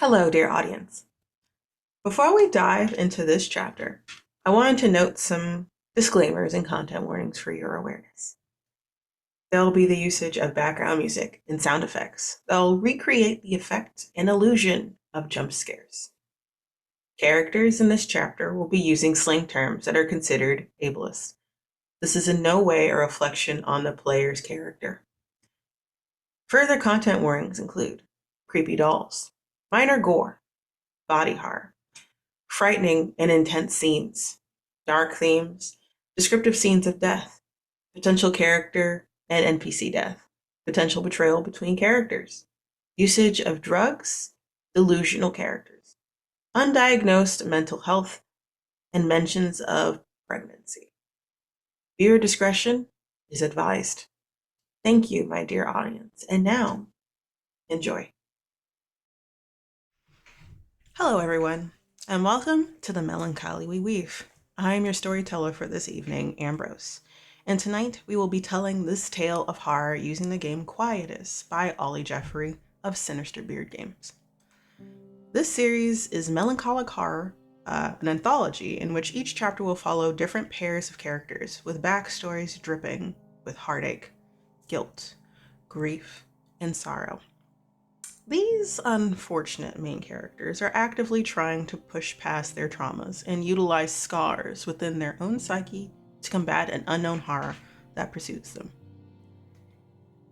Hello, dear audience. Before we dive into this chapter, I wanted to note some disclaimers and content warnings for your awareness. There will be the usage of background music and sound effects that will recreate the effect and illusion of jump scares. Characters in this chapter will be using slang terms that are considered ableist. This is in no way a reflection on the player's character. Further content warnings include creepy dolls, minor gore, body horror, frightening and intense scenes, dark themes, descriptive scenes of death, potential character and NPC death, potential betrayal between characters, usage of drugs, delusional characters, undiagnosed mental health, and mentions of pregnancy. Viewer discretion is advised. Thank you, my dear audience. And now, enjoy. Hello, everyone, and welcome to the Melancholy we weave. I am your storyteller for this evening, Ambrose, and tonight we will be telling this tale of horror using the game Quietus by 𝒂𝒊𝒒 of Sinister Beard Games. This series is melancholic horror, an anthology in which each chapter will follow different pairs of characters with backstories dripping with heartache, guilt, grief, and sorrow. These unfortunate main characters are actively trying to push past their traumas and utilize scars within their own psyche to combat an unknown horror that pursues them.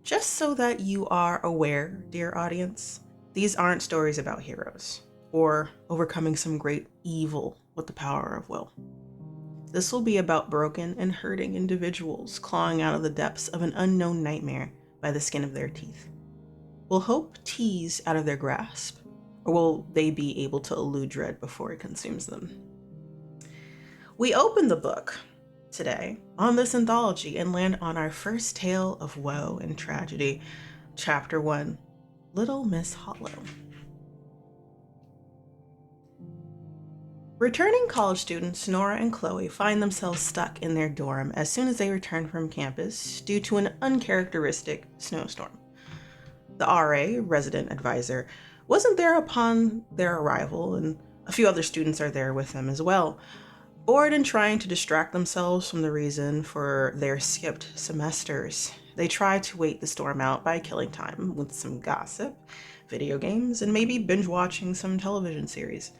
Just so that you are aware, dear audience, these aren't stories about heroes or overcoming some great evil with the power of will. This will be about broken and hurting individuals clawing out of the depths of an unknown nightmare by the skin of their teeth. Will hope tease out of their grasp, or will they be able to elude dread before it consumes them? We open the book today on this anthology and land on our first tale of woe and tragedy, Chapter 1, Little Miss Hollow. Returning college students Nora and Chloe find themselves stuck in their dorm as soon as they return from campus due to an uncharacteristic snowstorm. The RA, resident advisor, wasn't there upon their arrival, and a few other students are there with them as well. Bored and trying to distract themselves from the reason for their skipped semesters, they try to wait the storm out by killing time with some gossip, video games, and maybe binge watching some television series.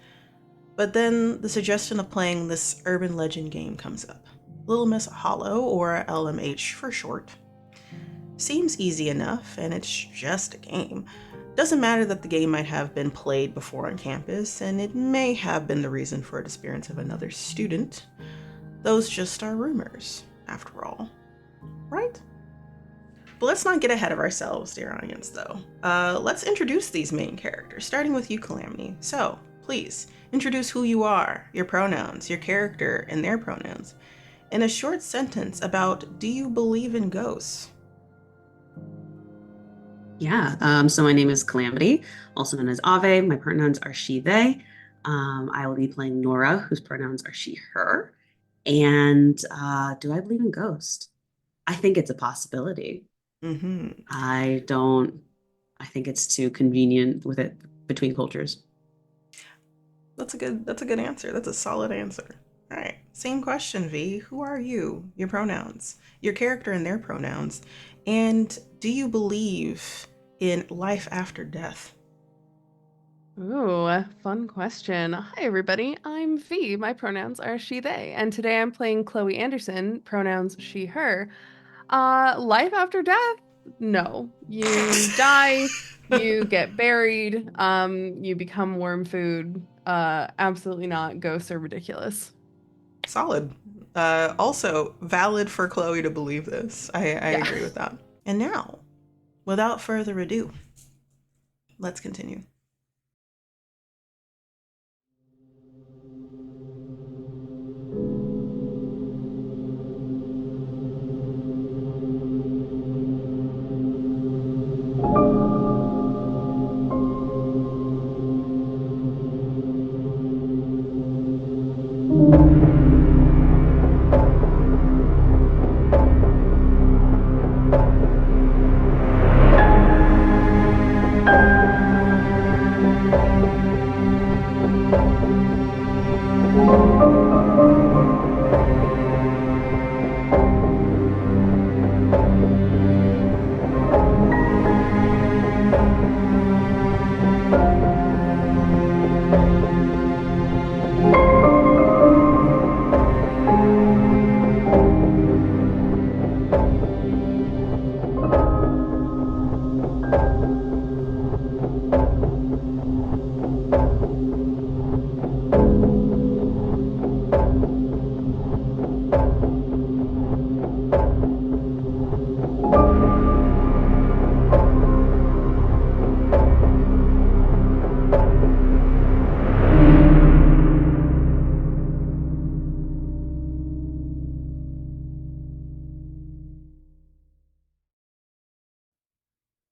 But then the suggestion of playing this urban legend game comes up. Little Miss Hollow, or LMH for short. Seems easy enough, and it's just a game. Doesn't matter that the game might have been played before on campus, and it may have been the reason for a disappearance of another student. Those just are rumors, after all. Right? But let's not get ahead of ourselves, dear audience, though. Let's introduce these main characters, starting with you, Calamity. So, please, introduce who you are, your pronouns, your character, and their pronouns, in a short sentence about, do you believe in ghosts? Yeah, so my name is Calamity, also known as 𝒂𝒊𝒒. My pronouns are she, they. I will be playing Nora, whose pronouns are she, her. And do I believe in ghosts? I think it's a possibility. Mm-hmm. I think it's too convenient with it between cultures. That's a good answer. That's a solid answer. All right, same question, V. Who are you? Your pronouns, your character and their pronouns, and do you believe in life after death? Ooh, fun question. Hi, everybody. I'm V. My pronouns are she, they. And today I'm playing Chloe Anderson, pronouns she, her. Life after death? No. You die, you get buried, you become worm food. Absolutely not. Ghosts are ridiculous. Solid. Also, valid for Chloe to believe this. I agree with that. And now, without further ado, let's continue.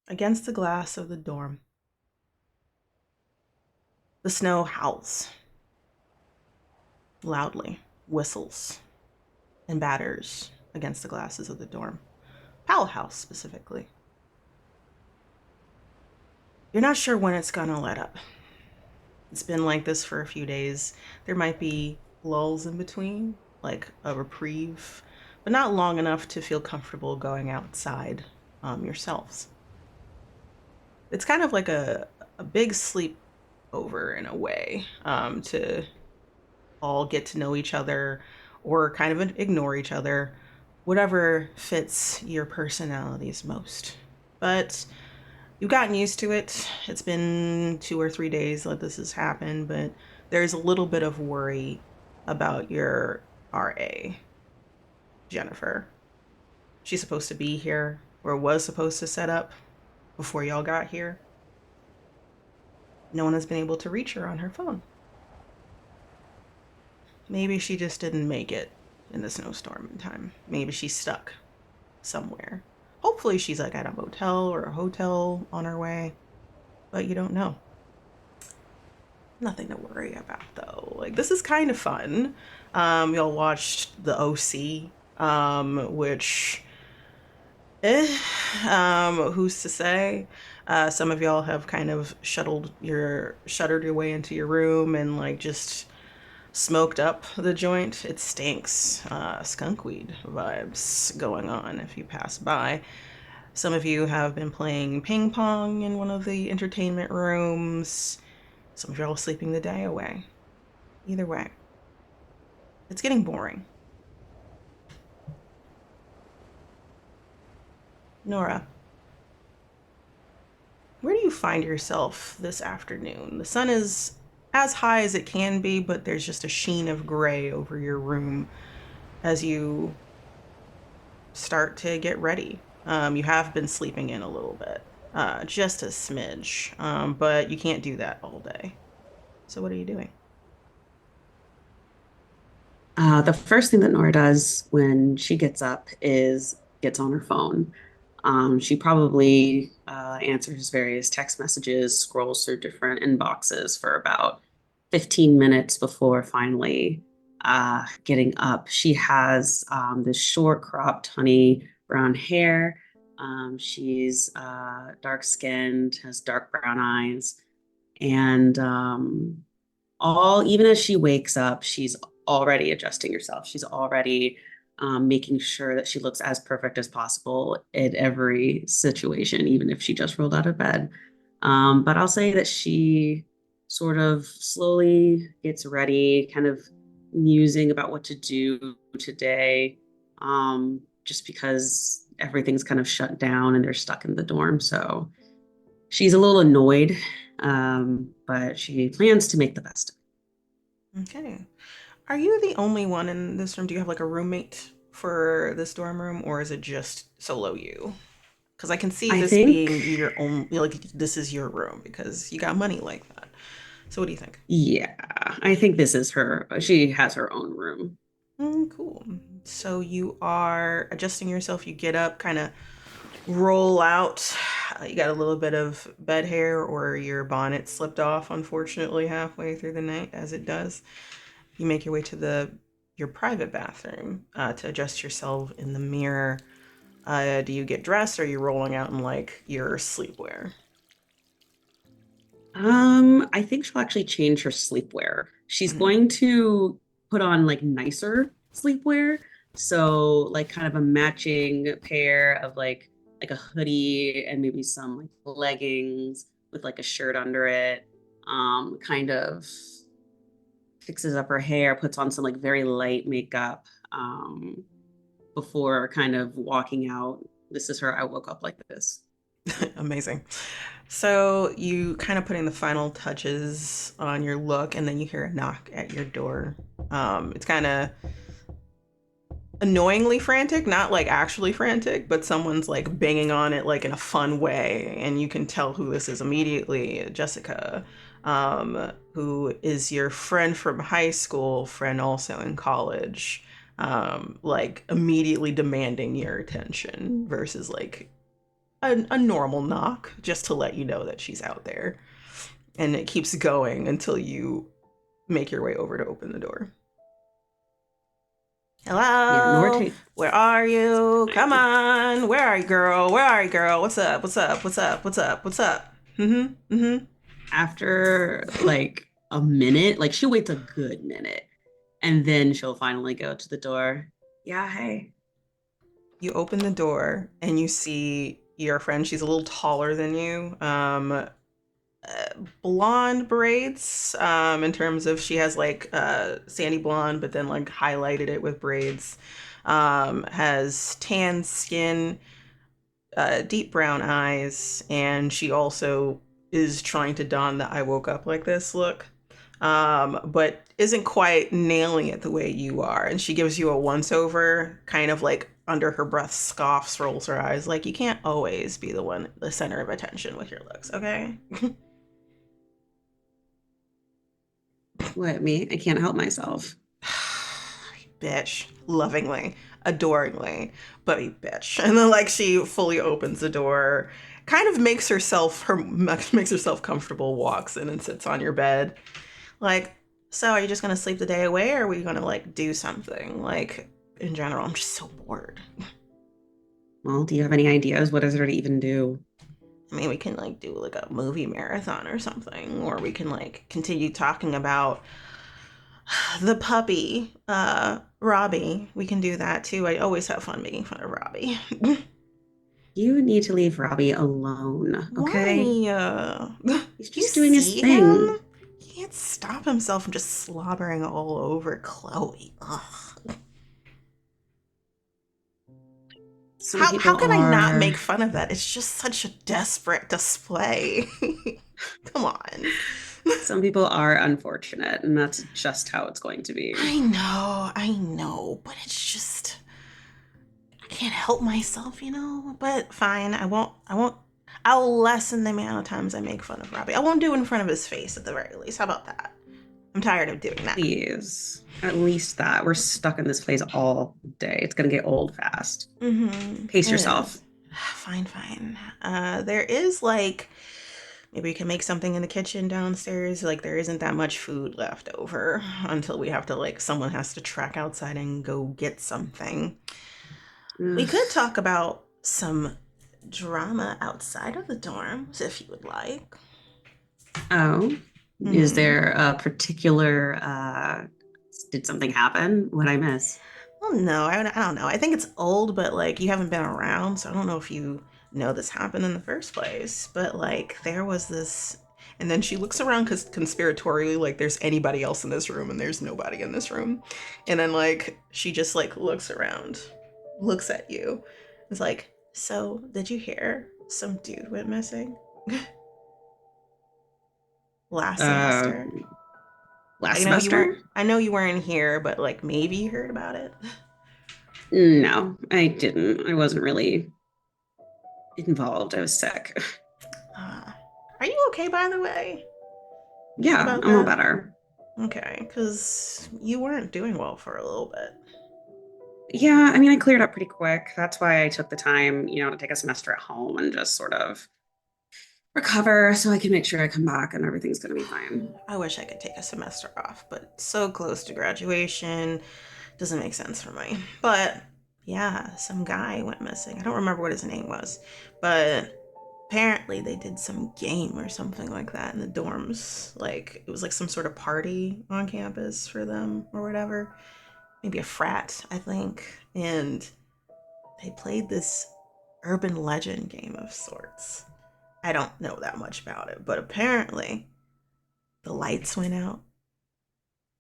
against the glass of the dorm. The snow howls loudly, whistles, and batters against the glasses of the dorm. Powell House, specifically. You're not sure when it's gonna let up. It's been like this for a few days. There might be lulls in between, like a reprieve, but not long enough to feel comfortable going outside yourselves. It's kind of like a big sleepover in a way, to all get to know each other or kind of ignore each other, whatever fits your personalities most. But you've gotten used to it. It's been 2 or 3 days that this has happened, but there's a little bit of worry about your RA, Jennifer. She's supposed to be here, or was supposed to set up before y'all got here. No one has been able to reach her on her phone. Maybe she just didn't make it in the snowstorm in time. Maybe she's stuck somewhere. Hopefully she's like at a motel or a hotel on her way, but you don't know. Nothing to worry about though. Like, this is kind of fun. Y'all watched the OC, which, who's to say? Some of y'all have kind of shuttered your way into your room and like just smoked up the joint. It stinks. Skunk weed vibes going on if you pass by. Some of you have been playing ping pong in one of the entertainment rooms. Some of y'all are sleeping the day away. Either way, it's getting boring. Nora, where do you find yourself this afternoon? The sun is as high as it can be, but there's just a sheen of gray over your room as you start to get ready. You have been sleeping in a little bit, just a smidge, but you can't do that all day. So what are you doing? The first thing that Nora does when she gets up is gets on her phone. She probably answers various text messages, scrolls through different inboxes for about 15 minutes before finally getting up. She has this short cropped honey brown hair. She's dark skinned, has dark brown eyes, and even as she wakes up, she's already adjusting herself. She's already making sure that she looks as perfect as possible in every situation, even if she just rolled out of bed. But I'll say that she sort of slowly gets ready, kind of musing about what to do today, just because everything's kind of shut down and they're stuck in the dorm. So she's a little annoyed, but she plans to make the best of it. Okay. Are you the only one in this room? Do you have like a roommate for this dorm room, or is it just solo you? Because I can see I this think, being your own, like this is your room because you got money like that. So what do you think? yeah, I think this is her. She has her own room. Cool. So you are adjusting yourself. You get up, kind of roll out. You got a little bit of bed hair or your bonnet slipped off, unfortunately, halfway through the night, as it does. You make your way to your private bathroom to adjust yourself in the mirror. Do you get dressed, or are you rolling out in like your sleepwear? I think she'll actually change her sleepwear. She's Mhm. going to put on like nicer sleepwear. So like kind of a matching pair of like a hoodie and maybe some like leggings with like a shirt under it. Kind of fixes up her hair, puts on some like very light makeup, before kind of walking out. This is her. I woke up like this. Amazing. So you kind of putting the final touches on your look, and then you hear a knock at your door. It's kind of annoyingly frantic, not like actually frantic, but someone's like banging on it like in a fun way, and you can tell who this is immediately. Jessica, who is your friend from high school, friend also in college, like immediately demanding your attention versus like a normal knock just to let you know that she's out there. And it keeps going until you make your way over to open the door. Yeah, Nora Hello? Where are you? Come on. Where are you, girl? Where are you, girl? What's up? What's up? What's up? What's up? What's up? Mm-hmm. Mm-hmm. After like a minute, like she'll wait a good minute, and then she'll finally go to the door. Yeah, hey. You open the door and you see your friend. She's a little taller than you. Blonde braids, in terms of she has like sandy blonde, but then like highlighted it with braids. Has tan skin, deep brown eyes, and she also is trying to don the "I woke up like this" look, but isn't quite nailing it the way you are. And she gives you a once over, kind of like under her breath, scoffs, rolls her eyes, like, you can't always be the center of attention with your looks, okay? What, me? I can't help myself. Bitch, lovingly, adoringly, but a bitch. And then like she fully opens the door, kind of makes herself comfortable, walks in and sits on your bed. Like, so are you just gonna sleep the day away, or are we gonna like do something? Like, in general, I'm just so bored. Well, do you have any ideas? What is there to even do? I mean, we can like do like a movie marathon or something, or we can like continue talking about the puppy, Robbie. We can do that too. I always have fun making fun of Robbie. You need to leave Robbie alone, okay? Why? He's You just doing his see thing. him? He can't stop himself from just slobbering all over Chloe. Ugh. Some How people can I not are. make fun of that? It's just such a desperate display. Come on. Some people are unfortunate, and that's just how it's going to be. I know, but it's just I can't help myself, you know? But fine, I'll lessen the amount of times I make fun of Robbie. I won't do it in front of his face at the very least. How about that? I'm tired of doing that. Please, at least that. We're stuck in this place all day. It's gonna get old fast. Mm-hmm. Pace It yourself. is. Fine. There is like maybe we can make something in the kitchen downstairs. Like there isn't that much food left over until we have to like someone has to trek outside and go get something. We Ugh. could talk about some drama outside of the dorms if you would like. Oh, is Hmm. there a particular, did something happen? What I miss? Well, no, I don't know. I think it's old, but like you haven't been around, so I don't know if you know this happened in the first place. But like there was this, and then she looks around because conspiratorially, like there's anybody else in this room, and there's nobody in this room. And then like she just like looks around, looks at you. It's like, so did you hear some dude went missing last Uh, semester? last semester? I know you weren't here, but like maybe you heard about it. No, I didn't. I wasn't really involved. I was sick. Uh, are you okay, by the way? Yeah, About I'm all that? better. Okay, because you weren't doing well for a little bit. Yeah, I mean, I cleared up pretty quick. That's why I took the time, to take a semester at home and just sort of recover so I can make sure I come back and everything's going to be fine. I wish I could take a semester off, but so close to graduation doesn't make sense for me. But yeah, some guy went missing. I don't remember what his name was, but apparently they did some game or something like that in the dorms. Like it was like some sort of party on campus for them or whatever. Maybe a frat, I think. And they played this urban legend game of sorts. I don't know that much about it, but apparently the lights went out.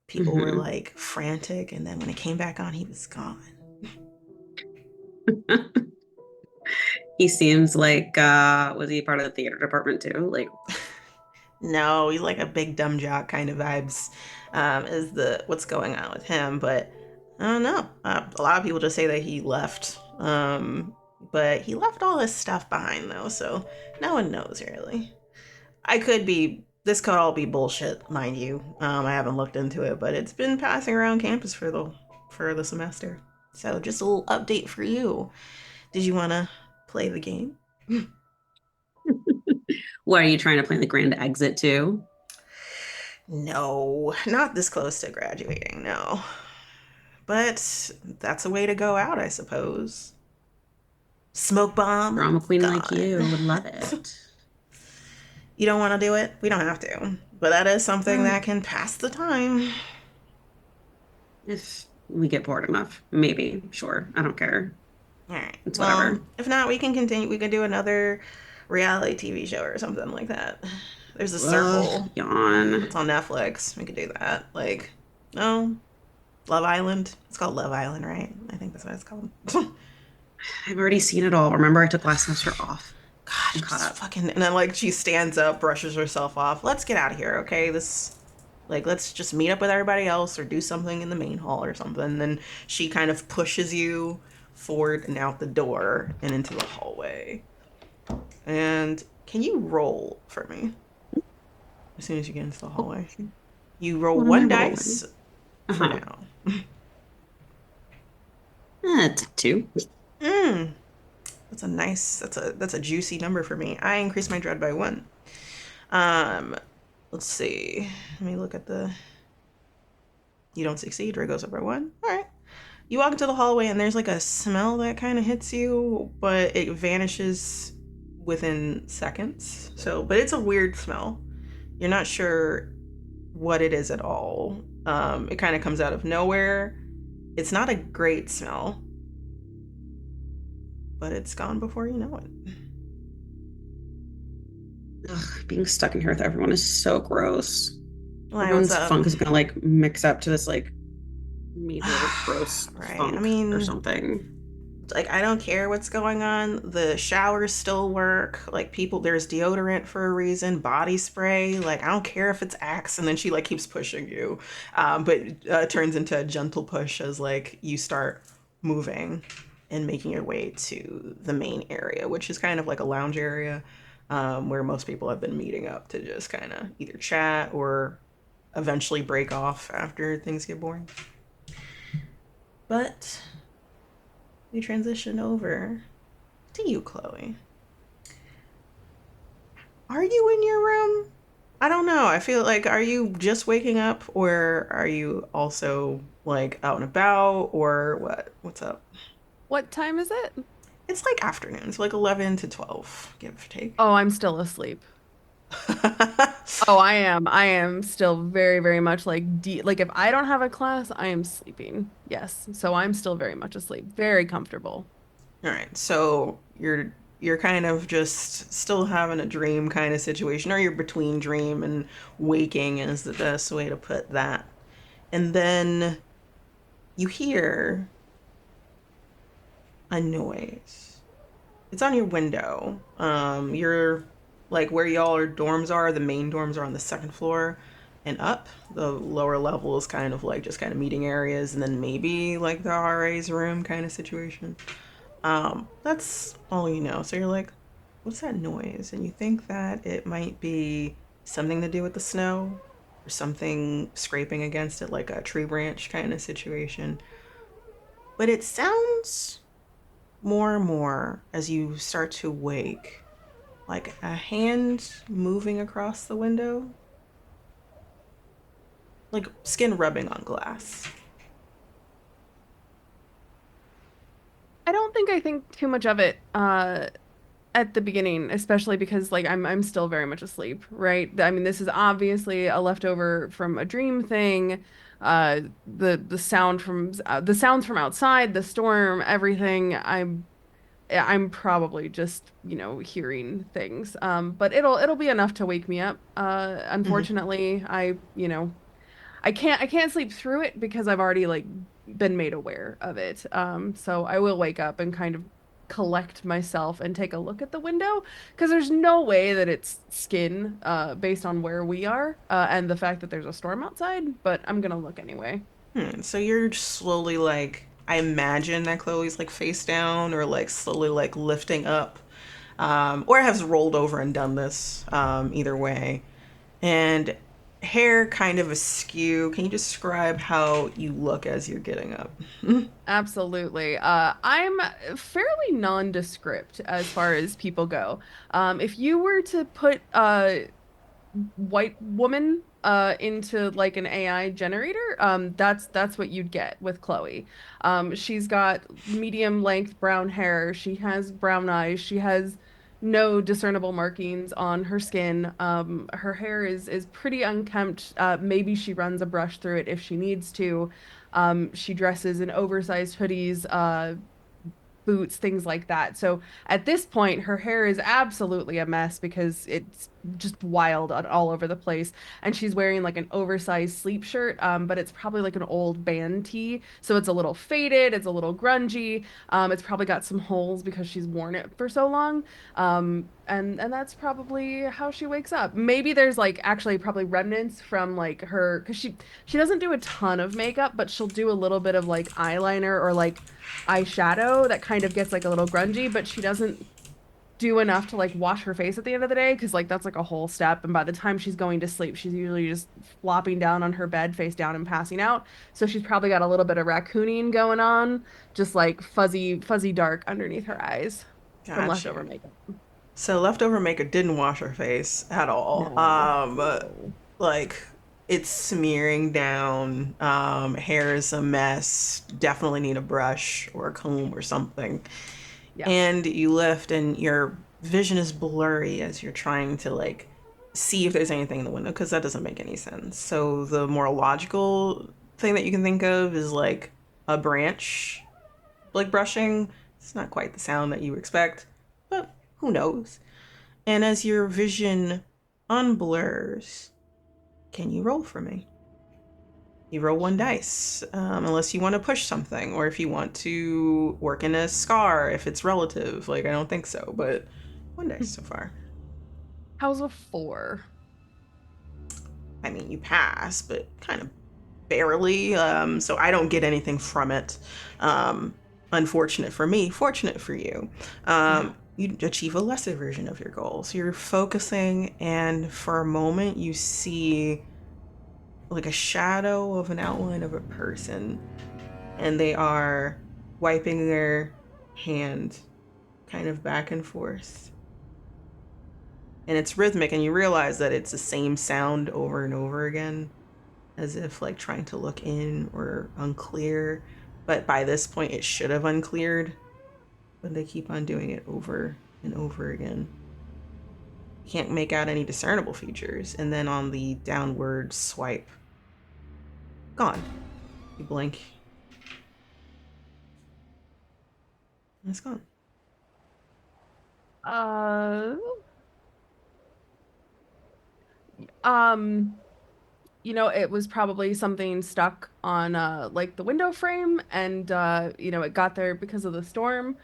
People were Hmm. like frantic, and then when it came back on, he was gone. He seems like, was he part of the theater department too? Like, No, he's like a big dumb jock kind of vibes, is the what's going on with him. But I don't know. A lot of people just say that he left, but he left all his stuff behind though, so no one knows really. This could all be bullshit, mind you. I haven't looked into it, but it's been passing around campus for the semester. So just a little update for you. Did you want to play the game? What are you trying to plan the grand exit to? No, not this close to graduating, no. But that's a way to go out, I suppose. Smoke bomb? Drama queen like you Gone. would love it. You don't want to do it? We don't have to. But that is something Uh, that can pass the time. if we get bored enough, maybe. Sure. I don't care. All right. It's Well, whatever. if not, we can continue. We can do another reality TV show or something like that. There's a Ugh, circle. yawn. It's on Netflix. We could do that. Like, no, Love Island. It's called Love Island, right? I think that's what it's called. I've already seen it all. Remember, I took last semester off. Gosh, I'm caught just up. fucking. And then like she stands up, brushes herself off. Let's get out of here, okay? Let's just meet up with everybody else or do something in the main hall or something. And then she kind of pushes you forward and out the door and into the hallway. And can you roll for me as soon as you get into the hallway? You roll What am I one rolling? dice for Uh-huh. now. It's 2. Mm, that's a nice. That's a juicy number for me. I increased my dread by 1. Um, let's see. Let me look at the. You don't succeed. Dread goes up by 1. All right. You walk into the hallway and there's like a smell that kind of hits you, but it vanishes within seconds. So, but it's a weird smell. You're not sure what it is at all. It kind of comes out of nowhere. It's not a great smell, but it's gone before you know it. Ugh, being stuck in here with everyone is so gross. Why, what's Everyone's up? funk is gonna like mix up to this like major gross Right. funk I mean, or something. like, I don't care what's going on. The showers still work. Like, people, there's deodorant for a reason, body spray. Like, I don't care if it's Axe. And then she like keeps pushing you, but turns into a gentle push as like you start moving and making your way to the main area, which is kind of like a lounge area, where most people have been meeting up to just kind of either chat or eventually break off after things get boring. But we transition over to you, Chloe. Are you in your room? I don't know. I feel like, are you just waking up or are you also like out and about or what? What's up? What time is it? It's like afternoons, like 11 to 12, give or take. Oh, I'm still asleep. Oh, I am. I am still very, very much like like if I don't have a class, I am sleeping. Yes. So I'm still very much asleep. Very comfortable. All right. So you're kind of just still having a dream kind of situation, or you're between dream and waking is the best way to put that. And then you hear a noise. It's on your window. You're like where y'all are dorms are. The main dorms are on the second floor and up. The lower level is kind of like just kind of meeting areas, and then maybe like the RA's room kind of situation. That's all you know. So you're like, what's that noise? And you think that it might be something to do with the snow or something scraping against it, like a tree branch kind of situation. But it sounds more and more as you start to wake, like a hand moving across the window, like skin rubbing on glass. I don't think I think too much of it at the beginning, especially because like I'm still very much asleep, right? I mean, this is obviously a leftover from a dream thing. The sound from the sounds from outside, the storm, everything. I'm probably just, hearing things. But it'll be enough to wake me up. Mm-hmm. Unfortunately, I can't sleep through it because I've already like been made aware of it. So I will wake up and kind of collect myself and take a look at the window because there's no way that it's skin based on where we are and the fact that there's a storm outside, but I'm gonna look anyway. So you're slowly like, I imagine that Chloe's like face down or like slowly like lifting up, or has rolled over and done this, either way. And hair kind of askew. Can you describe how you look as you're getting up? Absolutely. I'm fairly nondescript as far as people go. If you were to put white woman into like an AI generator, that's what you'd get with Chloe. She's got medium length brown hair. She has brown eyes. She has no discernible markings on her skin. Her hair is pretty unkempt. Maybe she runs a brush through it if she needs to. She dresses in oversized hoodies, boots, things like that. So at this point, her hair is absolutely a mess because it's just wild all over the place. And she's wearing like an oversized sleep shirt, but it's probably like an old band tee. So it's a little faded, it's a little grungy. It's probably got some holes because she's worn it for so long. And that's probably how she wakes up. Maybe there's like actually probably remnants from like her, because she doesn't do a ton of makeup, but she'll do a little bit of like eyeliner or like eyeshadow that kind of gets like a little grungy, but she doesn't do enough to like wash her face at the end of the day because like that's like a whole step. And by the time she's going to sleep, she's usually just flopping down on her bed face down and passing out. So she's probably got a little bit of raccooning going on, just like fuzzy dark underneath her eyes from Got leftover you. makeup. So leftover makeup didn't wash her face at all. No, no. Like it's smearing down. Hair is a mess. Definitely need a brush or a comb or something. Yeah. And you lift, and your vision is blurry as you're trying to like see if there's anything in the window because that doesn't make any sense. So the more logical thing that you can think of is like a branch, like brushing. It's not quite the sound that you expect, but who knows? And as your vision unblurs, can you roll for me? You roll one dice, unless you want to push something, or if you want to work in a scar, if it's relative. Like, I don't think so, but one dice so far. How's a 4? I mean, you pass, but kind of barely, so I don't get anything from it. Unfortunate for me, fortunate for you. Yeah. You achieve a lesser version of your goal. So you're focusing, and for a moment, you see like a shadow of an outline of a person, and they are wiping their hand kind of back and forth. And it's rhythmic, and you realize that it's the same sound over and over again, as if like trying to look in or unclear. But by this point, it should have uncleared, but they keep on doing it over and over again. You can't make out any discernible features. And then on the downward swipe, gone. You blink, and it's gone. Uh, um, it was probably something stuck on like the window frame and it got there because of the storm,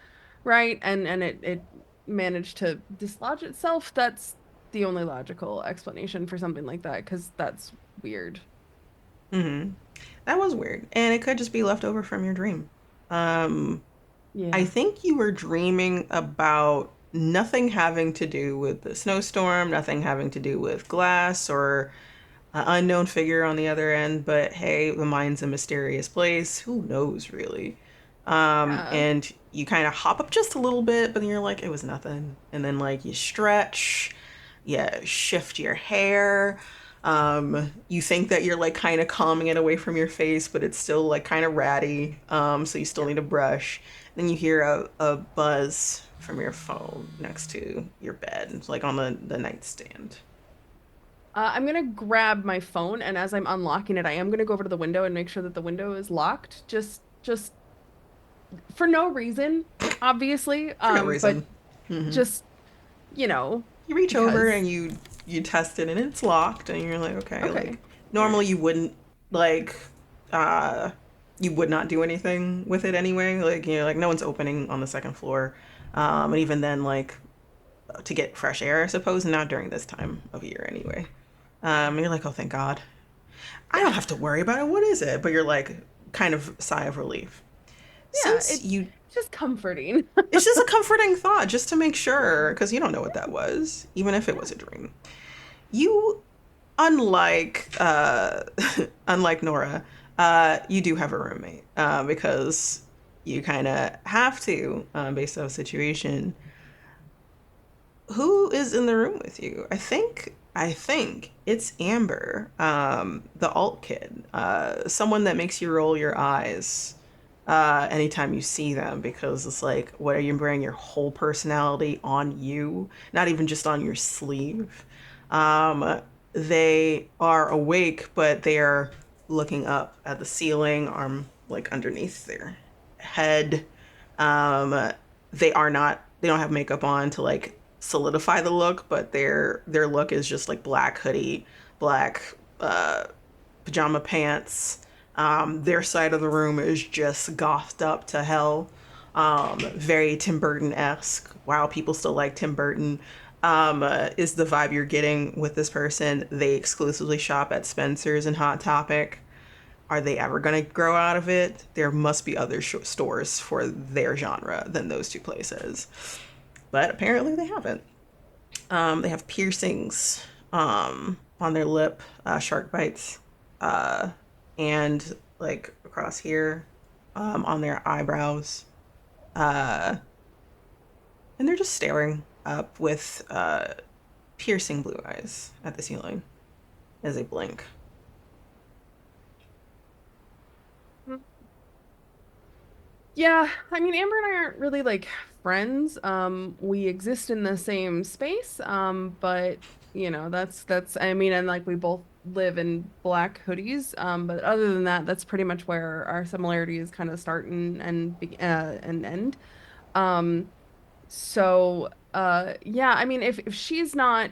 right? And it managed to dislodge itself. That's the only logical explanation for something like that, because that's weird. Mm-hmm. That was weird. And it could just be left over from your dream. Um, I Yeah. think you were dreaming about nothing having to do with the snowstorm, nothing having to do with glass or an unknown figure on the other end, but hey, the mind's a mysterious place. Who knows, really? Yeah. And you kind of hop up just a little bit, but then you're like, it was nothing. And then, like, you stretch, you shift your hair. You think that you're like kind of calming it away from your face, but it's still like kind of ratty. So you still Yeah. need a brush. Then you hear a buzz from your phone next to your bed, like on the nightstand. I'm gonna grab my phone, and as I'm unlocking it, I am gonna go over to the window and make sure that the window is locked. Just for no reason, obviously. For no But reason. Hmm. just, you know, You reach over because and you test it, and it's locked, and you're like, okay, okay. like All right. normally you wouldn't like uh you would not do anything with it anyway. Like, like no one's opening on the second floor. And even then, like, to get fresh air, I suppose, not during this time of year anyway. And you're like, oh, thank God. I Yeah. don't have to worry about it. What is it? But you're like, kind of sigh of relief. Yeah, Since it's you, just comforting. it's just a comforting thought just to make sure, because you don't know what that was, even if it was a dream. You unlike unlike Nora, you do have a roommate because you kind of have to based on the situation. Who is in the room with you? I think it's Amber, the alt kid, someone that makes you roll your eyes anytime you see them because it's like, what are you wearing your whole personality on you, not even just on your sleeve? They are awake, but they are looking up at the ceiling, arm like underneath their head. Um, they are not. They don't have makeup on to like solidify the look, but their look is just like black hoodie, black pajama pants. Their side of the room is just gothed up to hell. Very Tim Burton-esque. Wow, people still like Tim Burton. Is the vibe you're getting with this person. They exclusively shop at Spencer's and Hot Topic. Are they ever going to grow out of it? There must be other stores for their genre than those two places. But apparently they haven't. They have piercings on their lip, shark bites, and like across here on their eyebrows. And they're just staring up with piercing blue eyes at the ceiling as they blink. Yeah, I mean, Amber and I aren't really like friends. We exist in the same space, but that's I mean, and like we both live in black hoodies. But other than that, that's pretty much where our similarities kind of start and end. Um, yeah, I mean, if she's not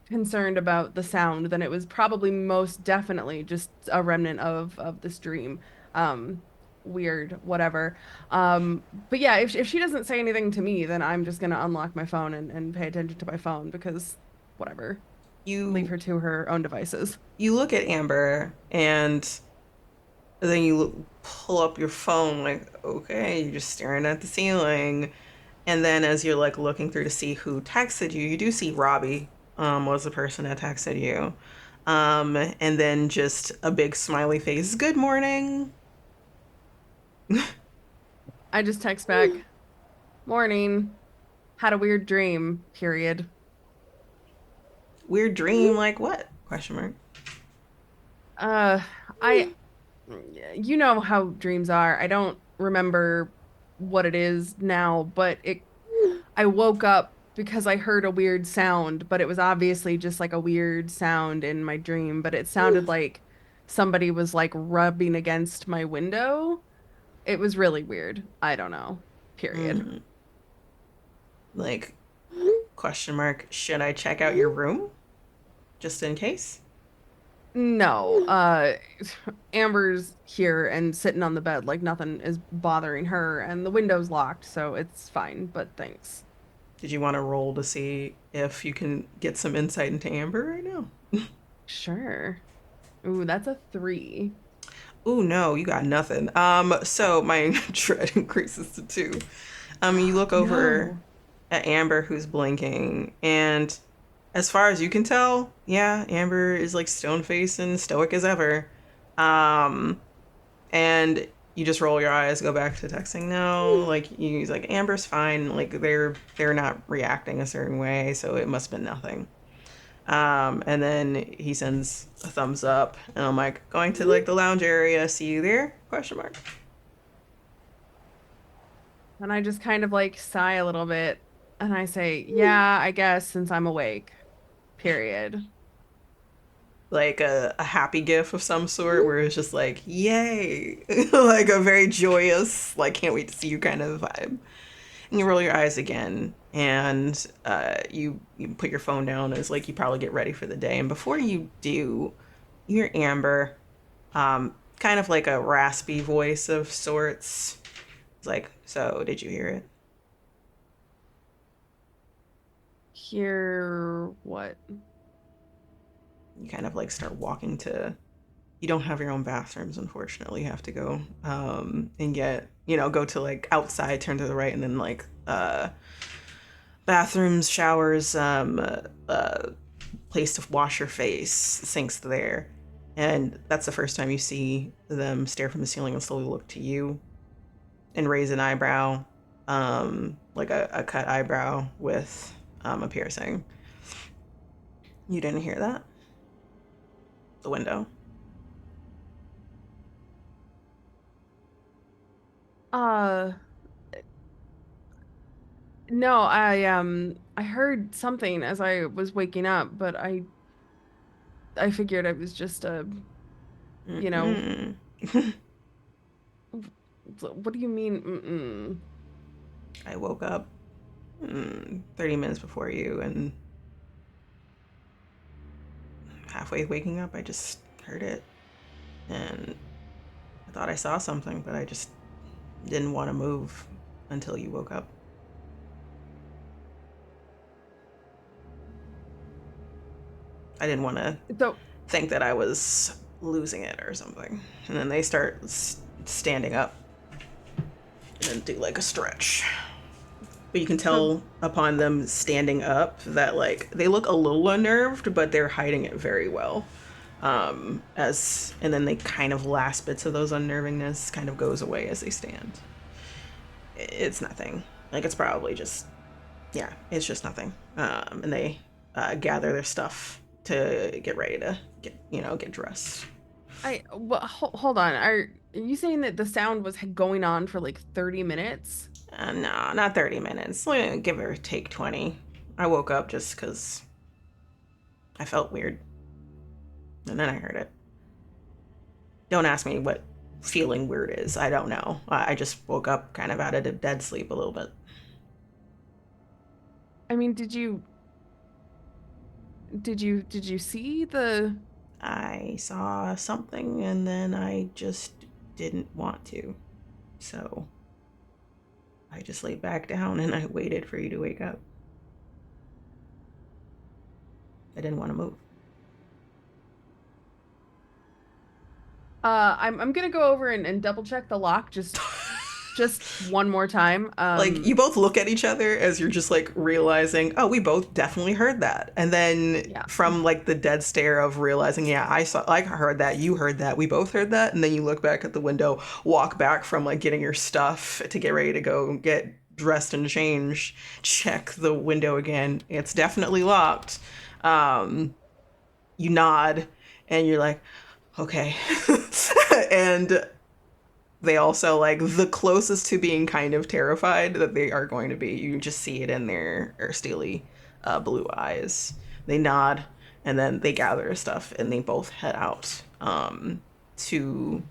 concerned about the sound, then it was probably most definitely just a remnant of this dream. Um, Weird, whatever. But yeah, if she doesn't say anything to me, then I'm just gonna unlock my phone and pay attention to my phone because whatever. Leave You her to her own devices. you look at Amber and then you pull up your phone like, okay, you're just staring at the ceiling. And then as you're like looking through to see who texted you, you do see Robbie was the person that texted you. And then just a big smiley face. Good morning. I just text back, morning, had a weird dream, period. Weird dream, like what? Question mark. Uh, I, you know how dreams are. I don't remember what it is now, but I woke up because I heard a weird sound, but it was obviously just like a weird sound in my dream, but it sounded like somebody was like rubbing against my window. It was really weird. I don't know. Period. Mm, like question mark. Should I check out your room just in case? No, Amber's here and sitting on the bed like nothing is bothering her, and the window's locked, so it's fine, but thanks. Did you want to roll to see if you can get some insight into Amber right now? Sure. Ooh, that's a 3. Ooh, no, you got nothing. So my dread increases to 2. You look over No. at Amber who's blinking, and as far as you can tell, yeah, Amber is like stone faced and stoic as ever. Um, and you just roll your eyes, go back to texting. No, like he's like Amber's fine. Like they're not reacting a certain way, so it must have been nothing. And then he sends a thumbs up, and I'm like, going to like the lounge area. See you there? Question mark. And I just kind of like sigh a little bit and I say, yeah, I guess since I'm awake. Period. Like a happy gif of some sort, where it's just like, yay, like a very joyous, like can't wait to see you kind of vibe. And you roll your eyes again, and you put your phone down as like you probably get ready for the day. And before you do, you hear Amber, kind of like a raspy voice of sorts. It's like, so did you hear it? Hear what? You kind of like start walking to. You don't have your own bathrooms, unfortunately. You have to go and get, go to like outside, turn to the right, and then like bathrooms, showers, place to wash your face, sink's there. And that's the first time you see them stare from the ceiling and slowly look to you and raise an eyebrow, like a cut eyebrow with a piercing. You didn't hear that? The window. No, I heard something as I was waking up, but I figured it was just a, you know, what do you mean? I woke up 30 minutes before you, and halfway waking up, I just heard it. And I thought I saw something, but I just didn't want to move until you woke up. I didn't want to think that I was losing it or something. And then they start standing up and then do like a stretch. But you can tell upon them standing up that like they look a little unnerved, but they're hiding it very well. And then they kind of last bits of those unnervingness kind of goes away as they stand. It's nothing. Like it's probably just, yeah, it's just nothing. And they gather their stuff to get ready to get dressed. Hold on. Are you saying that the sound was going on for like 30 minutes? No, not 30 minutes. Give or take 20. I woke up just because I felt weird. And then I heard it. Don't ask me what feeling weird is. I don't know. I just woke up kind of out of a dead sleep a little bit. I mean, did you see the... I saw something and then I just didn't want to. So I just laid back down and I waited for you to wake up. I didn't want to move. I'm gonna go over and double check the lock just one more time. Like you both look at each other as you're just like realizing, oh, we both definitely heard that. And then from like the dead stare of realizing, yeah, I heard that, you heard that, we both heard that. And then you look back at the window, walk back from like getting your stuff to get ready to go get dressed and change, check the window again. It's definitely locked. You nod and you're like, okay. And they also, like, the closest to being kind of terrified that they are going to be. You just see it in their steely blue eyes. They nod, and then they gather their stuff, and they both head out to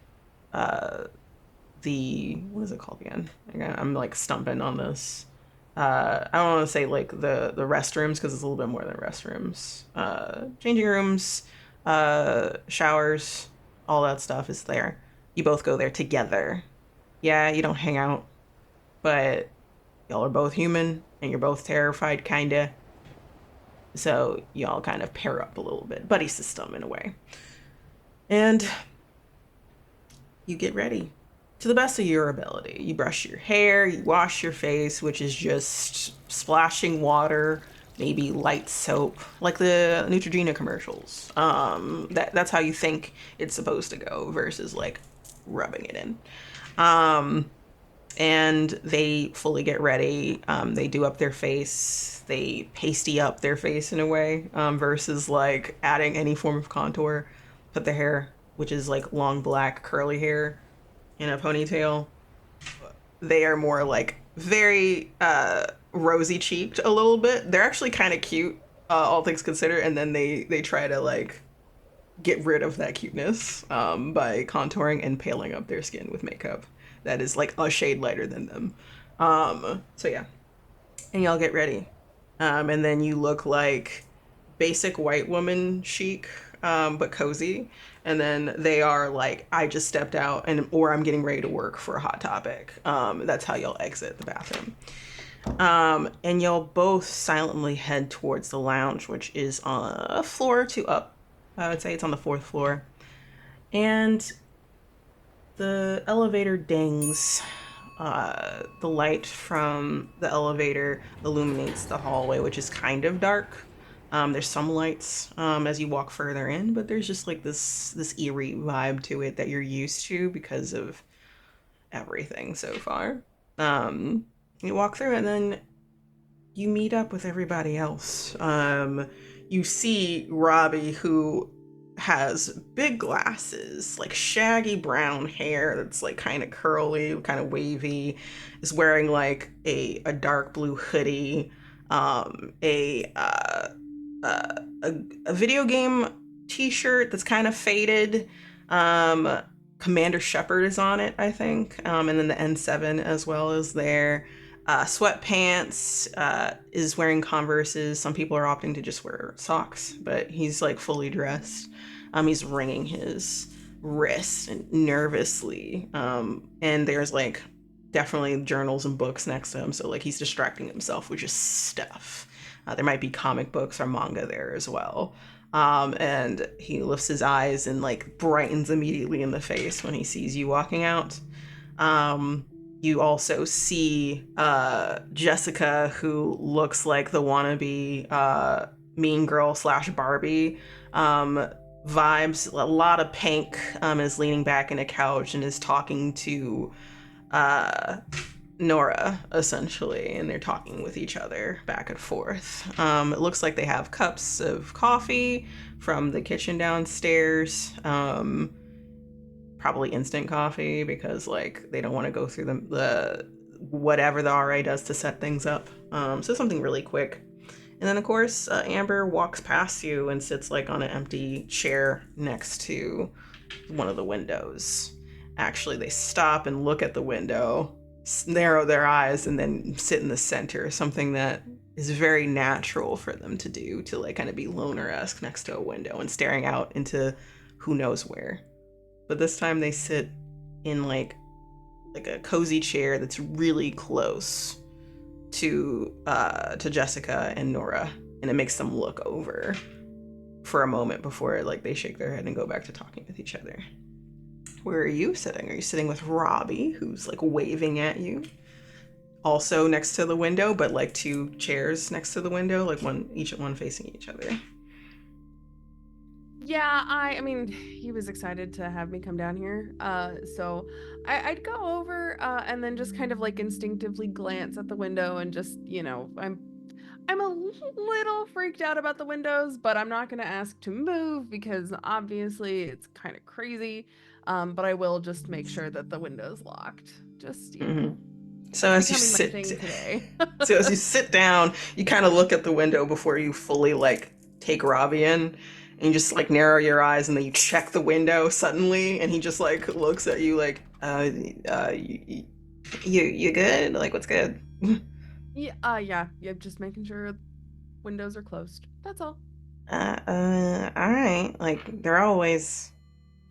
the... What is it called again? I'm, like, stumping on this. I don't want to say, like, the restrooms, because it's a little bit more than restrooms. Changing rooms, showers, all that stuff is there. You both go there together. Yeah, you don't hang out, but y'all are both human and you're both terrified, kinda. So y'all kind of pair up a little bit. Buddy system in a way. And you get ready to the best of your ability. You brush your hair, you wash your face, which is just splashing water, maybe light soap, like the Neutrogena commercials. That's how you think it's supposed to go versus like rubbing it in. And they fully get ready. They do up their face. They pasty up their face in a way, versus like adding any form of contour. Put their hair, which is like long black curly hair, in a ponytail. They are more like very rosy cheeked a little bit. They're actually kind of cute, all things considered. And then they try to like get rid of that cuteness by contouring and paling up their skin with makeup that is like a shade lighter than them. So yeah, and y'all get ready, and then you look like basic white woman chic, but cozy. And then they are like, I just stepped out, or I'm getting ready to work for a Hot Topic. That's how y'all exit the bathroom. And y'all both silently head towards the lounge, which is on a floor or two up. I would say it's on the 4th floor. And the elevator dings. The light from the elevator illuminates the hallway, which is kind of dark. There's some lights as you walk further in, but there's just like this eerie vibe to it that you're used to because of everything so far. You walk through and then you meet up with everybody else. You see Robbie, who has big glasses, like shaggy brown hair that's like kind of curly, kind of wavy, is wearing like a dark blue hoodie, um, a, uh, a video game t-shirt that's kind of faded. Um, Commander Shepard is on it, I think, and then the N7 as well is there. Sweatpants, is wearing Converses. Some people are opting to just wear socks, but he's like fully dressed. He's wringing his wrist nervously. And there's like definitely journals and books next to him. So like he's distracting himself with just stuff. There might be comic books or manga there as well. And he lifts his eyes and like brightens immediately in the face when he sees you walking out. You also see Jessica, who looks like the wannabe mean girl slash Barbie vibes. A lot of pink, is leaning back in a couch and is talking to uh, Nora, essentially, and they're talking with each other back and forth. It looks like they have cups of coffee from the kitchen downstairs. Probably instant coffee because like they don't want to go through the whatever the RA does to set things up. So something really quick. And then of course Amber walks past you and sits like on an empty chair next to one of the windows. Actually, they stop and look at the window, narrow their eyes, and then sit in the center. Something that is very natural for them to do, to like kind of be loner-esque next to a window and staring out into who knows where. But this time they sit in like a cozy chair that's really close to Jessica and Nora, and it makes them look over for a moment before like they shake their head and go back to talking with each other. Where are you sitting? Are you sitting with Robbie, who's like waving at you? Also next to the window, but like two chairs next to the window, like one facing each other. Yeah, I mean, he was excited to have me come down here. So I'd go over and then just kind of like instinctively glance at the window and just, I'm a little freaked out about the windows, but I'm not gonna ask to move because obviously it's kind of crazy. But I will just make sure that the window's locked. Just, So as you so as you sit down, you kind of look at the window before you fully like take Robbie in. And you just like narrow your eyes and then you check the window suddenly and he just like looks at you like, you good? Like, what's good? Yeah, just making sure windows are closed. That's all. All right. Like, they're always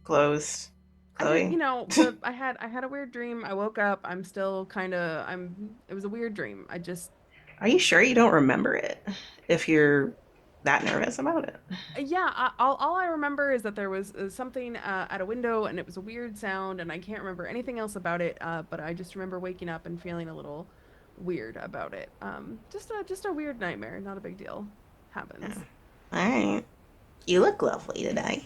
closed. Chloe? I had a weird dream. I woke up. I'm still it was a weird dream. Are you sure you don't remember it? If you're that nervous about it? Yeah, all I remember is that there was something at a window and it was a weird sound and I can't remember anything else about it, but I just remember waking up and feeling a little weird about it. Just a weird nightmare, not a big deal. Happens. All right. You look lovely today.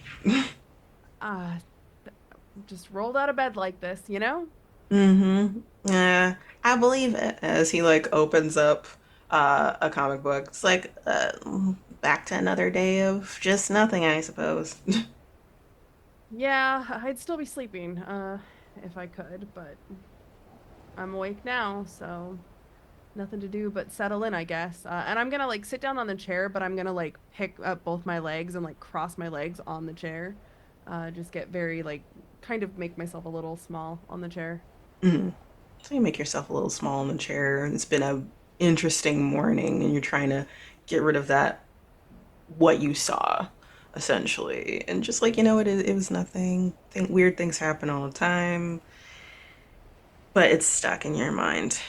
Just rolled out of bed like this, you know? Mm-hmm. Yeah, I believe it. As he like opens up a comic book. It's like back to another day of just nothing, I suppose. Yeah, I'd still be sleeping if I could, but I'm awake now, so nothing to do but settle in, I guess. And I'm gonna like sit down on the chair, but I'm gonna like pick up both my legs and like cross my legs on the chair. Just get very like kind of make myself a little small on the chair. Mm. So you make yourself a little small in the chair. It's been a interesting morning, and you're trying to get rid of that what you saw, essentially, and just like it was nothing. Weird things happen all the time, but it's stuck in your mind.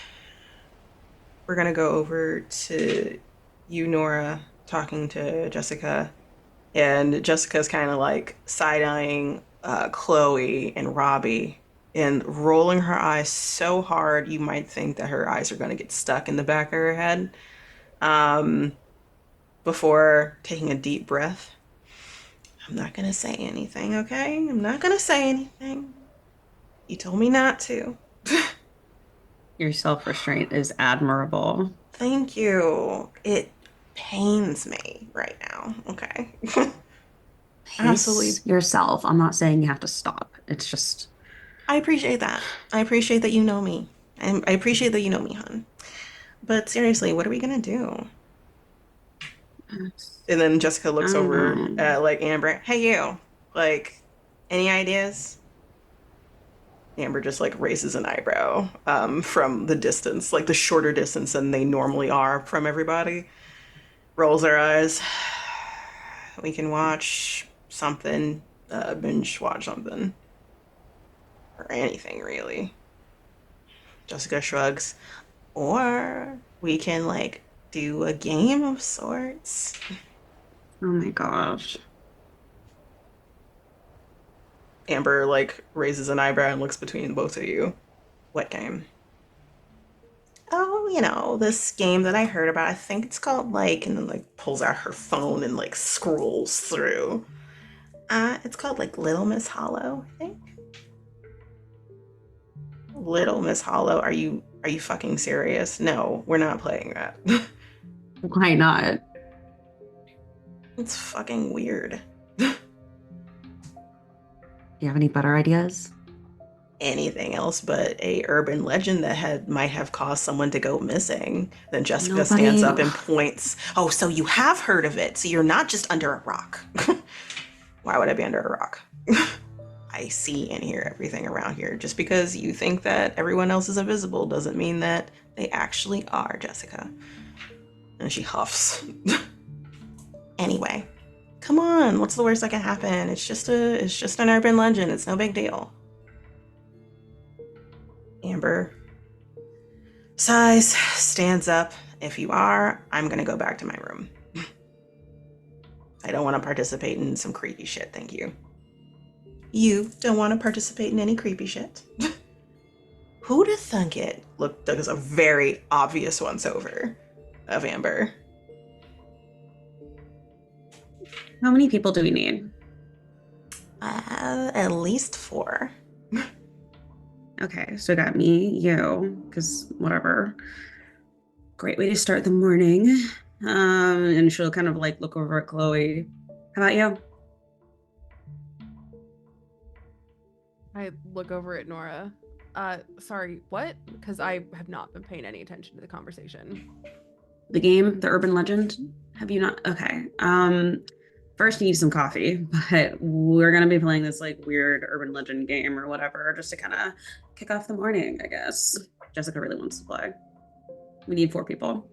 We're gonna go over to you, Nora, talking to Jessica, and Jessica's kind of like side-eyeing Chloe and Robbie and rolling her eyes so hard you might think that her eyes are going to get stuck in the back of her head. Um, before taking a deep breath. I'm not gonna say anything, okay? I'm not gonna say anything. You told me not to. Your self-restraint is admirable. Thank you. It pains me right now, okay? Absolutely. Pace yourself. I'm not saying you have to stop. It's just I appreciate that. I appreciate that you know me. I appreciate that you know me, hun. But seriously, what are we gonna do? And then Jessica I looks don't over know. at like Amber. Hey, you. Like, any ideas? Amber just like raises an eyebrow from the distance, like the shorter distance than they normally are from everybody. Rolls her eyes. We can watch something, binge watch something, or anything really. Jessica shrugs. Or we can like do a game of sorts. Oh my gosh. Amber like raises an eyebrow and looks between both of you. What game? Oh, this game that I heard about. I think it's called like, and then like pulls out her phone and like scrolls through. It's called like Little Miss Hollow, I think. Little Miss Hollow. Are you fucking serious? No, we're not playing that. Why not? It's fucking weird. Do you have any better ideas? Anything else but a urban legend that might have caused someone to go missing. Then Jessica stands Nobody. up and points. Oh, so you have heard of it. So you're not just under a rock. Why would I be under a rock? I see and hear everything around here. Just because you think that everyone else is invisible doesn't mean that they actually are, Jessica. And she huffs. Anyway, come on. What's the worst that can happen? It's just an urban legend. It's no big deal. Amber sighs, stands up. If you are, I'm gonna go back to my room. I don't want to participate in some creepy shit, thank you. You don't want to participate in any creepy shit? Who'd have thunk it? Look, there's a very obvious once over of Amber. How many people do we need? At least 4. Okay, so I got me, you, because whatever. Great way to start the morning. And she'll kind of like look over at Chloe. How about you? I look over at Nora. Sorry, what? Because I have not been paying any attention to the conversation. The game, the urban legend? Have you not? Okay. First you need some coffee, but we're gonna be playing this like weird urban legend game or whatever, just to kind of kick off the morning, I guess. Jessica really wants to play. We need 4 people.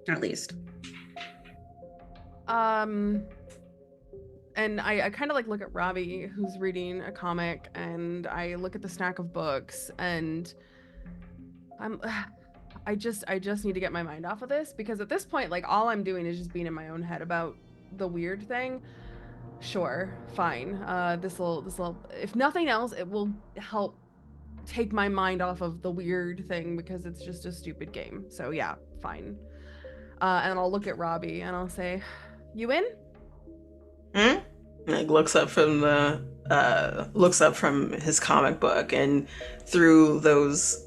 At least. And I kind of like look at Robbie, who's reading a comic, and I look at the stack of books, and I just need to get my mind off of this, because at this point, like, all I'm doing is just being in my own head about the weird thing. Sure, fine. This'll, if nothing else, it will help take my mind off of the weird thing, because it's just a stupid game. So yeah, fine. And I'll look at Robbie and I'll say, "You in?" Like looks up from his comic book, and through those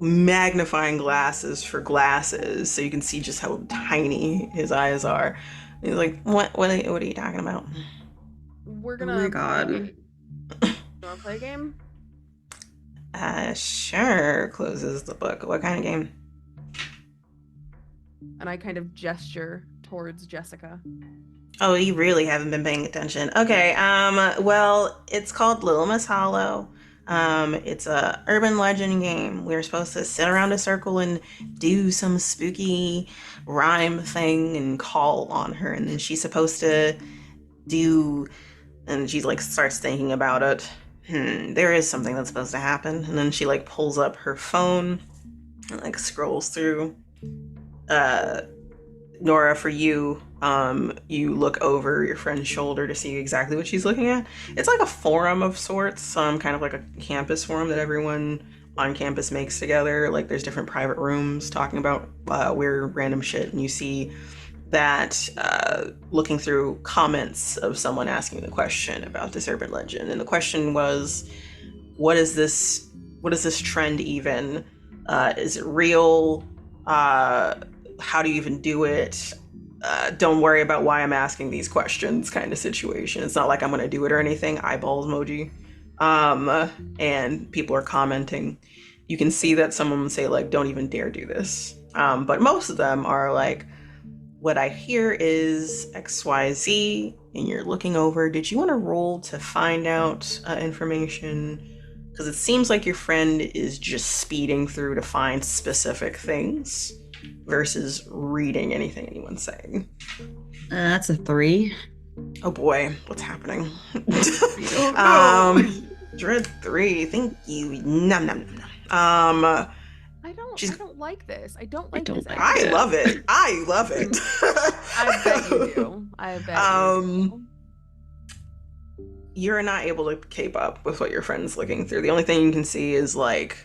magnifying glasses for glasses, so you can see just how tiny his eyes are. He's like, what are you talking about? We're gonna. Oh my god. You wanna play a game? Sure. Closes the book. What kind of game? And I kind of gesture towards Jessica. Oh, you really haven't been paying attention. Okay, well, it's called Little Miss Hollow. It's a urban legend game. We're supposed to sit around a circle and do some spooky rhyme thing and call on her, and then she's supposed to do, and she like starts thinking about it. There is something that's supposed to happen, and then she like pulls up her phone and like scrolls through. Nora, for you, you look over your friend's shoulder to see exactly what she's looking at. It's like a forum of sorts, kind of like a campus forum that everyone on campus makes together. Like there's different private rooms talking about weird random shit, and you see that looking through comments of someone asking the question about this urban legend, and the question was, what is this? What is this trend even? Is it real? How do you even do it? Don't worry about why I'm asking these questions kind of situation. It's not like I'm going to do it or anything. Eyeballs emoji. And people are commenting. You can see that someone would say, like, don't even dare do this. But most of them are like, what I hear is XYZ, and you're looking over. Did you want to roll to find out information? Because it seems like your friend is just speeding through to find specific things versus reading anything anyone's saying. That's a 3. Oh boy, what's happening? Dread 3, thank you. Nom nom nom. I don't like this. I don't like this. I love it. I love it. I bet you do. I bet you do. You're not able to keep up with what your friend's looking through. The only thing you can see is like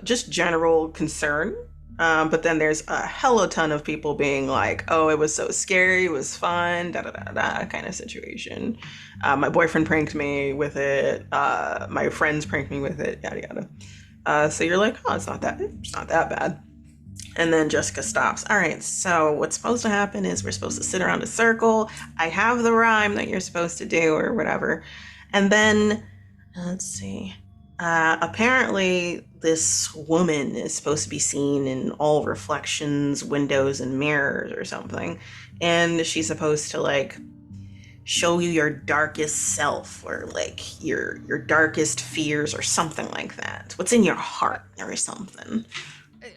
just general concern. But then there's a hello ton of people being like, oh, it was so scary, it was fun, da da da da kind of situation. My boyfriend pranked me with it, my friends pranked me with it, yada yada. So you're like, oh, it's not that bad. And then Jessica stops. All right, so what's supposed to happen is we're supposed to sit around a circle. I have the rhyme that you're supposed to do or whatever. And then, let's see. Apparently, this woman is supposed to be seen in all reflections, windows, and mirrors or something. And she's supposed to, like, show you your darkest self or, like, your darkest fears or something like that. What's in your heart or something.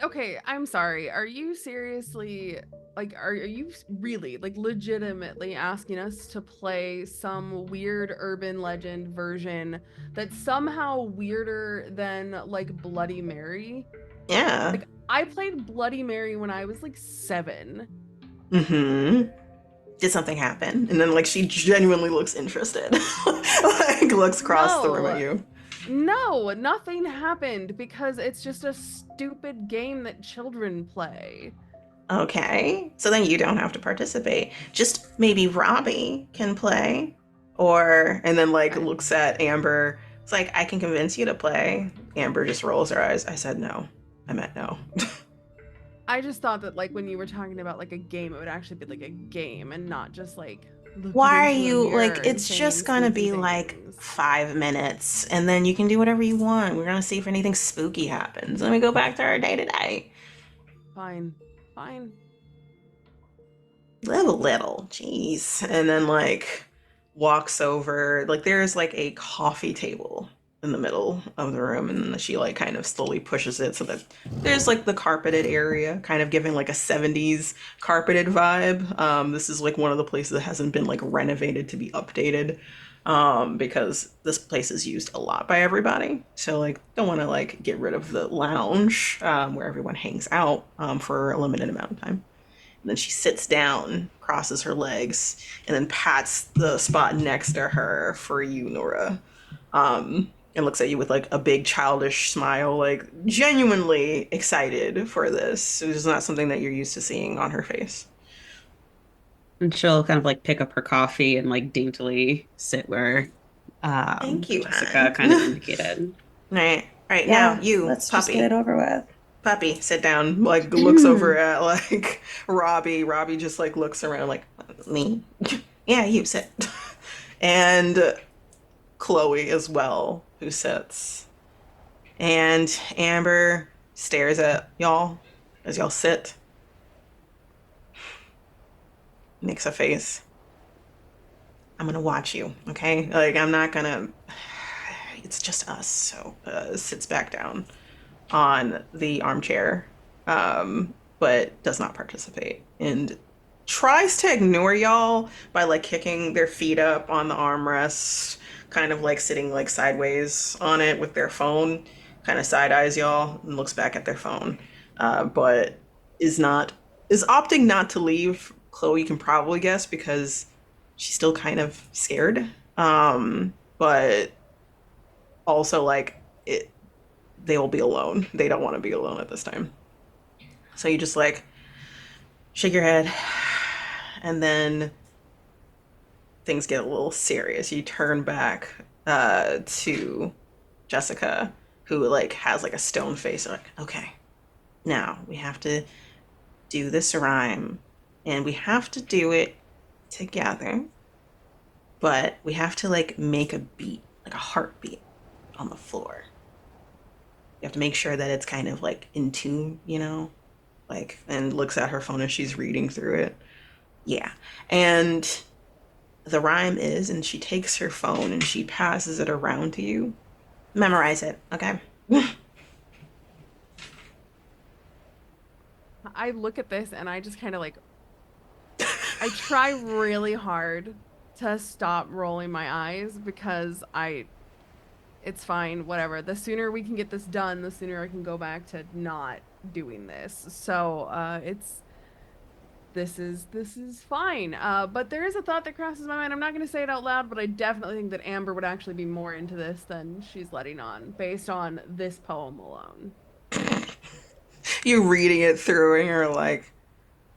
Okay, I'm sorry. Are you seriously, like, are you really, like, legitimately asking us to play some weird urban legend version that's somehow weirder than, like, Bloody Mary? Yeah. Like, I played Bloody Mary when I was, like, 7. Mm-hmm. Did something happen? And then, like, she genuinely looks interested. Like, looks across the room at you. No, nothing happened because it's just a stupid game that children play. Okay, so then you don't have to participate. Just maybe Robbie can play. And then, like, looks at Amber. It's like, I can convince you to play. Amber just rolls her eyes. I said no. I meant no. I just thought that, like, when you were talking about, like, a game, it would actually be, like, a game and not just, like, why are you, like, it's just gonna be, like, 5 minutes, and then you can do whatever you want. We're gonna see if anything spooky happens. Then we go back to our day-to-day. Fine. Little, jeez. And then, like, walks over, like, there's, like, a coffee table in the middle of the room, and then she, like, kind of slowly pushes it so that there's, like, the carpeted area, kind of giving, like, a 70s carpeted vibe. This is, like, one of the places that hasn't been, like, renovated to be updated, because this place is used a lot by everybody. So, like, don't want to, like, get rid of the lounge, where everyone hangs out, for a limited amount of time. And then she sits down, crosses her legs, and then pats the spot next to her for you, Nora. And looks at you with, like, a big childish smile, like, genuinely excited for this. It is not something that you're used to seeing on her face. And she'll kind of, like, pick up her coffee and, like, daintily sit where Thank you, Jessica hon. kind of indicated. Right, Yeah, now you, let's puppy. just get it over with. Puppy, sit down. Like, looks over at, like, Robbie. Robbie just, like, looks around, like, me? Yeah, you sit. And Chloe as well, who sits. And Amber stares at y'all as y'all sit. Makes a face. I'm gonna watch you, okay? Like, I'm not gonna... It's just us, so sits back down on the armchair, but does not participate. And tries to ignore y'all by, like, kicking their feet up on the armrest, kind of, like, sitting, like, sideways on it with their phone, kind of side eyes y'all and looks back at their phone, but is opting not to leave. Chloe can probably guess because she's still kind of scared, but also, like, they will be alone. They don't want to be alone at this time. So you just like shake your head, and then things get a little serious. You turn back to Jessica, who like has like a stone face. Like, okay, now we have to do this rhyme, and we have to do it together, but we have to like make a beat, like a heartbeat on the floor. You have to make sure that it's kind of like in tune, you know, like, and looks at her phone as she's reading through it. Yeah. And the rhyme is, and she takes her phone and she passes it around to you. Memorize it, okay? I look at this and I just kind of like, I try really hard to stop rolling my eyes because it's fine, whatever. The sooner we can get this done, the sooner I can go back to not doing this. So this is fine. But there is a thought that crosses my mind. I'm not going to say it out loud, but I definitely think that Amber would actually be more into this than she's letting on, based on this poem alone. You reading it through and you're like,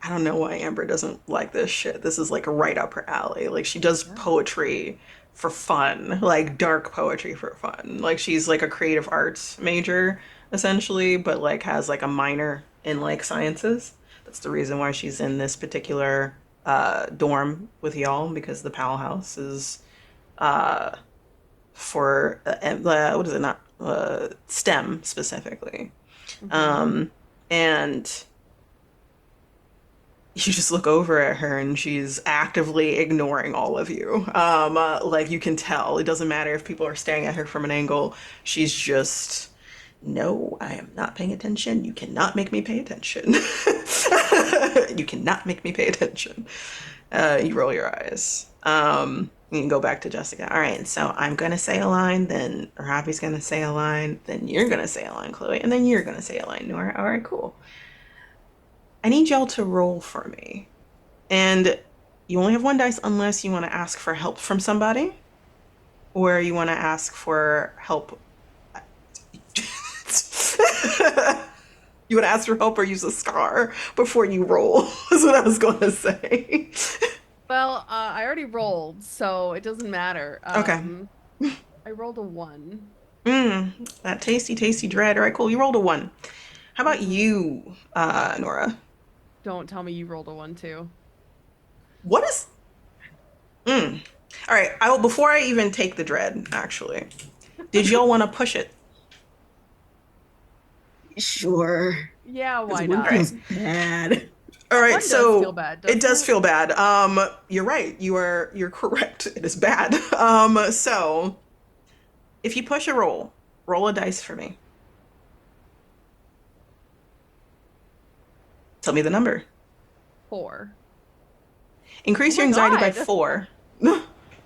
I don't know why Amber doesn't like this shit. This is like right up her alley. Like she does poetry for fun, like dark poetry for fun. Like she's like a creative arts major essentially, but like has like a minor in like sciences. That's the reason why she's in this particular dorm with y'all, because the Powell House is for what is it, not STEM specifically. And you just look over at her and she's actively ignoring all of you. Like you can tell, it doesn't matter if people are staring at her from an angle. She's just, no, I am not paying attention. You cannot make me pay attention. You cannot make me pay attention. You roll your eyes. You can go back to Jessica. All right, so I'm going to say a line, then Robbie's going to say a line, then you're going to say a line, Chloe, and then you're going to say a line, Nora. All right, cool. I need y'all to roll for me. And you only have one dice unless you want to ask for help from somebody, or you want to ask for help. You want to ask for help or use a scar before you roll, is what I was going to say. Well, I already rolled, so it doesn't matter. Okay. I rolled a 1. That tasty, tasty dread. All right, cool. You rolled a 1. How about you, Nora? Don't tell me you rolled a 1 too. What is... All right, before I even take the dread, actually, did y'all want to push it? Sure. Yeah, why 'Cause not? one feels bad. All right, One does so feel bad, doesn't it does it? feel bad. You're right. You're correct. It is bad. So if you push a roll a dice for me. Tell me the number. 4. Increase Oh your my anxiety by God. 4.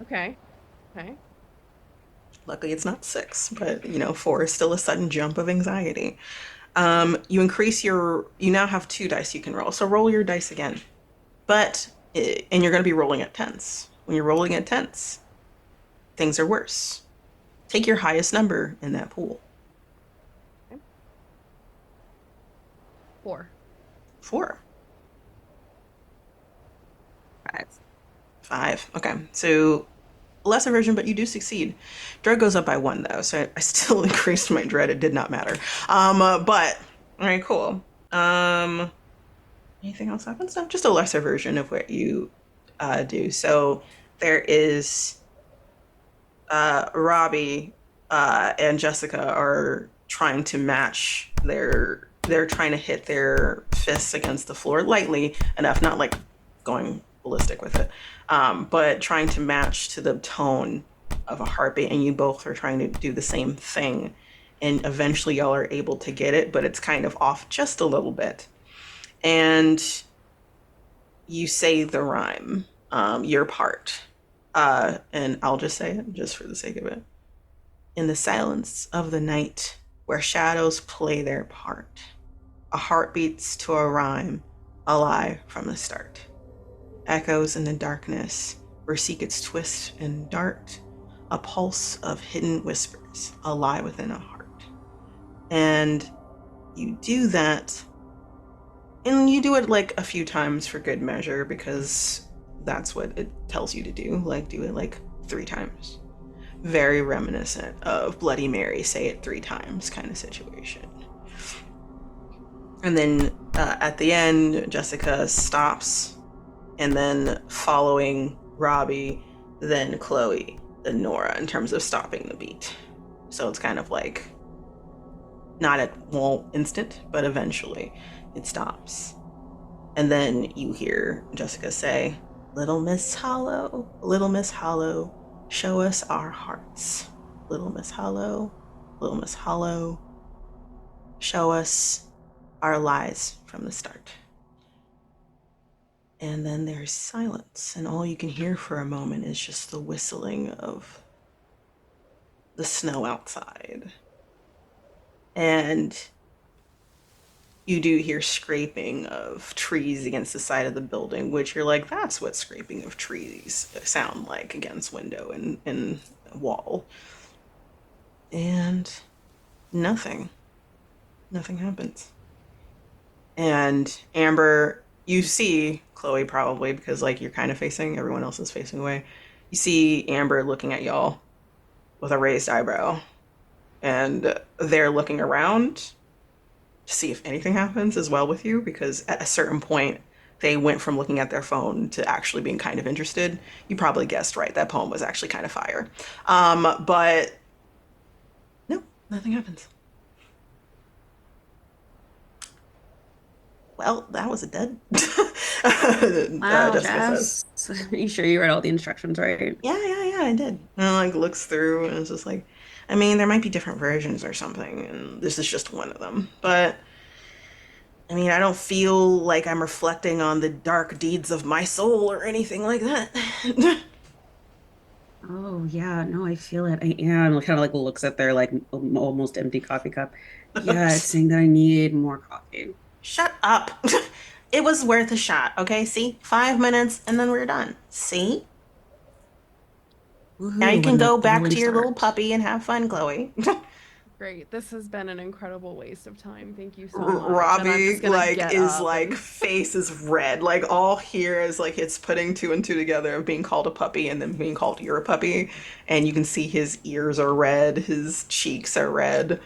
Okay. Okay. Luckily, it's not 6, but 4 is still a sudden jump of anxiety. You now have 2 dice you can roll. So roll your dice again. And you're going to be rolling at 10s. When you're rolling at 10s, things are worse. Take your highest number in that pool. Okay. 4. 4. 5. 5. Okay. So lesser version, but you do succeed. Dread goes up by 1 though, so I still increased my dread. It did not matter. But all right, cool. Anything else happens? No, just a lesser version of what you do. So there is Robbie and Jessica are trying to match they're trying to hit their fists against the floor lightly enough, not like going ballistic with it, but trying to match to the tone of a heartbeat, and you both are trying to do the same thing, and eventually y'all are able to get it, but it's kind of off just a little bit. And you say the rhyme, your part, and I'll just say it just for the sake of it. In the silence of the night, where shadows play their part, a heart beats to a rhyme, alive from the start. Echoes in the darkness, where secrets twist and dart, a pulse of hidden whispers, a lie within a heart. And you do that, and you do it like a few times for good measure because that's what it tells you to do. Like, do it like 3 times. Very reminiscent of Bloody Mary, say it 3 times kind of situation. And then at the end, Jessica stops, and then following Robbie, then Chloe, then Nora in terms of stopping the beat. So it's kind of like not at instant, but eventually it stops. And then you hear Jessica say, Little Miss Hollow, show us our hearts. Little Miss Hollow, show us our lies from the start. And then there's silence, and all you can hear for a moment is just the whistling of the snow outside. And you do hear scraping of trees against the side of the building, which you're like, that's what scraping of trees sound like against window and wall. And nothing happens. And Amber, you see Chloe probably because like you're kind of facing, everyone else is facing away. You see Amber looking at y'all with a raised eyebrow, and they're looking around to see if anything happens as well with you, because at a certain point they went from looking at their phone to actually being kind of interested. You probably guessed right, that poem was actually kind of fire. But no, nothing happens. Well, that was a dud. Wow, Jessica says. Jess. Are you sure you read all the instructions right? Yeah, I did. And like looks through and it's just like, I mean, there might be different versions or something, and this is just one of them. But I mean, I don't feel like I'm reflecting on the dark deeds of my soul or anything like that. Oh yeah, no, I feel it. I am. Kind of like looks at their like almost empty coffee cup. Yeah, it's saying that I need more coffee. Shut up. It was worth a shot, okay? See? 5 minutes and then we're done. See? Now you Woohoo, can when the go back thrilling to your little start. puppy and have fun, Chloe. Great. This has been an incredible waste of time. Thank you so much. And I'm Robbie just gonna like get is up like and- face is red. Like all here is like it's putting 2 and 2 together of being called a puppy and then being called you're a puppy. And you can see his ears are red, his cheeks are red.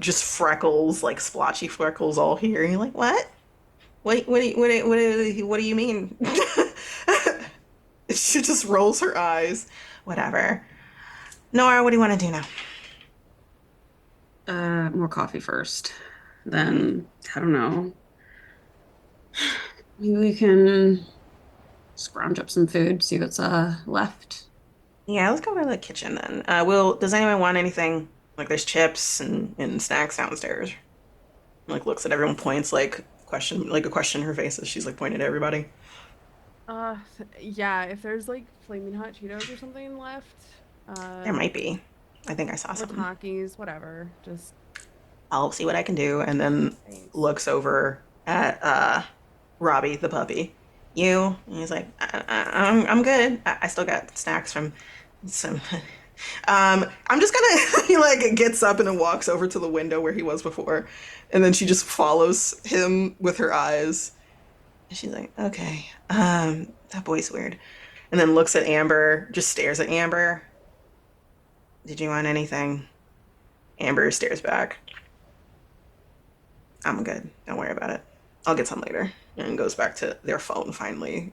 Just freckles, like splotchy freckles all here. And you're like, what? What do you mean? She just rolls her eyes. Whatever. Nora, what do you want to do now? More coffee first. Then I don't know. Maybe we can scrounge up some food, see what's left. Yeah, let's go to the kitchen then. Does anyone want anything? Like there's chips and snacks downstairs. Like looks at everyone, points like a question in her face as she's like pointing at everybody. Uh, yeah, if there's like flaming hot Cheetos or something left, There might be. I think I saw or some. Takis, whatever. Just I'll see what I can do, and then thanks. looks over at Robbie the puppy. You? And he's like, I'm good. I still got snacks from some. I'm just gonna. He like gets up and then walks over to the window where he was before, and then she just follows him with her eyes. And she's like, okay, that boy's weird. And then looks at Amber, just stares at Amber. Did you want anything? Amber stares back. I'm good. Don't worry about it. I'll get some later. And goes back to their phone finally,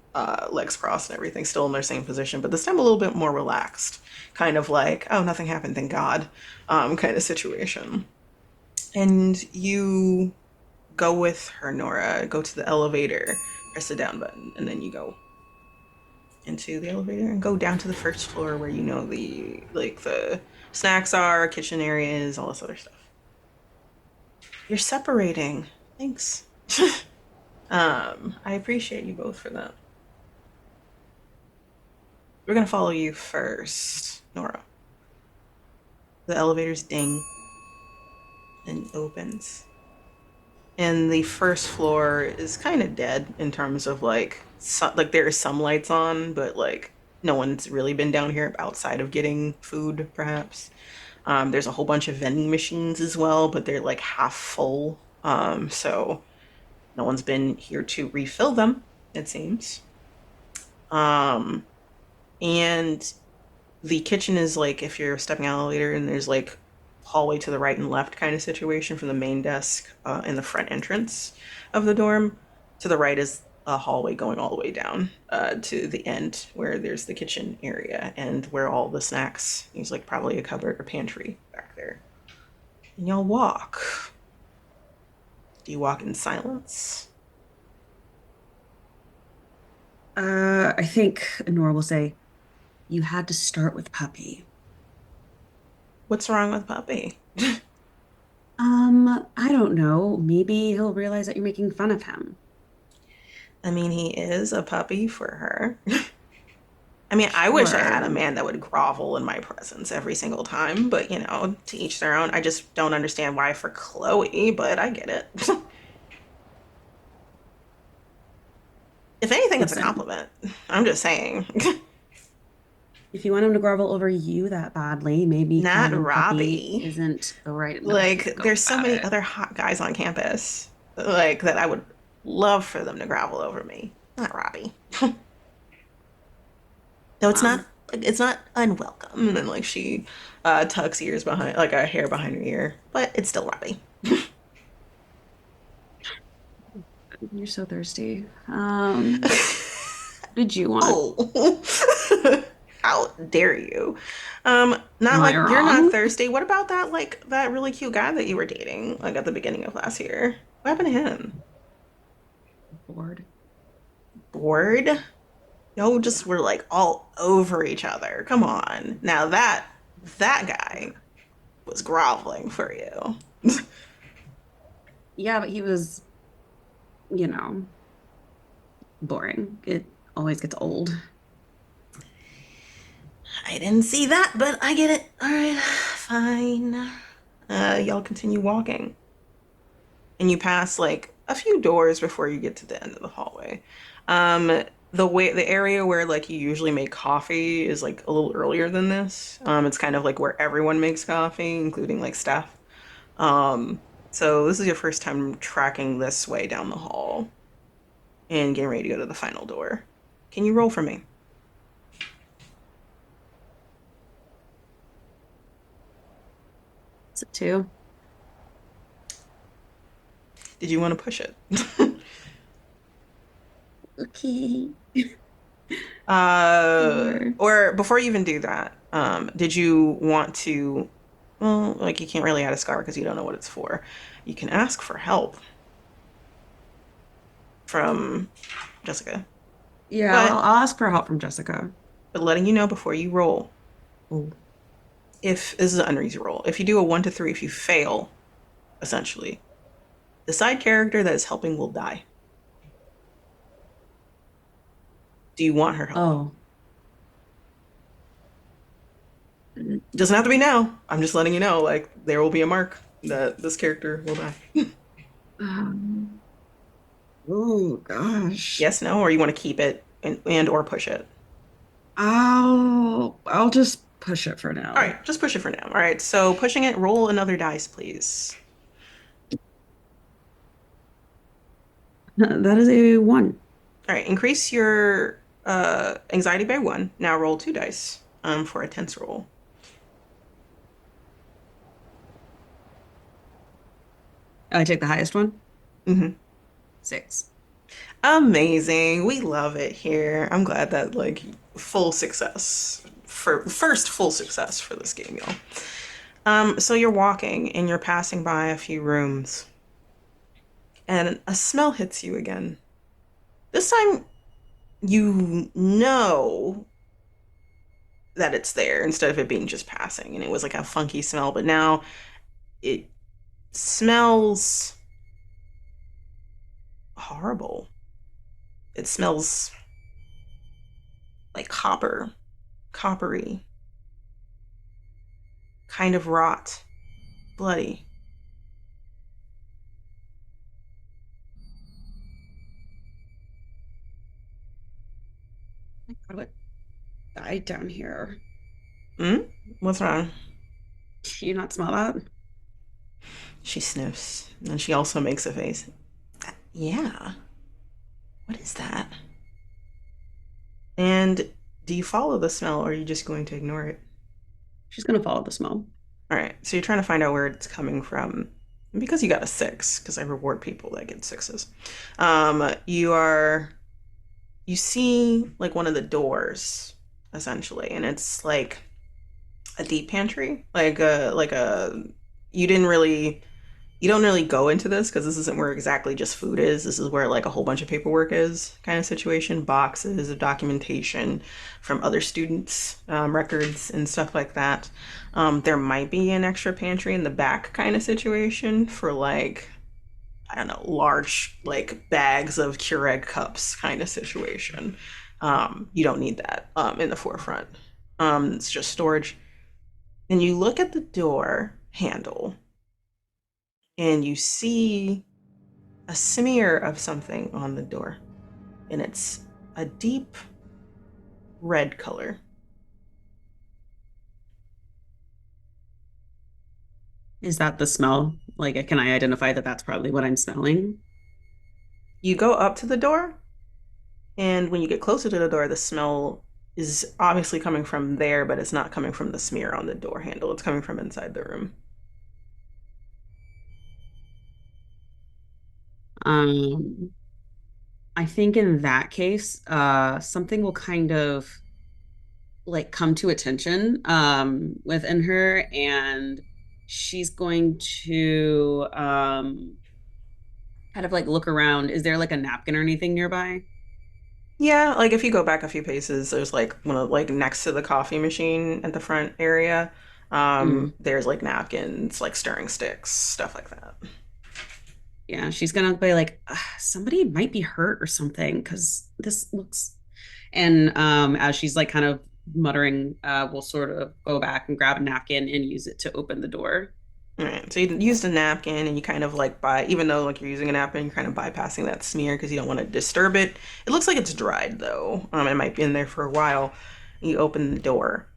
legs crossed and everything, still in their same position, but this time a little bit more relaxed. Kind of like, oh, nothing happened, thank God, kind of situation. And you go with her, Nora, go to the elevator, press the down button, and then you go into the elevator and go down to the first floor where you know the snacks are, kitchen areas, all this other stuff. You're separating. Thanks. I appreciate you both for that. We're gonna follow you first, Nora. The elevator's ding and opens. And the first floor is kind of dead in terms of like there are some lights on, but like no one's really been down here outside of getting food, perhaps. There's a whole bunch of vending machines as well, but they're like half full. So no one's been here to refill them, it seems. Um, and the kitchen is like if you're stepping out of the elevator and there's like hallway to the right and left kind of situation from the main desk in the front entrance of the dorm. To the right is a hallway going all the way down to the end where there's the kitchen area and where all the snacks. There's like probably a cupboard or pantry back there. And y'all walk. Do you walk in silence? I think Nora will say, you had to start with Puppy. What's wrong with Puppy? I don't know. Maybe he'll realize that you're making fun of him. I mean, he is a puppy for her. I mean, I wish I had a Sure. man that would grovel in my presence every single time, but to each their own. I just don't understand why for Chloe, but I get it. If anything, it's a Listen, compliment. I'm just saying. if you want him to grovel over you that badly, maybe Not calling him Puppy Robbie. isn't the right enough way to Like, go there's so about many it. other hot guys on campus, like, that I would love for them to grovel over me. Not Robbie. Though Um, it's not unwelcome. And then like she tucks ears behind like a hair behind her ear. But it's still Robbie. you're so thirsty. Did you want? Oh. How dare you? Not Am I like you're not wrong? thirsty. What about that really cute guy that you were dating like at the beginning of last year? What happened to him? Bored. Bored? Y'all just Yeah. were like all over each other. Come on. Now that guy was groveling for you. Yeah, but he was, you know, boring. It always gets old. I didn't see that, but I get it. All right, fine. Y'all continue walking, and you pass like a few doors before you get to the end of the hallway. The area where like you usually make coffee is like a little earlier than this. It's kind of like where everyone makes coffee, including like staff. So this is your first time tracking this way down the hall and getting ready to go to the final door. Can you roll for me? It's a two. Did you want to push it? Okay. Sure. Or before you even do that, did you want to? Well, like you can't really add a scar because you don't know what it's for. You can ask for help from Jessica, Yeah, but I'll ask for help from Jessica. letting you know before you roll. Oh, If this is an uneasy roll, if you do a 1 to 3, if you fail, essentially, the side character that is helping will die. Do you want her help? oh. Doesn't have to be now. I'm just letting you know. Like there will be a mark that this character will die. Um, oh gosh. Yes, no, or you want to keep it and or push it. I'll just push it for All now. right, just push it for now. All right, so pushing it, roll another dice, please. That is a one. All right, increase your anxiety by 1. Now roll 2 dice for a tense roll. I take the highest one. Mm-hmm. 6. Amazing. We love it here. I'm glad that like full success for first full success for this game, y'all. So you're walking and you're passing by a few rooms, and a smell hits you again. This time you know that it's there instead of it being just passing, and it was like a funky smell, but now it smells horrible. It smells like coppery, kind of rot, bloody. My God, what died down here? Hmm? What's wrong? Do you not smell that? She sniffs, and she also makes a face. Yeah. What is that? And do you follow the smell, or are you just going to ignore it? She's gonna follow the smell. All right, so you're trying to find out where it's coming from. And because you got a 6, because I reward people that get 6s. You see like one of the doors, essentially, and it's like a deep pantry, like a you didn't really you don't really go into this because this isn't where exactly just food is. This is where like a whole bunch of paperwork is, kind of situation, boxes of documentation from other students, records and stuff like that. There might be an extra pantry in the back kind of situation for like, I don't know, large like bags of Keurig cups kind of situation. You don't need that in the forefront. It's just storage. And you look at the door handle and you see a smear of something on the door, and it's a deep red color. Is that the smell? Like, can I identify that that's probably what I'm smelling? You go up to the door, and when you get closer to the door, the smell is obviously coming from there, but it's not coming from the smear on the door handle. It's coming from inside the room. Um, I think in that case, something will kind of like come to attention within her, and she's going to kind of like look around. Is there like a napkin or anything nearby? Yeah, like if you go back a few paces, there's like one of like next to the coffee machine at the front area. Mm, There's like napkins, like stirring sticks, stuff like that. yeah, she's gonna be like, somebody might be hurt or something because this looks. And as she's like kind of muttering, we'll sort of go back and grab a napkin and use it to open the door. All right, so you used a napkin and you kind of like even though like you're using a napkin, you're kind of bypassing that smear because you don't want to disturb it. It looks like it's dried though. It might be in there for a while. You open the door,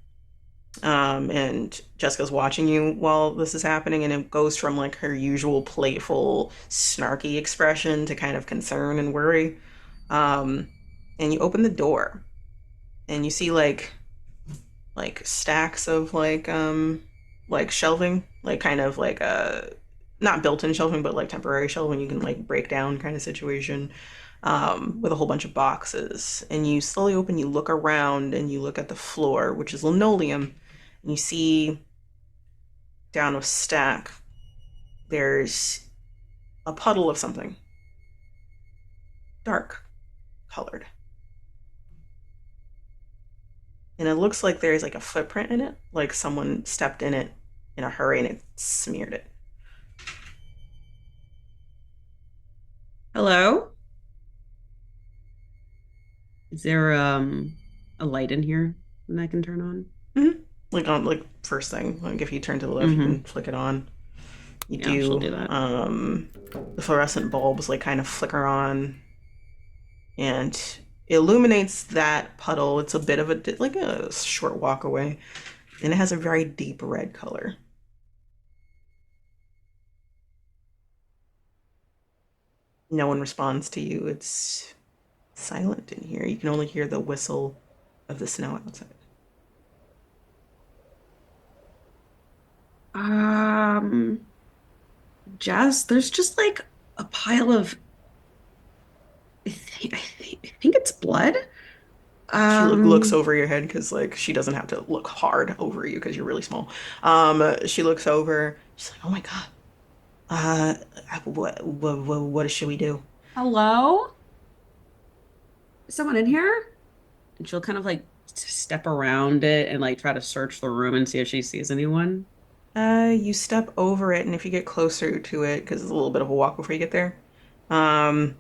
and Jessica's watching you while this is happening, and it goes from like her usual playful, snarky expression to kind of concern and worry. Um, and you open the door, and you see like stacks of like shelving, like kind of like a not built-in shelving but like temporary shelving you can like break down kind of situation, with a whole bunch of boxes. And you slowly open, you look around and you look at the floor, which is linoleum, and you see down a stack there's a puddle of something dark colored, and it looks like there's like a footprint in it, like someone stepped in it in a hurry and it smeared it. Hello? Is there a light in here that I can turn on? Mm-hmm. Like on like first thing, like if you turn to the left, you Mm-hmm. can flick it on. You Yeah, she'll do. do that. The fluorescent bulbs like kind of flicker on, and it illuminates that puddle. It's a bit of a like a short walk away, and it has a very deep red color. No one responds to you. It's silent in here. You can only hear the whistle of the snow outside. Um, Jess, there's just like a pile of I think it's blood. She looks Um, over your head because like she doesn't have to look hard over you because you're really small. She looks over. She's like, "Oh my God. Uh, what should we do?" hello? Is someone in here? And she'll kind of like step around it and like try to search the room and see if she sees anyone. You step over it, and if you get closer to it, because it's a little bit of a walk before you get there, um,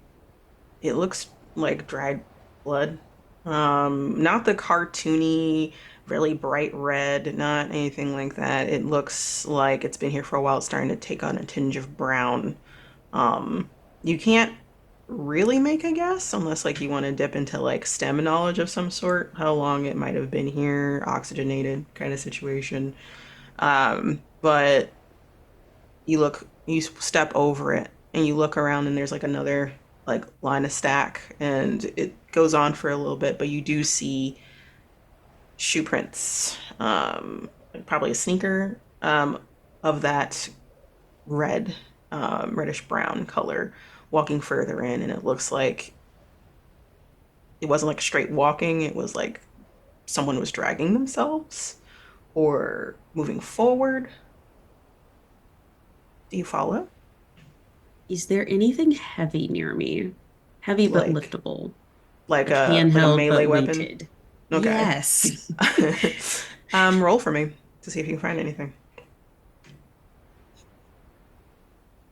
it looks like dried blood. Not the cartoony, really bright red, not anything like that. It looks like it's been here for a while. It's starting to take on a tinge of brown. Um, you can't really make a guess unless like you want to dip into like STEM knowledge of some sort, how long it might have been here, oxygenated kind of situation. But you step over it and you look around and there's like another like line of stack and it goes on for a little bit, but you do see shoe prints, like probably a sneaker, of that red, reddish brown color walking further in, and it looks like it wasn't like straight walking, it was like someone was dragging themselves or moving forward. Do you follow? Is there anything heavy near me? Heavy but Like liftable. like Like a handheld melee but weapon? weighted. Okay. Yes. Roll for me to see if you can find anything.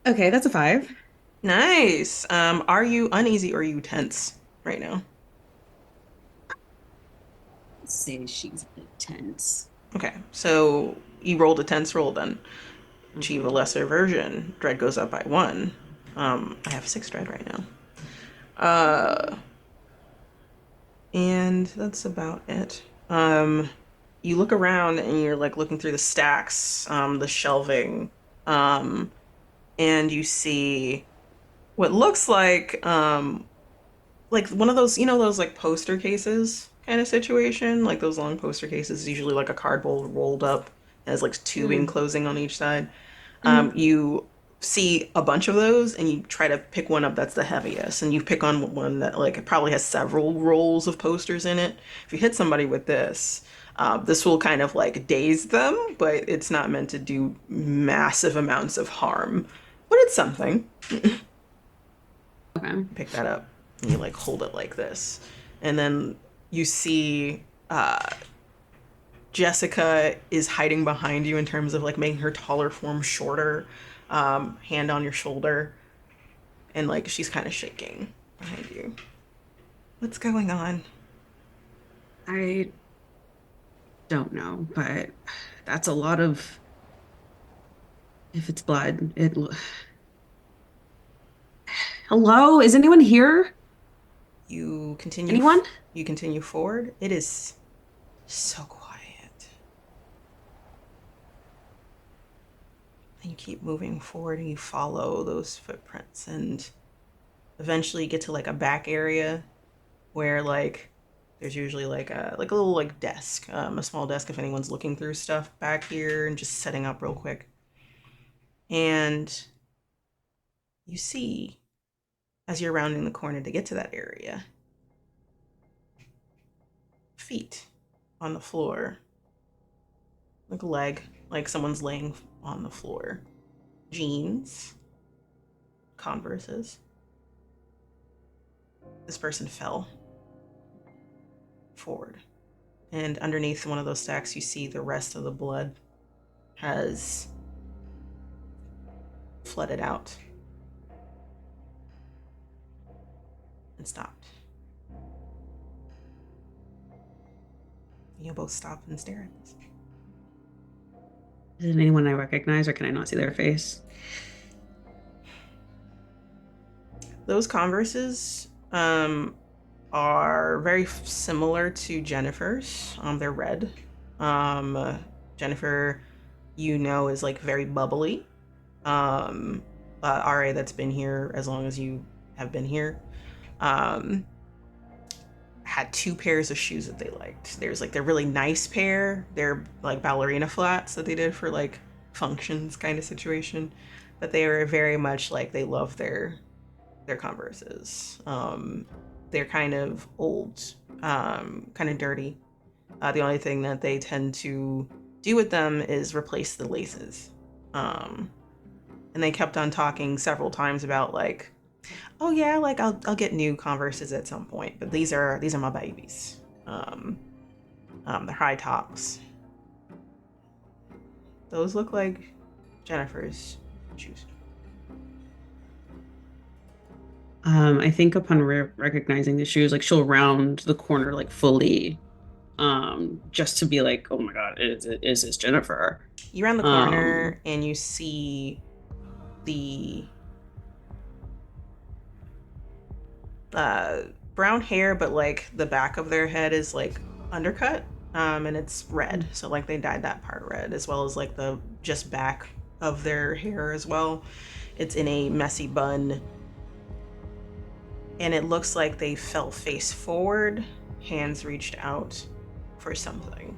Okay, that's a 5. Nice. Are you uneasy or are you tense right now? Let's say she's a bit tense. Okay, so you rolled a tense roll then. Achieve a Mhm. lesser version. Dread goes up by 1. I have 6 dread right now. Uh, and that's about it. You look around and you're like looking through the stacks, the shelving, um, and you see what looks like one of those, you know, those like poster cases kind of situation, like those long poster cases, usually like a cardboard rolled up, has like tubing Mm. closing on each side. Mhm. You see a bunch of those and you try to pick one up that's the heaviest, and you pick on one that like it probably has several rolls of posters in it. If you hit somebody with this, this will kind of like daze them, but it's not meant to do massive amounts of harm. But it's something. Okay. Pick that up and you like hold it like this, and then you see Jessica is hiding behind you in terms of like making her taller form shorter, hand on your shoulder, and like she's kind of shaking behind you. What's going on? I don't know, but that's a lot of, if it's blood, hello, is anyone here? You continue. Anyone? You continue forward. It is so quiet. And you keep moving forward and you follow those footprints and eventually get to like a back area where like there's usually like a little like desk, a small desk if anyone's looking through stuff back here and just setting up real quick. And you see as you're rounding the corner to get to that area, feet on the floor, like a leg, like someone's laying on the floor. Jeans, Converses. This person fell forward. And underneath one of those stacks, you see the rest of the blood has flooded out and stopped. You both stop and stare at this. Is it anyone I recognize or can I not see their face? Those Converses are very similar to Jennifer's. They're red. Jennifer, you know, is like very bubbly. RA that's been here as long as you have been here. Had 2 pairs of shoes that they liked. There's like their really nice pair. They're like ballerina flats that they did for like functions kind of situation. But they were very much like they love their Converses. They're kind of old, kind of dirty. The only thing that they tend to do with them is replace the laces. And they kept on talking several times about like, oh yeah, like I'll get new Converses at some point, but these are my babies. They're high tops. Those look like Jennifer's shoes. I think upon recognizing the shoes, like she'll round the corner like fully, just to be like, oh my God, is this Jennifer? You round the Um, corner and you see the brown hair, but like the back of their head is like undercut. And it's red, so like they dyed that part red, as well as like the just back of their hair as well. It's in a messy bun, and it looks like they fell face forward, hands reached out for something,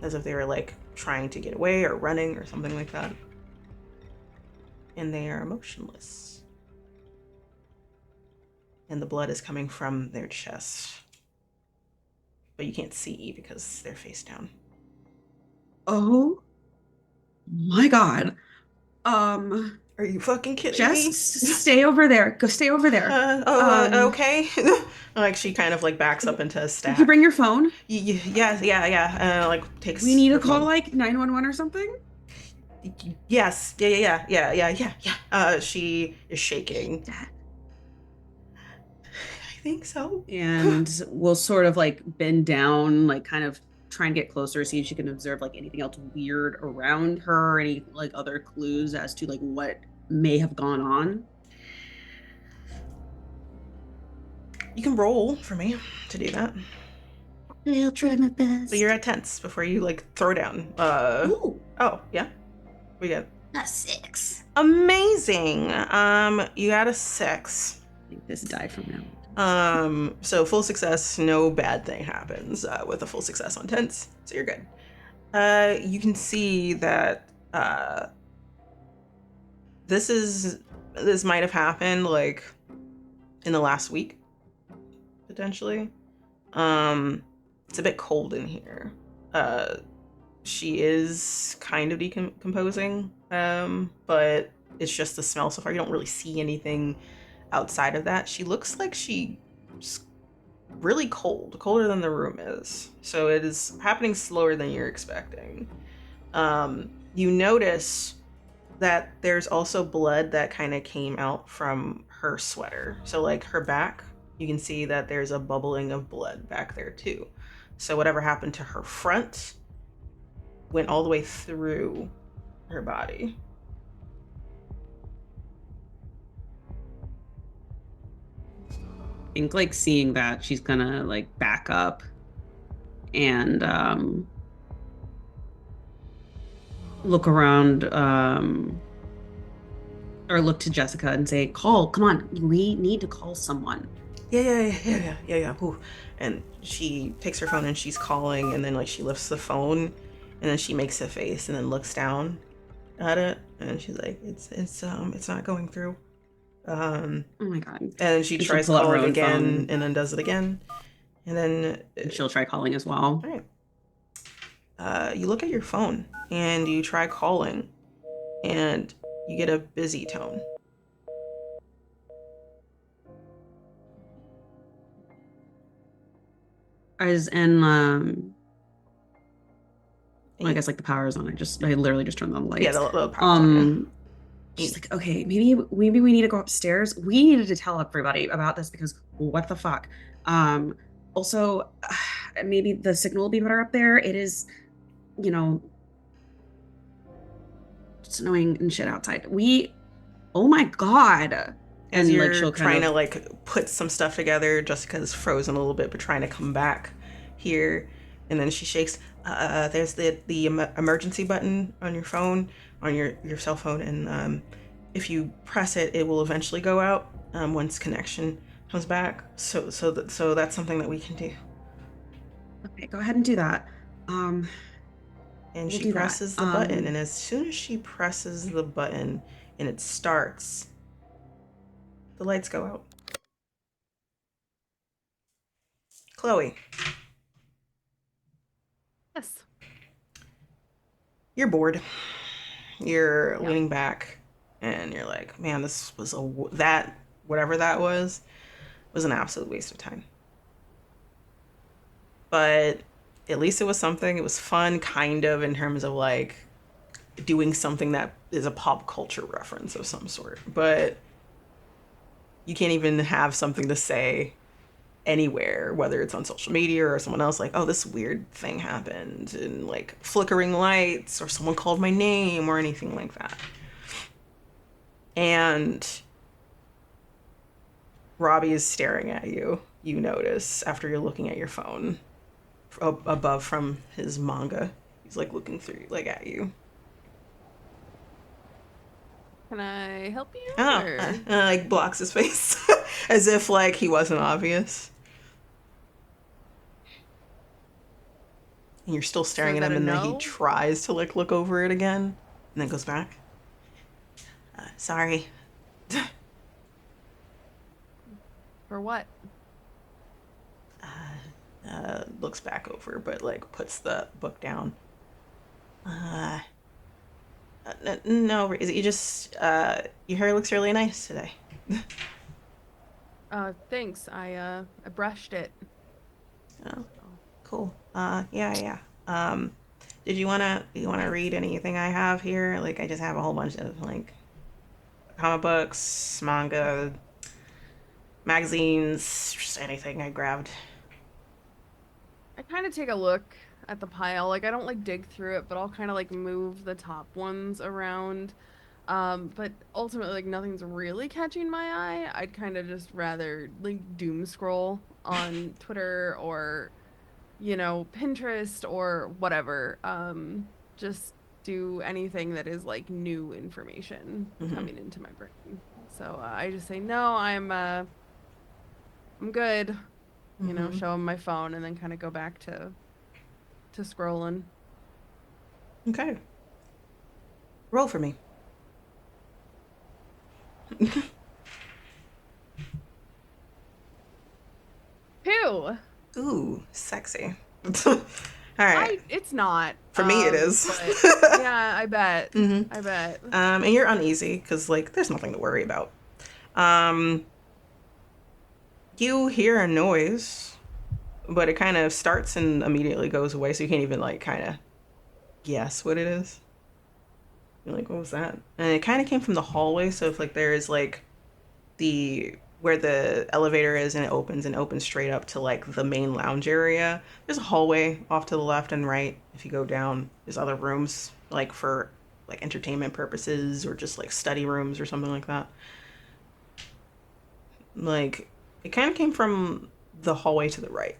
as if they were like trying to get away or running or something like that. And they are motionless, and the blood is coming from their chest, but you can't see because they're face down. Oh my God. Are you fucking kidding me? Just stay over there. Go stay over there. Okay. Like she kind of like backs up into a stack. Did you bring your phone? Yeah. Like takes. We need to her call phone. like 911 or something? Yes. Yeah. She is shaking. Dad. I think so. And we'll sort of like bend down, like kind of try and get closer, see if she can observe like anything else weird around her, any like other clues as to like what may have gone on. You can roll for me to do that. I'll try my best. So you're at tense before you like throw down. Ooh. Oh yeah. We got a 6. Amazing. You got a 6. I think this die from now. So full success, no bad thing happens with a full success on tense, so you're good. You can see that this might have happened like in the last week, potentially. It's a bit cold in here. She is kind of decomposing, but it's just the smell so far. You don't really see anything outside of that. She looks like she's really cold, colder than the room is. So it is happening slower than you're expecting. You notice that there's also blood that kind of came out from her sweater. So like her back, you can see that there's a bubbling of blood back there too. So whatever happened to her front went all the way through her body. I think like seeing that, she's gonna like back up and look around or look to Jessica and say, come on, we need to call someone. Yeah. Ooh. And she takes her phone and she's calling, and then like she lifts the phone and then she makes a face and then looks down at it and she's like, it's not going through. Oh my God. And then she tries calling again and then does it again. And then she'll try calling as well. All right. You look at your phone and you try calling and you get a busy tone. I guess like the power's on. I literally just turned on the lights. Yeah, the power's on. Yeah. She's like, okay, maybe we need to go upstairs. We needed to tell everybody about this because what the fuck. Also, maybe the signal will be better up there. It is, snowing and shit outside. Oh my God. As and you're like, trying to like put some stuff together, Jessica's frozen a little bit, but trying to come back here. And then she shakes. There's the emergency button on your phone, on your cell phone, and if you press it, it will eventually go out once connection comes back. So that's something that we can do. Okay, go ahead and do that. And she presses the button, and as soon as she presses the button and it starts, the lights go out. Chloe. Yes. You're bored. You're leaning back and you're like, man, this was whatever that was an absolute waste of time. But at least it was something. It was fun, kind of, in terms of like doing something that is a pop culture reference of some sort. But you can't even have something to say anywhere, whether it's on social media or someone else, like, oh, this weird thing happened, and like flickering lights, or someone called my name, or anything like that. And Robbie is staring at you. You notice after you're looking at your phone. above from his manga. He's like looking through, like at you. Can I help you? Oh, Or... like blocks his face as if like he wasn't obvious. And you're still So staring is at that him, a and then he no? tries to like look over it again, and then goes back. Sorry. For what? Looks back over, but like puts the book down. No, you just your hair looks really nice today. Thanks. I brushed it. Oh, cool. Yeah. Did you wanna read anything I have here? Like I just have a whole bunch of like comic books, manga, magazines, just anything I grabbed. I kind of take a look at the pile. Like I don't like dig through it, but I'll kind of like move the top ones around. But ultimately like nothing's really catching my eye. I'd kind of just rather like doom scroll on Twitter or Pinterest or whatever. Just do anything that is like new information Mm-hmm. coming into my brain. So I just say no, I'm good. Mm-hmm. Show him my phone and then kind of go back to scrolling. Okay. Roll for me. Who? Ooh, sexy. All right. It's not. For me, it is. But yeah, I bet. Mm-hmm. I bet. And you're uneasy because like there's nothing to worry about. Um, you hear a noise, but it kind of starts and immediately goes away, so you can't even like kind of guess what it is. You're like, what was that? And it kind of came from the hallway. So if like there is like the where the elevator is and opens straight up to like the main lounge area. There's a hallway off to the left and right. If you go down, there's other rooms like for like entertainment purposes or just like study rooms or something like that. Like it kind of came from the hallway to the right.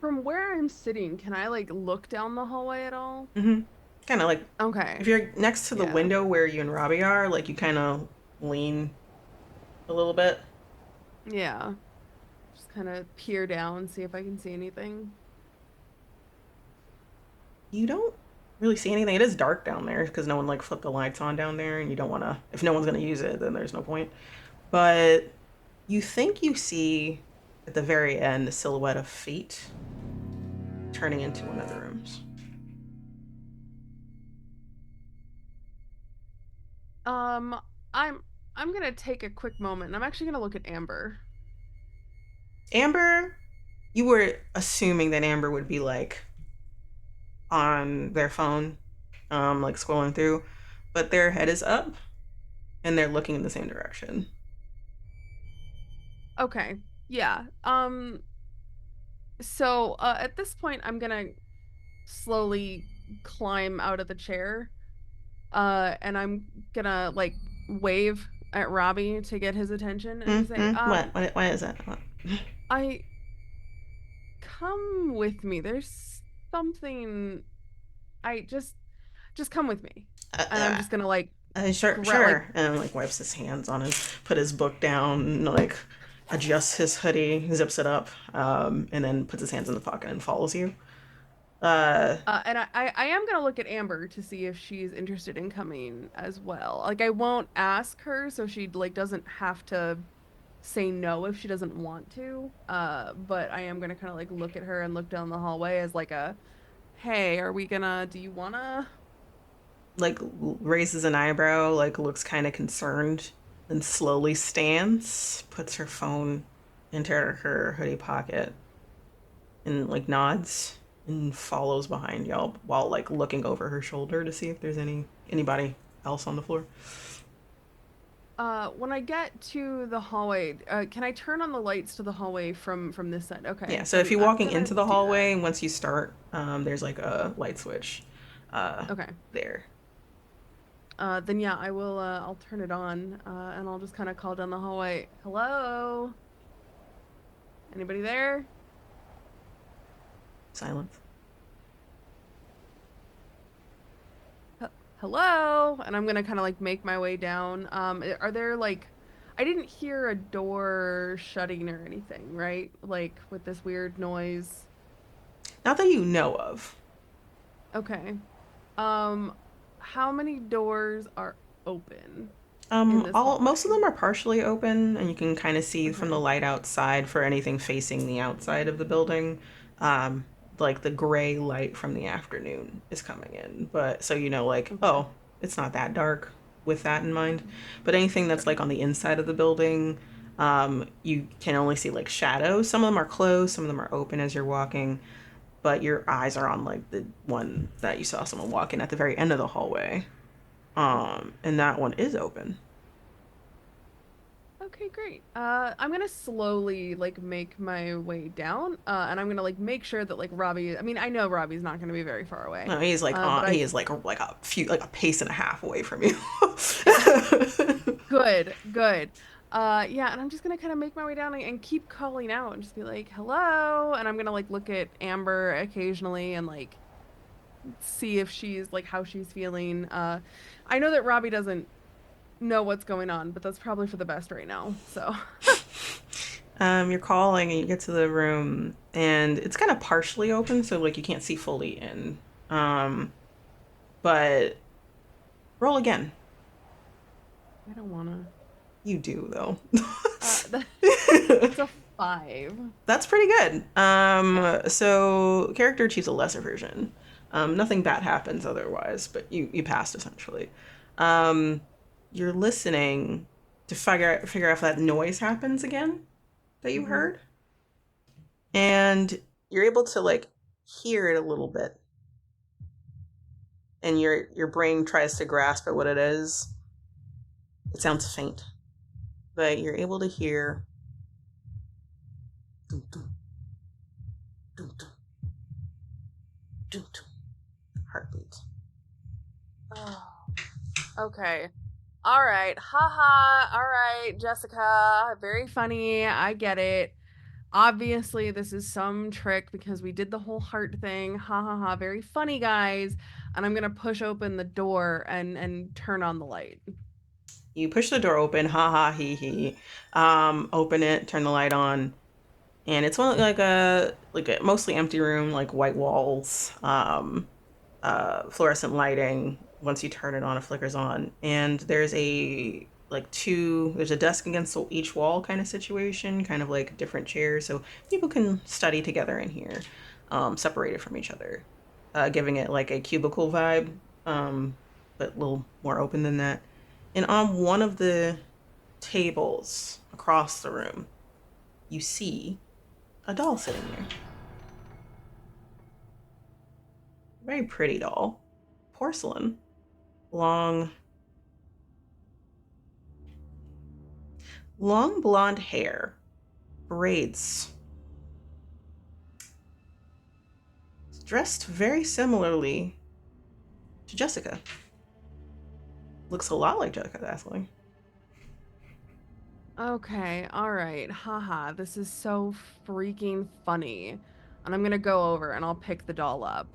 From where I'm sitting, can I like look down the hallway at all? Mm-hmm. Kind of like Okay. if you're next to the Yeah. window where you and Robbie are, like you kind of lean a little bit. Yeah. Just kind of peer down, see if I can see anything. You don't really see anything. It is dark down there because no one like flipped the lights on down there, and you don't want to. If no one's gonna use it, then there's no point. But you think you see at the very end the silhouette of feet turning into one of the rooms. Um, I'm I'm gonna take a quick moment and I'm actually gonna look at Amber. Amber, you were assuming that Amber would be like on their phone, like scrolling through, but their head is up and they're looking in the same direction. Okay. Yeah. So at this point I'm gonna slowly climb out of the chair. And I'm gonna like wave at Robbie to get his attention and just say, Mm-hmm. What is it? What? I come with me. There's something I just come with me. Uh, And I'm uh, just gonna like like sure. And like wipes his hands on his, put his book down, and like adjusts his hoodie, zips it up, and then puts his hands in the pocket and follows you. Uh, and I am gonna look at Amber to see if she's interested in coming as well. Like I won't ask her so she like doesn't have to say no if she doesn't want to. But I am gonna kind of like look at her and look down the hallway as like a, hey, do you wanna? like raises an eyebrow, like looks kind of concerned, then slowly stands, puts her phone into her hoodie pocket, and like nods and follows behind y'all while like looking over her shoulder to see if there's anybody else on the floor. When I get to the hallway, can I turn on the lights to the hallway from this side? Okay, Yeah, so if then you're I'm walking gonna into the do that. hallway, once you start, there's like a light switch Okay. there. Then yeah, I'll turn it on, and I'll just kind of call down the hallway, hello. Anybody there? Silence. Hello? And I'm gonna kind of like make my way down. Are there like, I didn't hear a door shutting or anything, right? Like with this weird noise. Not that you know of. Okay. Um, how many doors are open in this Most of hallway? them are partially open, and you can kind of see from the Okay. light outside for anything facing the outside of the building. Um, like the gray light from the afternoon is coming in, but so you know, like, Okay. oh, it's not that dark with that in mind. But anything that's like on the inside of the building, you can only see like shadows. Some of them are closed, some of them are open as you're walking, but your eyes are on like the one that you saw someone walk in at the very end of the hallway. Okay. And that one is open. Okay, great. I'm gonna slowly like make my way down, and I'm gonna like make sure that like Robbie. I mean, I know Robbie's not gonna be very far away, No, he's like but he I is like a few like a pace and a half away from you. good, good. Yeah, and I'm just gonna kind of make my way down and keep calling out and just be like, "Hello," and I'm gonna like look at Amber occasionally and like see if she's like how she's feeling. I know that Robbie doesn't know what's going on, but that's probably for the best right now. So, You're calling and you get to the room and it's kind of partially open, so like you can't see fully in. But roll again. I don't wanna. You do though. That, that's a 5. That's pretty good. Yeah. So character achieves a lesser version. Nothing bad happens otherwise, but you passed essentially. Um, you're listening to figure out if that noise happens again that you Mm-hmm. heard, and you're able to like hear it a little bit, and your brain tries to grasp at what it is. It sounds faint, but you're able to hear dum, dum, dum, dum, dum, dum, heartbeat. Oh, okay. All right. Haha. All right, Jessica. Very funny. I get it. Obviously, this is some trick because we did the whole heart thing. Ha ha ha. Very funny, guys. And I'm gonna push open the door and turn on the light. You push the door open, ha ha he he. Open it, turn the light on, and it's one like a mostly empty room, like white walls, fluorescent lighting. Once you turn it on, it flickers on, and there's a desk against each wall kind of situation, kind of like different chairs, so people can study together in here, separated from each other, giving it like a cubicle vibe, but a little more open than that. And on one of the tables across the room, you see a doll sitting there. Very pretty doll. Porcelain. Long, long blonde hair. Braids. Dressed very similarly to Jessica. Looks a lot like Jessica, actually. Okay, all right. Haha, this is so freaking funny. And I'm gonna go over and I'll pick the doll up.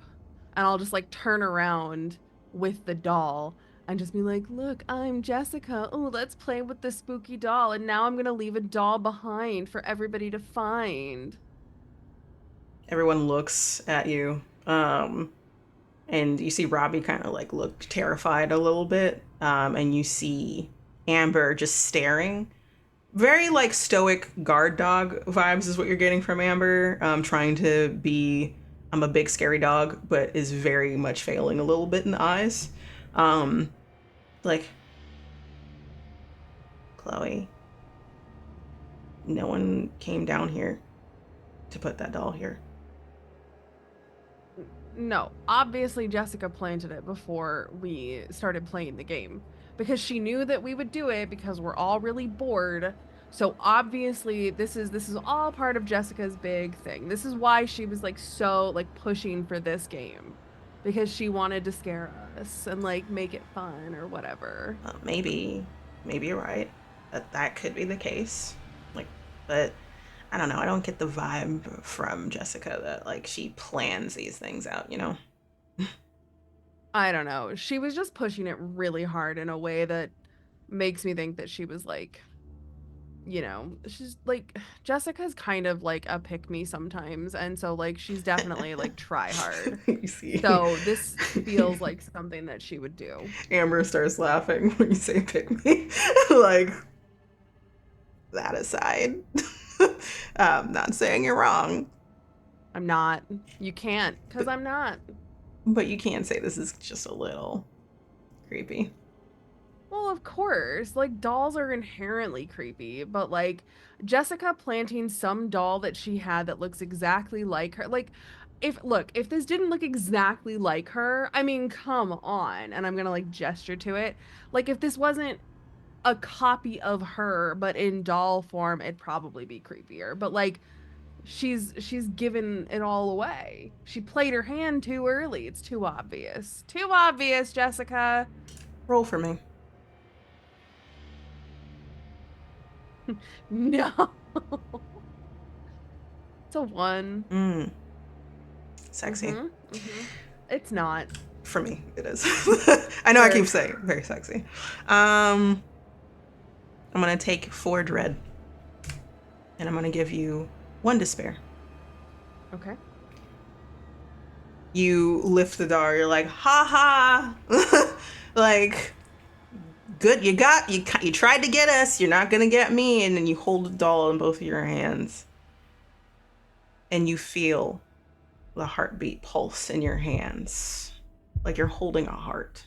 And I'll just like turn around with the doll and just be like, look, I'm Jessica. Oh, let's play with the spooky doll. And now I'm gonna leave a doll behind for everybody to find. Everyone looks at you. And you see Robbie kind of like look terrified a little bit. And you see Amber just staring. Very like stoic guard dog vibes is what you're getting from Amber. Trying to be, I'm a big scary dog, but is very much failing a little bit in the eyes. Um, like, Chloe, no one came down here to put that doll here. No, obviously Jessica planted it before we started playing the game because she knew that we would do it because we're all really bored. So obviously this is all part of Jessica's big thing. This is why she was like so like pushing for this game because she wanted to scare us and like make it fun or whatever. Maybe you're right. That could be the case. Like, but I don't know. I don't get the vibe from Jessica that like she plans these things out, you know? I don't know. She was just pushing it really hard in a way that makes me think that she was like, you know, she's like Jessica's kind of like a pick me sometimes, and so like she's definitely like try hard. You see. So this feels like something that she would do. Amber starts laughing when you say pick me. Like, that aside. Not saying you're wrong. I'm not. You can't, because I'm not. But you can say this is just a little creepy. Well, of course. Like, dolls are inherently creepy, but like Jessica planting some doll that she had that looks exactly like her. Like, if this didn't look exactly like her, I mean, come on. And I'm gonna like gesture to it. Like, if this wasn't a copy of her, but in doll form, it'd probably be creepier. But like, she's given it all away. She played her hand too early. It's too obvious. Too obvious, Jessica. Roll for me. No. It's a 1. Sexy. It's not. For me, it is. I know I keep saying very sexy. I'm gonna take 4 dread. And I'm gonna give you 1 despair. Okay. You lift the door, you're like, ha ha. Like, good, you tried to get us, you're not gonna get me. And then you hold the doll in both of your hands. And you feel the heartbeat pulse in your hands. Like you're holding a heart.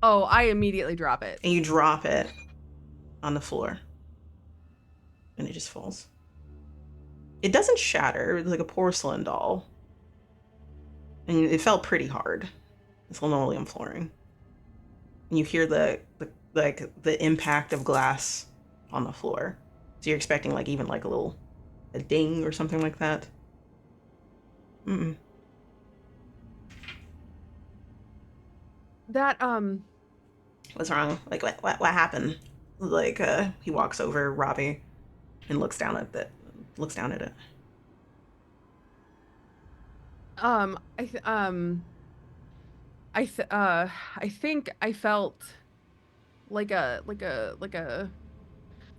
Oh, I immediately drop it. And you drop it on the floor. And it just falls. It doesn't shatter. It's like a porcelain doll. And it felt pretty hard. It's linoleum flooring. And you hear the impact of glass on the floor. So you're expecting like even like a ding or something like that. That What's wrong? Like what happened? Like he walks over Robbie and looks down at it. I think I felt like a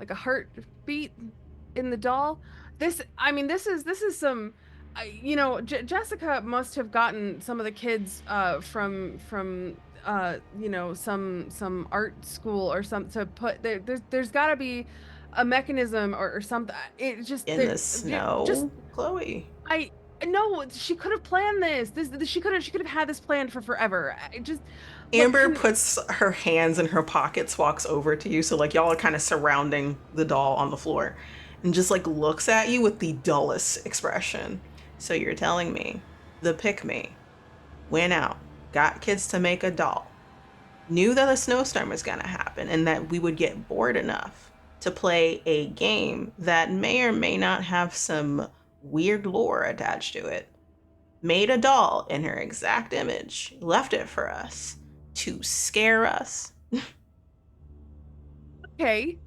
heartbeat in the doll. This is some you know, Jessica must have gotten some of the kids from you know, some art school or something to put there's got to be a mechanism or something. It just in the snow. Just Chloe. No, she could have planned this. She could have had this planned for forever. Amber puts her hands in her pockets, walks over to you, so like y'all are kind of surrounding the doll on the floor, and just like looks at you with the dullest expression. So you're telling me the pick me went out, got kids to make a doll, knew that a snowstorm was gonna happen and that we would get bored enough to play a game that may or may not have some weird lore attached to it, made a doll in her exact image, left it for us to scare us. Okay.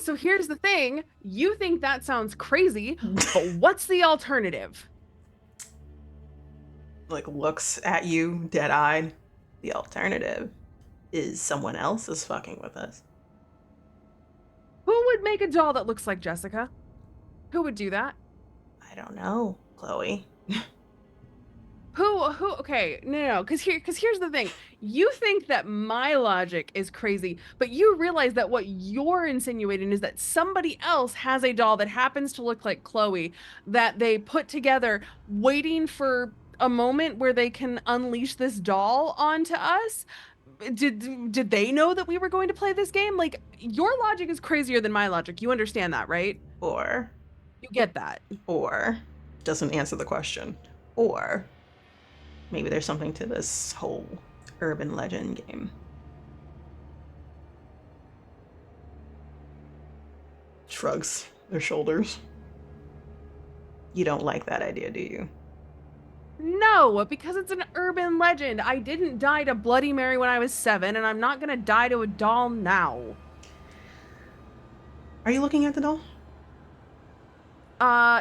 So here's the thing. You think that sounds crazy, but what's the alternative? Like looks at you dead-eyed. The alternative is someone else is fucking with us. Who would make a doll that looks like Jessica? Who would do that? I don't know, Chloe. Who okay, no, because here's the thing. You think that my logic is crazy, but you realize that what you're insinuating is that somebody else has a doll that happens to look like Chloe that they put together waiting for a moment where they can unleash this doll onto us. Did they know that we were going to play this game? Like, your logic is crazier than my logic. You understand that, right? Or you get that. Or doesn't answer the question. Or maybe there's something to this whole urban legend game. Shrugs their shoulders. You don't like that idea, do you? No, because it's an urban legend. I didn't die to Bloody Mary when I was 7, and I'm not gonna die to a doll now. Are you looking at the doll?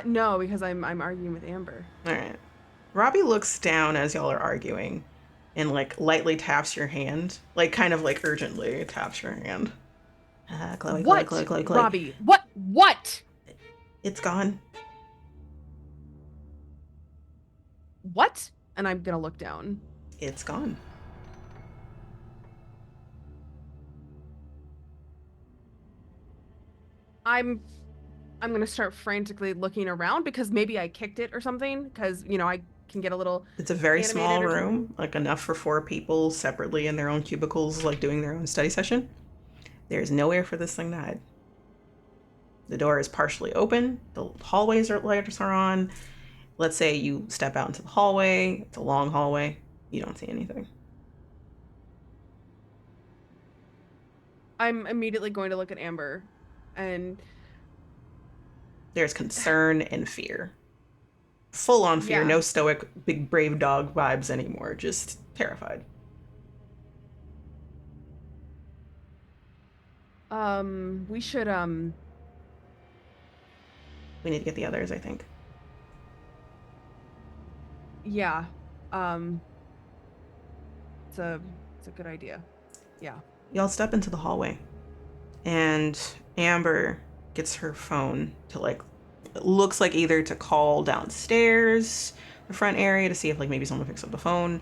No, because I'm arguing with Amber. All right. Robbie looks down as y'all are arguing and like lightly taps your hand, like kind of like urgently taps your hand. Chloe, What? Chloe, Chloe, Chloe, Chloe. Robbie, what? It's gone. What? And I'm gonna look down. It's gone. I'm gonna start frantically looking around because maybe I kicked it or something, because you know I can get a little It's a very animated small or room, something. like enough for 4 people separately in their own cubicles, like doing their own study session. There's nowhere for this thing to hide. The door is partially open. The hallways lights are on. Let's say you step out into the hallway. It's a long hallway. You don't see anything. I'm immediately going to look at Amber, and There's concern and fear. Full on fear. yeah. No stoic, big, brave dog vibes anymore. Just terrified. We should We need to get the others, I think. yeah. It's a good idea. Yeah. Y'all step into the hallway, and Amber gets her phone to like, it looks like either to call downstairs, the front area, to see if like maybe someone picks up the phone.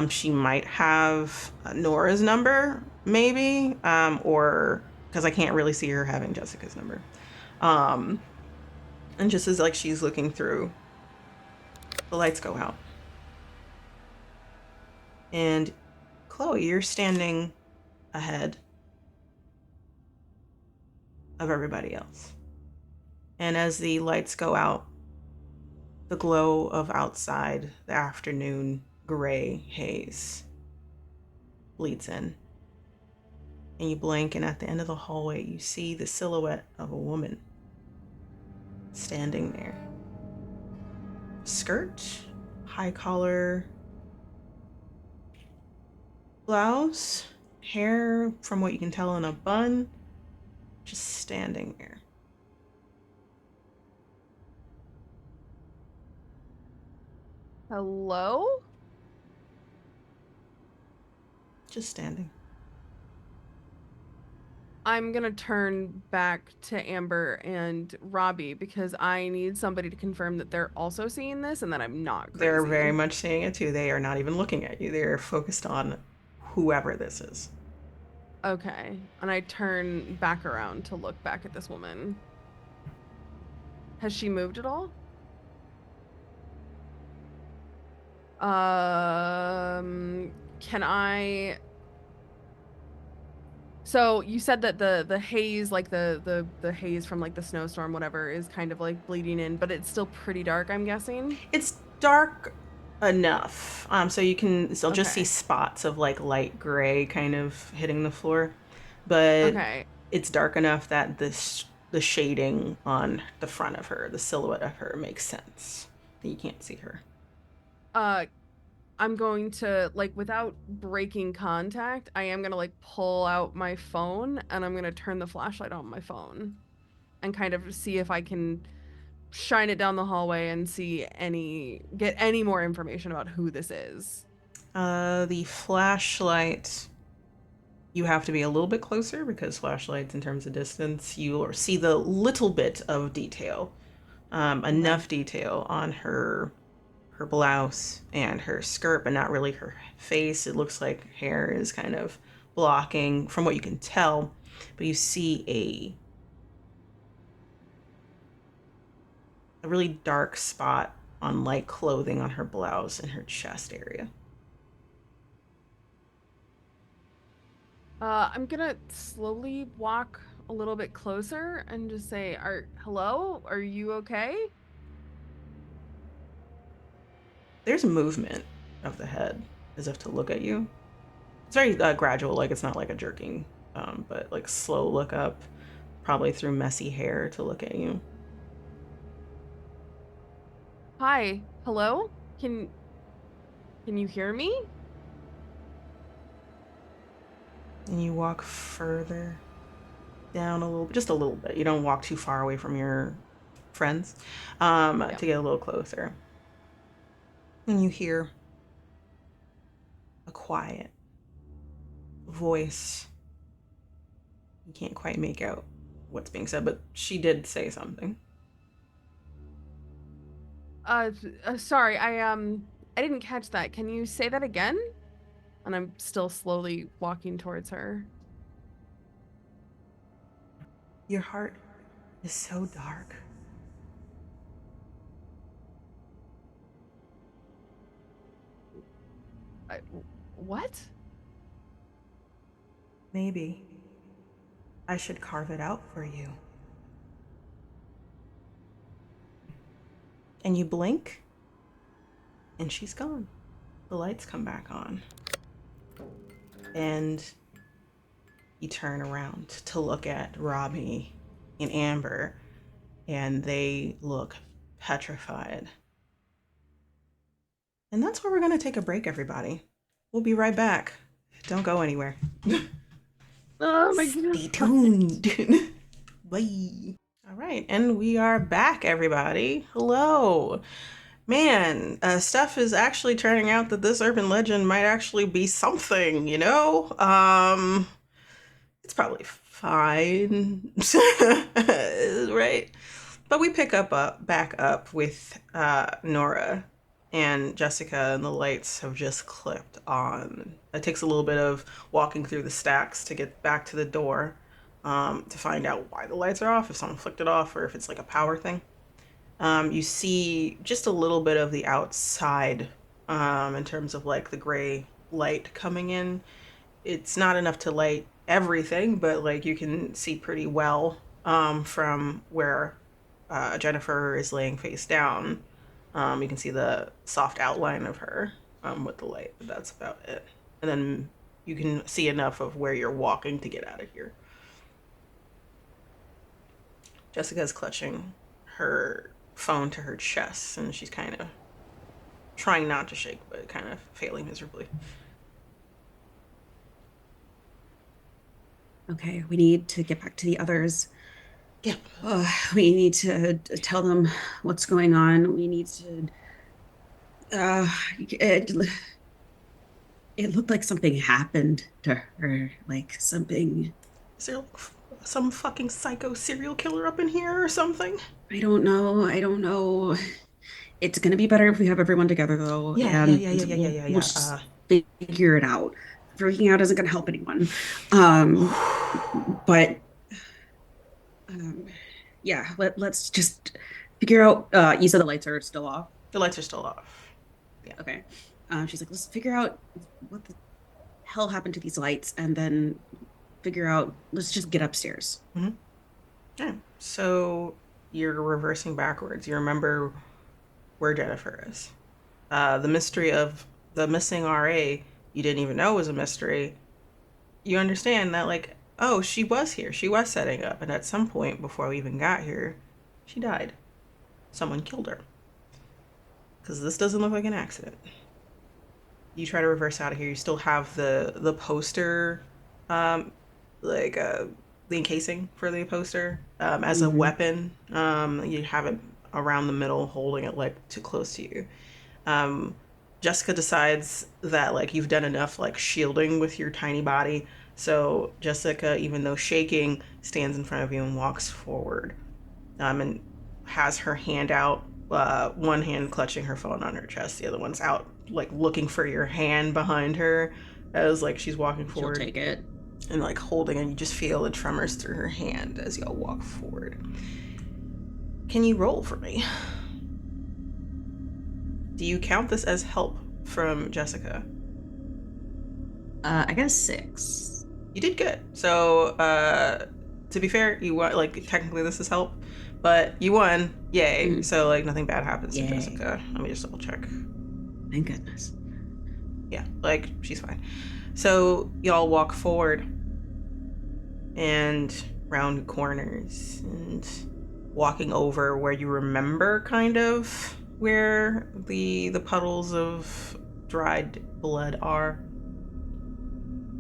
She might have Nora's number, maybe, or because I can't really see her having Jessica's number. And just as like she's looking through, the lights go out, and Chloe, you're standing ahead of everybody else. And as the lights go out, the glow of outside, the afternoon gray haze bleeds in. And you blink, and at the end of the hallway, you see the silhouette of a woman standing there. Skirt, high collar blouse, hair, from what you can tell, in a bun, just standing there. Hello? Just standing. I'm gonna turn back to Amber and Robbie because I need somebody to confirm that they're also seeing this and that I'm not crazy. They're very much seeing it too. They are not even looking at you. They're focused on whoever this is. Okay. And I turn back around to look back at this woman. Has she moved at all? Can I... So you said that the haze, like the haze from like the snowstorm, whatever, is kind of like bleeding in, but it's still pretty dark, I'm guessing. It's dark enough, so you can still just see Okay. spots of like light gray kind of hitting the floor, but Okay. it's dark enough that the shading on the front of her, the silhouette of her, makes sense. You can't see her. I'm going to, like, without breaking contact, I am gonna like pull out my phone and I'm gonna turn the flashlight on my phone and kind of see if I can shine it down the hallway and get any more information about who this is. The flashlight, you have to be a little bit closer because flashlights, in terms of distance, you'll see the little bit of detail, enough detail on her blouse and her skirt, but not really her face. It looks like hair is kind of blocking from what you can tell, but you see a really dark spot on light clothing on her blouse and her chest area. I'm gonna slowly walk a little bit closer and just say, hello? Are you okay? There's movement of the head as if to look at you. It's very gradual, like it's not like a jerking, but like slow look up, probably through messy hair to look at you. Hi. Hello? Can you hear me? And you walk further down a little bit, just a little bit. You don't walk too far away from your friends to get a little closer. And you hear a quiet voice. You can't quite make out what's being said, but she did say something. Sorry, I didn't catch that. Can you say that again? And I'm still slowly walking towards her. Your heart is so dark. What? Maybe I should carve it out for you. And you blink, and she's gone. The lights come back on. And you turn around to look at Robbie and Amber, and they look petrified. And that's where we're going to take a break, everybody. We'll be right back. Don't go anywhere. Oh my God. Stay tuned. Bye. All right, and we are back, everybody. Hello. Man, stuff is actually turning out that this urban legend might actually be something, you know? It's probably fine. Right? But we pick back up with Nora and Jessica, and the lights have just clipped on. It takes a little bit of walking through the stacks to get back to the door to find out why the lights are off, if someone flicked it off, or if it's like a power thing. You see just a little bit of the outside in terms of like the gray light coming in. It's not enough to light everything, but like you can see pretty well from where Jennifer is laying face down. You can see the soft outline of her with the light, but that's about it. And then you can see enough of where you're walking to get out of here. Jessica's clutching her phone to her chest, and she's kind of trying not to shake, but kind of failing miserably. Okay, we need to get back to the others. Yeah. We need to tell them what's going on. We need to. It looked like something happened to her, like something. Is there some fucking psycho serial killer up in here or something? I don't know. It's gonna be better if we have everyone together, though. Yeah. We'll just figure it out. Freaking out isn't gonna help anyone. But yeah, let's just figure out. You said the lights are still off. The lights are still off. Yeah. Okay. She's like, let's figure out what the hell happened to these lights, and then figure out. Let's just get upstairs. Mm-hmm. Yeah. So you're reversing backwards. You remember where Jennifer is. The mystery of the missing RA, you didn't even know was a mystery. You understand that, like, oh, she was here. She was setting up. And at some point before we even got here, she died. Someone killed her. Because this doesn't look like an accident. You try to reverse out of here. You still have the poster, the encasing for the poster as a weapon. You have it around the middle, holding it like too close to you. Jessica decides that like you've done enough like shielding with your tiny body. So Jessica, even though shaking, stands in front of you and walks forward, and has her hand out, one hand clutching her phone on her chest, the other one's out like looking for your hand behind her as like she's walking forward. She'll take it. And like holding, and you just feel the tremors through her hand as y'all walk forward. Can you roll for me? Do you count this as help from Jessica? I got a 6. You did good. So to be fair, you won. Like technically this is help, but you won. Yay. So like nothing bad happens to Jessica. Let me just double check. Thank goodness. Yeah, like she's fine. So y'all walk forward and round corners and walking over where you remember kind of where the puddles of dried blood are.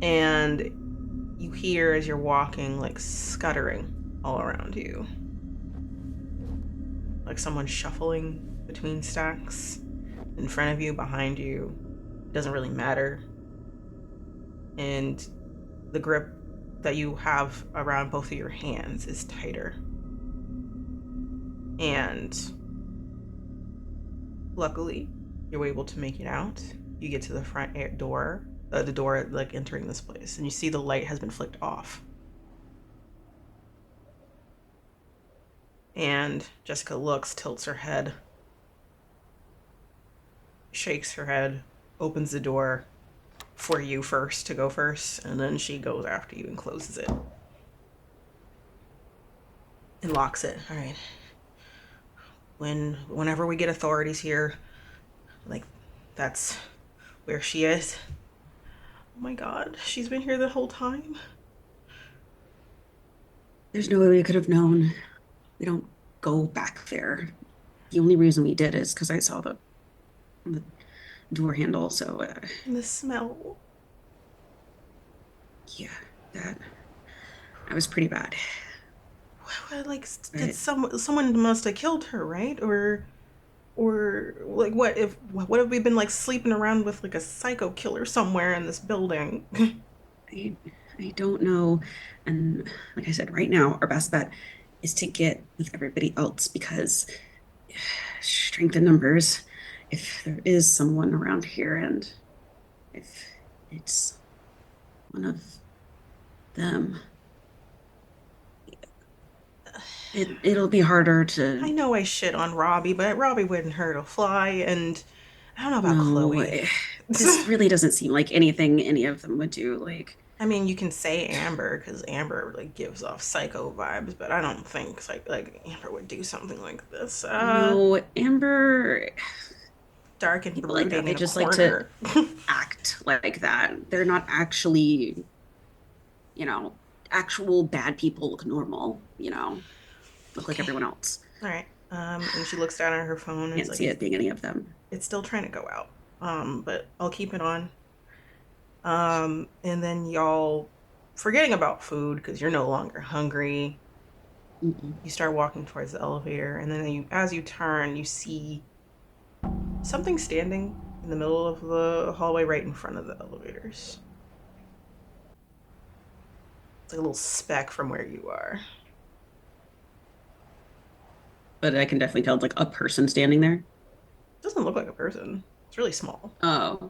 And you hear as you're walking, like, scuttering all around you. Like someone shuffling between stacks. In front of you, behind you. It doesn't really matter. And the grip that you have around both of your hands is tighter. And luckily, you're able to make it out. You get to the front door, the door like entering this place, and you see the light has been flicked off. And Jessica looks, tilts her head, shakes her head, opens the door for you first to go first, and then she goes after you and closes it. And locks it. All right. Whenever we get authorities here, like, that's where she is. Oh my god, she's been here the whole time? There's no way we could have known. We don't go back there. The only reason we did is because I saw the door handle, so... And the smell. Yeah, that was pretty bad. Well, like, did someone must have killed her, right? Or like, what if we been like sleeping around with like a psycho killer somewhere in this building? I don't know. And like I said, right now our best bet is to get with everybody else, because strength in numbers. If there is someone around here, and if it's one of them, it'll be harder to... I know I shit on Robbie, but Robbie wouldn't hurt a fly, and I don't know about Chloe. This really doesn't seem like anything any of them would do. Like, I mean, you can say Amber, because Amber like gives off psycho vibes, but I don't think like Amber would do something like this. No, Amber... Dark and people like that, they just corner. Like to act like that. They're not actually, actual bad people look normal, look like everyone else. All right. And she looks down at her phone and Can't see it being any of them. It's still trying to go out. But I'll keep it on. And then y'all, forgetting about food because you're no longer hungry, you start walking towards the elevator, and then as you turn, you see something standing in the middle of the hallway right in front of the elevators. It's like a little speck from where you are. But I can definitely tell it's like a person standing there. It doesn't look like a person. It's really small. Oh.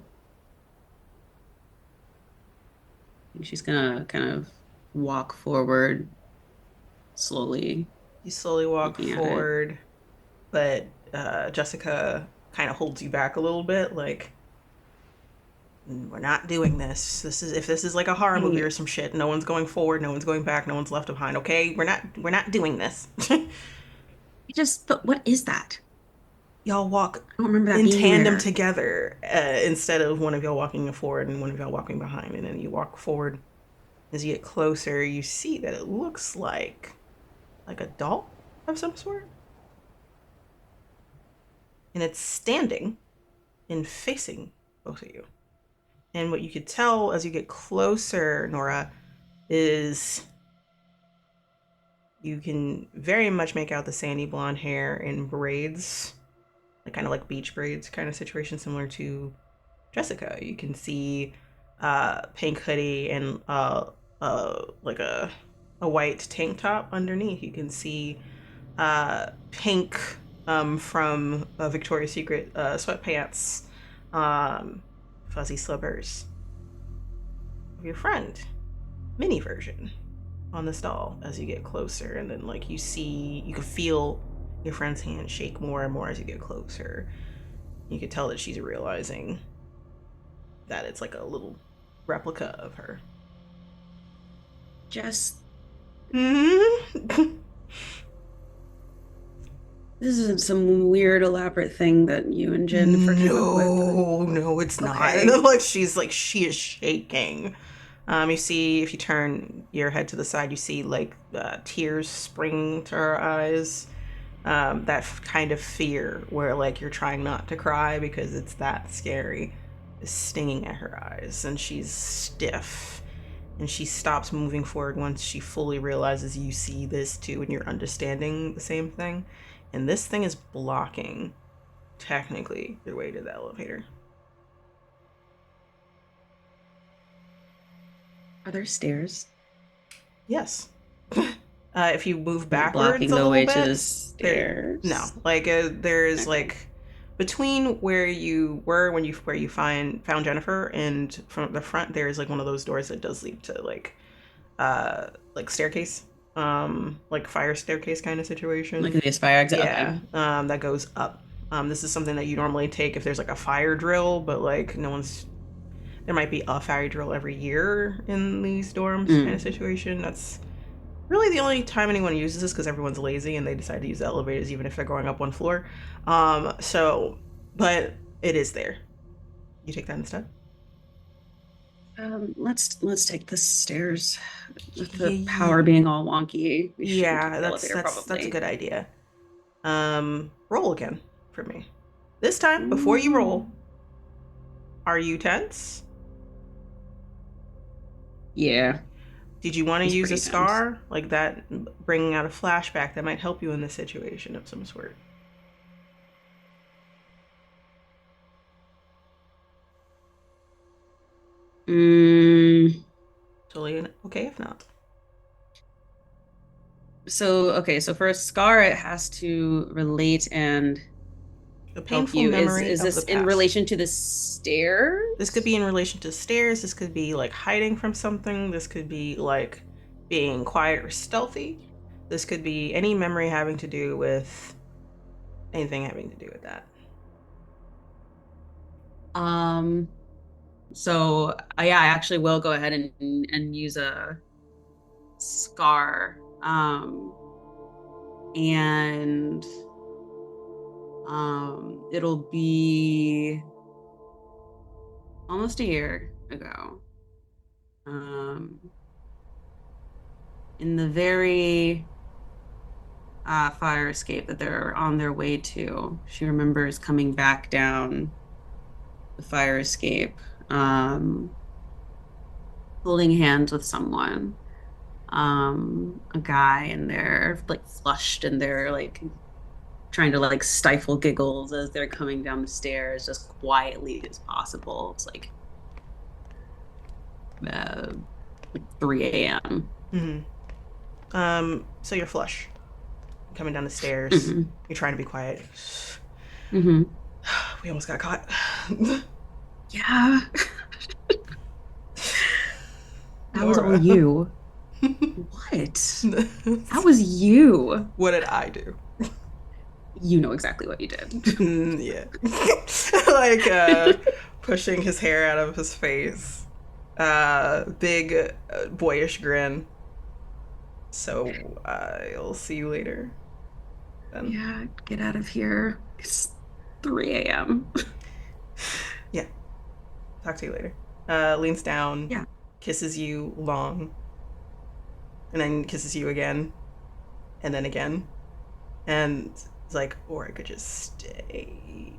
She's gonna kind of walk forward slowly. You slowly walk forward, but Jessica kind of holds you back a little bit, like, we're not doing this. If this is like a horror movie or some shit, no one's going forward, no one's going back, no one's left behind, okay? We're not doing this. But what is that? Y'all walk I don't remember that in being tandem there. Together, instead of one of y'all walking forward and one of y'all walking behind, and then you walk forward. As you get closer, you see that it looks like a doll of some sort. And it's standing and facing both of you. And what you could tell as you get closer, Nora, is you can very much make out the sandy blonde hair in braids, like kind of like beach braids kind of situation, similar to Jessica. You can see pink hoodie and like a white tank top underneath. You can see pink from Victoria's Secret sweatpants, fuzzy slippers of your friend, mini version, on this doll as you get closer. And then like you can feel your friend's hand shake more and more as you get closer. You can tell that she's realizing that it's like a little replica of her. Just... Mm-hmm. This isn't some weird elaborate thing that you and Jen came up with. No, it's not. Like she is shaking. You see, if you turn your head to the side, you see like tears springing to her eyes. That kind of fear where like you're trying not to cry because it's that scary is stinging at her eyes, and she's stiff And she stops moving forward once she fully realizes you see this too and you're understanding the same thing. And this thing is blocking, technically, your way to the elevator. Are there stairs? Yes. If you move backwards blocking a the little way bit, to the stairs? there's Okay. like between where you were when you found Jennifer and from the front, there's like one of those doors that does lead to like staircase, like fire staircase kind of situation. Like the fire exit? Yeah, Okay. that goes up. This is something that you normally take if there's like a fire drill, but like no one's. There might be a fire drill every year in these dorms kind of situation. That's really the only time anyone uses this because everyone's lazy and they decide to use the elevators even if they're going up one floor. But it is there. You take that instead. Let's take the stairs. With the Yeah, power being all wonky, we shouldn't take the that's elevator that's probably. a good idea. Roll again for me. This time, before you roll, are you tense? Yeah. Did you want to He's use a pretty star like that, bringing out a flashback that might help you in this situation of some sort? Totally okay if not. So for a scar, it has to relate and A help painful you. memory Is of this the in past. relation to the stairs? This could be in relation to stairs. This could be like hiding from something. This could be like being quiet or stealthy. This could be any memory having to do with anything having to do with that. So yeah, I actually will go ahead and use a scar. And it'll be almost a year ago. In the very fire escape that they're on their way to, she remembers coming back down the fire escape, holding hands with someone, a guy, and they're like flushed and they're like trying to like stifle giggles as they're coming down the stairs as quietly as possible. It's like 3 a.m. So you're flush, coming down the stairs. Mm-hmm. You're trying to be quiet. Mm-hmm. We almost got caught. Yeah. That was all you. What? That was you. What did I do? You know exactly what you did. Yeah. Like pushing his hair out of his face. Big boyish grin. So I'll see you later. Then. Yeah, get out of here. It's 3 a.m. Yeah. Talk to you later. Leans down. Yeah. Kisses you long. And then kisses you again. And then again. And it's like, or I could just stay.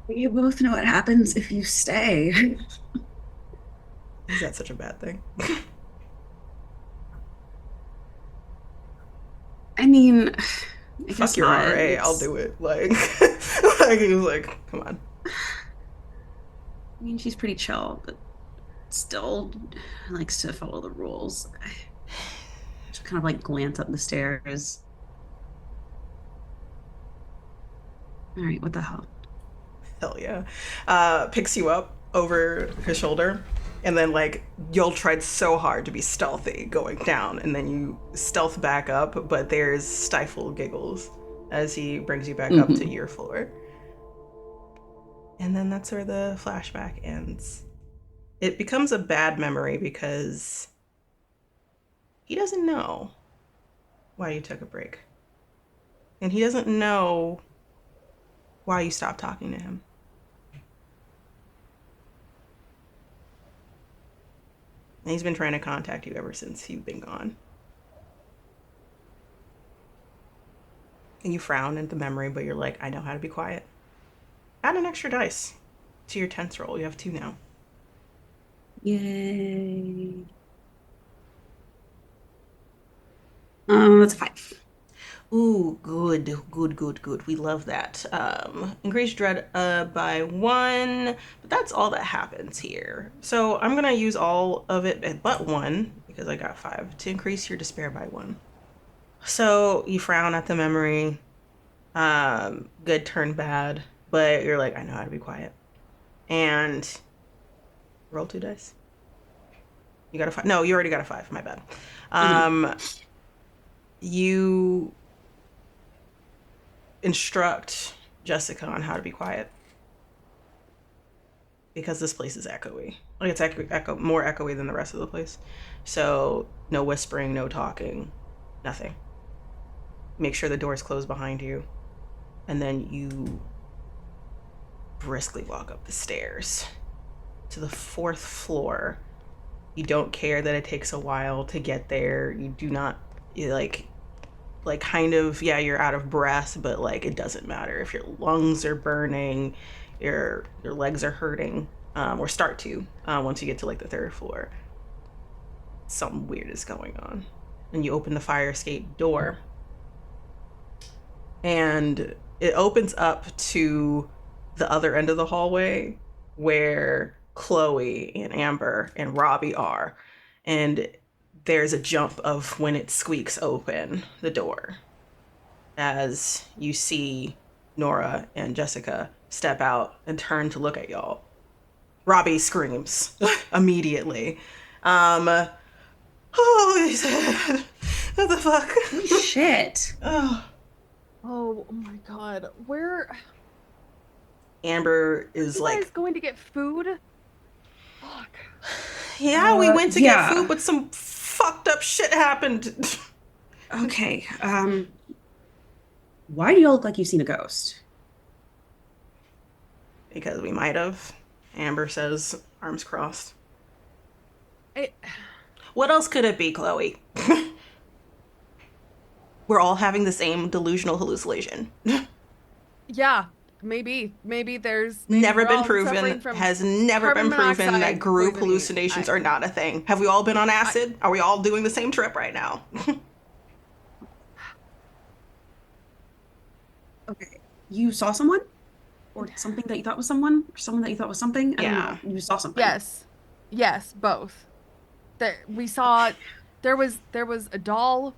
You both know what happens if you stay. Is that such a bad thing? I mean, I Fuck your not. RA, I'll do it. Like, like he was like, come on. I mean, she's pretty chill, but still likes to follow the rules. Just kind of like glance up the stairs. All right, what the hell? Hell yeah. Picks you up over his shoulder, and then like you'll tried so hard to be stealthy going down, and then you stealth back up, but there's stifled giggles as he brings you back up to your floor. And then that's where the flashback ends. It becomes a bad memory because he doesn't know why you took a break. And he doesn't know why you stopped talking to him. And he's been trying to contact you ever since you've been gone. And you frown at the memory, but you're like, I know how to be quiet. Add an extra dice to your tense roll. You have 2 now. Yay. That's a 5. Ooh, good. We love that. Increase dread by 1, but that's all that happens here. So I'm gonna use all of it but 1, because I got 5, to increase your despair by 1. So you frown at the memory. Good turn bad, but you're like, I know how to be quiet. And roll 2 dice. You got a 5. No, you already got a 5. My bad. You instruct Jessica on how to be quiet, because this place is echoey. Like, it's more echoey than the rest of the place. So no whispering, no talking, nothing. Make sure the door's closed behind you, and then you briskly walk up the stairs to the 4th floor. You don't care that it takes a while to get there. You do not, kind of, yeah, you're out of breath, but like, it doesn't matter if your lungs are burning, your legs are hurting, or start to, once you get to like the 3rd floor. Something weird is going on. And you open the fire escape door, and it opens up to the other end of the hallway where Chloe and Amber and Robbie are. And there's a jump of when it squeaks open the door as you see Nora and Jessica step out and turn to look at y'all. Robbie screams immediately. Oh, he said, what the fuck? Holy shit. Oh my god. Where Amber are is you like, guys going to get food? Fuck. yeah, we went to yeah. get food, but some fucked up shit happened. Okay. Why do you look like you've seen a ghost? Because we might have. Amber says, arms crossed. What else could it be, Chloe? We're all having the same delusional hallucination. Yeah, maybe there's Never we're been all suffering proven, from has never carbon been proven that monoxide group poisoning. hallucinations are not a thing. Have we all been on acid? Are we all doing the same trip right now? Okay. You saw someone? Or something that you thought was someone? Or someone that you thought was something? I don't Yeah. know. You saw something. Yes, both. We saw there was a doll,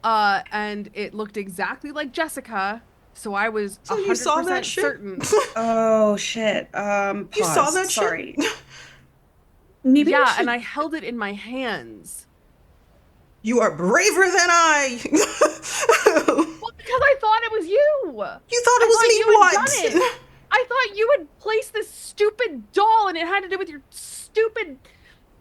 and it looked exactly like Jessica, so I was So you saw that 100% shit? certain. Oh shit. Pause. You saw that Sorry. shit? Maybe we Yeah, should... and I held it in my hands. You are braver than I. Well, because I thought it was you. You thought it was me, you had what? done it. I thought you had placed this stupid doll, and it had to do with your stupid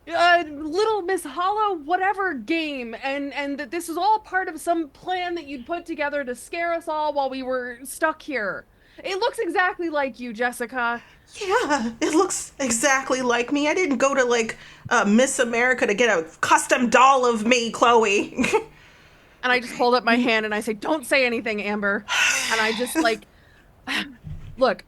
Little Miss Hollow whatever game, and that this was all part of some plan that you'd put together to scare us all while we were stuck here. It looks exactly like you, Jessica. Yeah, it looks exactly like me. I didn't go to like Miss America to get a custom doll of me, Chloe. And I just hold up my hand and I say, "Don't say anything, Amber." And I just like, look,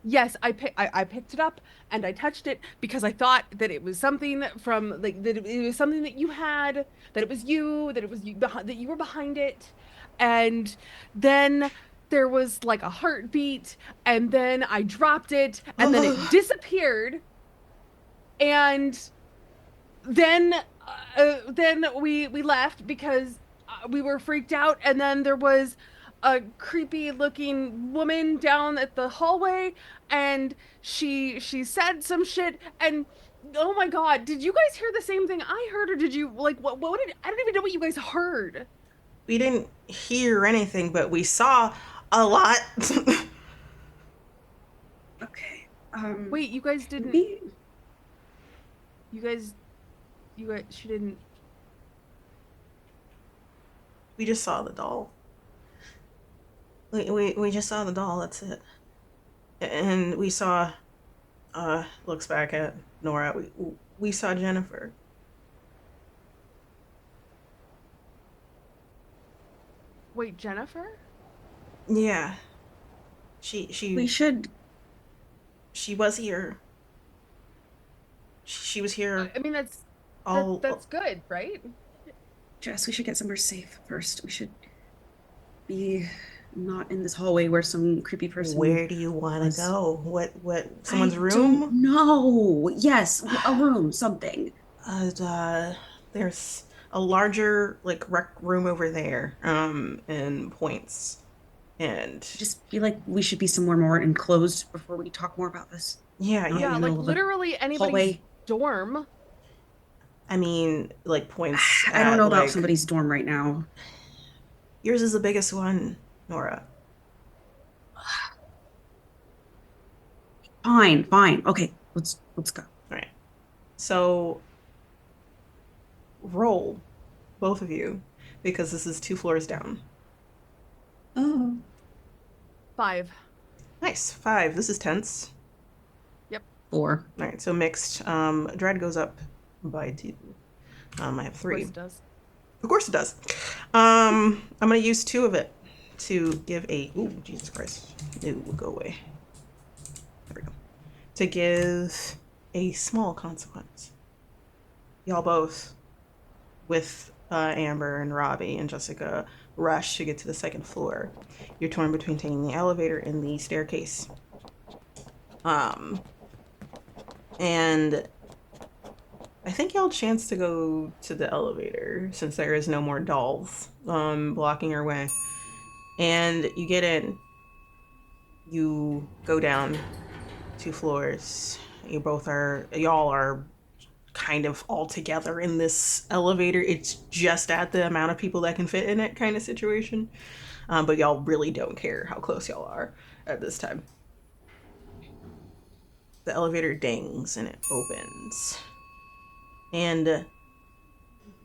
yes, I picked it up and I touched it because I thought that it was something from like that it was something that you had, that it was you, that you were behind it. And then there was like a heartbeat, and then I dropped it, and then it disappeared. And then we left because we were freaked out, and then there was a creepy looking woman down at the hallway, and she said some shit, and oh my god, did you guys hear the same thing I heard, or did you like what did I don't even know what you guys heard. We didn't hear anything, but we saw a lot. Okay. Wait, you guys didn't maybe... she didn't. We just saw the doll. We just saw the doll, that's it. And we saw, looks back at Nora, we saw Jennifer. Wait, Jennifer? Yeah. We should... She was here. She was here I mean, that's all. good, right? Jess, we should get somewhere safe first. We should be not in this hallway where some creepy person Where do you want to was. go? What? Someone's I don't room? know. Yes, a room, something. There's a larger like rec room over there. And points. And Just feel like we should be somewhere more enclosed before we talk more about this. yeah, Not in Yeah, the like middle of a literally anybody's hallway. dorm. I mean, like points I don't know at about like somebody's dorm right now. yours is the biggest one, Nora. Fine, fine. Okay, let's go. All right. So roll, both of you, because this is 2 floors down. Oh. 5. Nice. 5. This is tense. Yep. 4. All right. So mixed. Dread goes up by 2. I have 3. Of course it does. Of course it does. I'm gonna use 2 of it to give a. Ooh, Jesus Christ! No, go away. There we go. To give a small consequence. Y'all both, with Amber and Robbie and Jessica, rush to get to the 2nd floor. You're torn between taking the elevator and the staircase. And I think y'all chance to go to the elevator since there is no more dolls blocking your way. And you get in. You go down 2 floors. Y'all are kind of all together in this elevator. It's just at the amount of people that can fit in it kind of situation. But y'all really don't care how close y'all are at this time. The elevator dings and it opens. And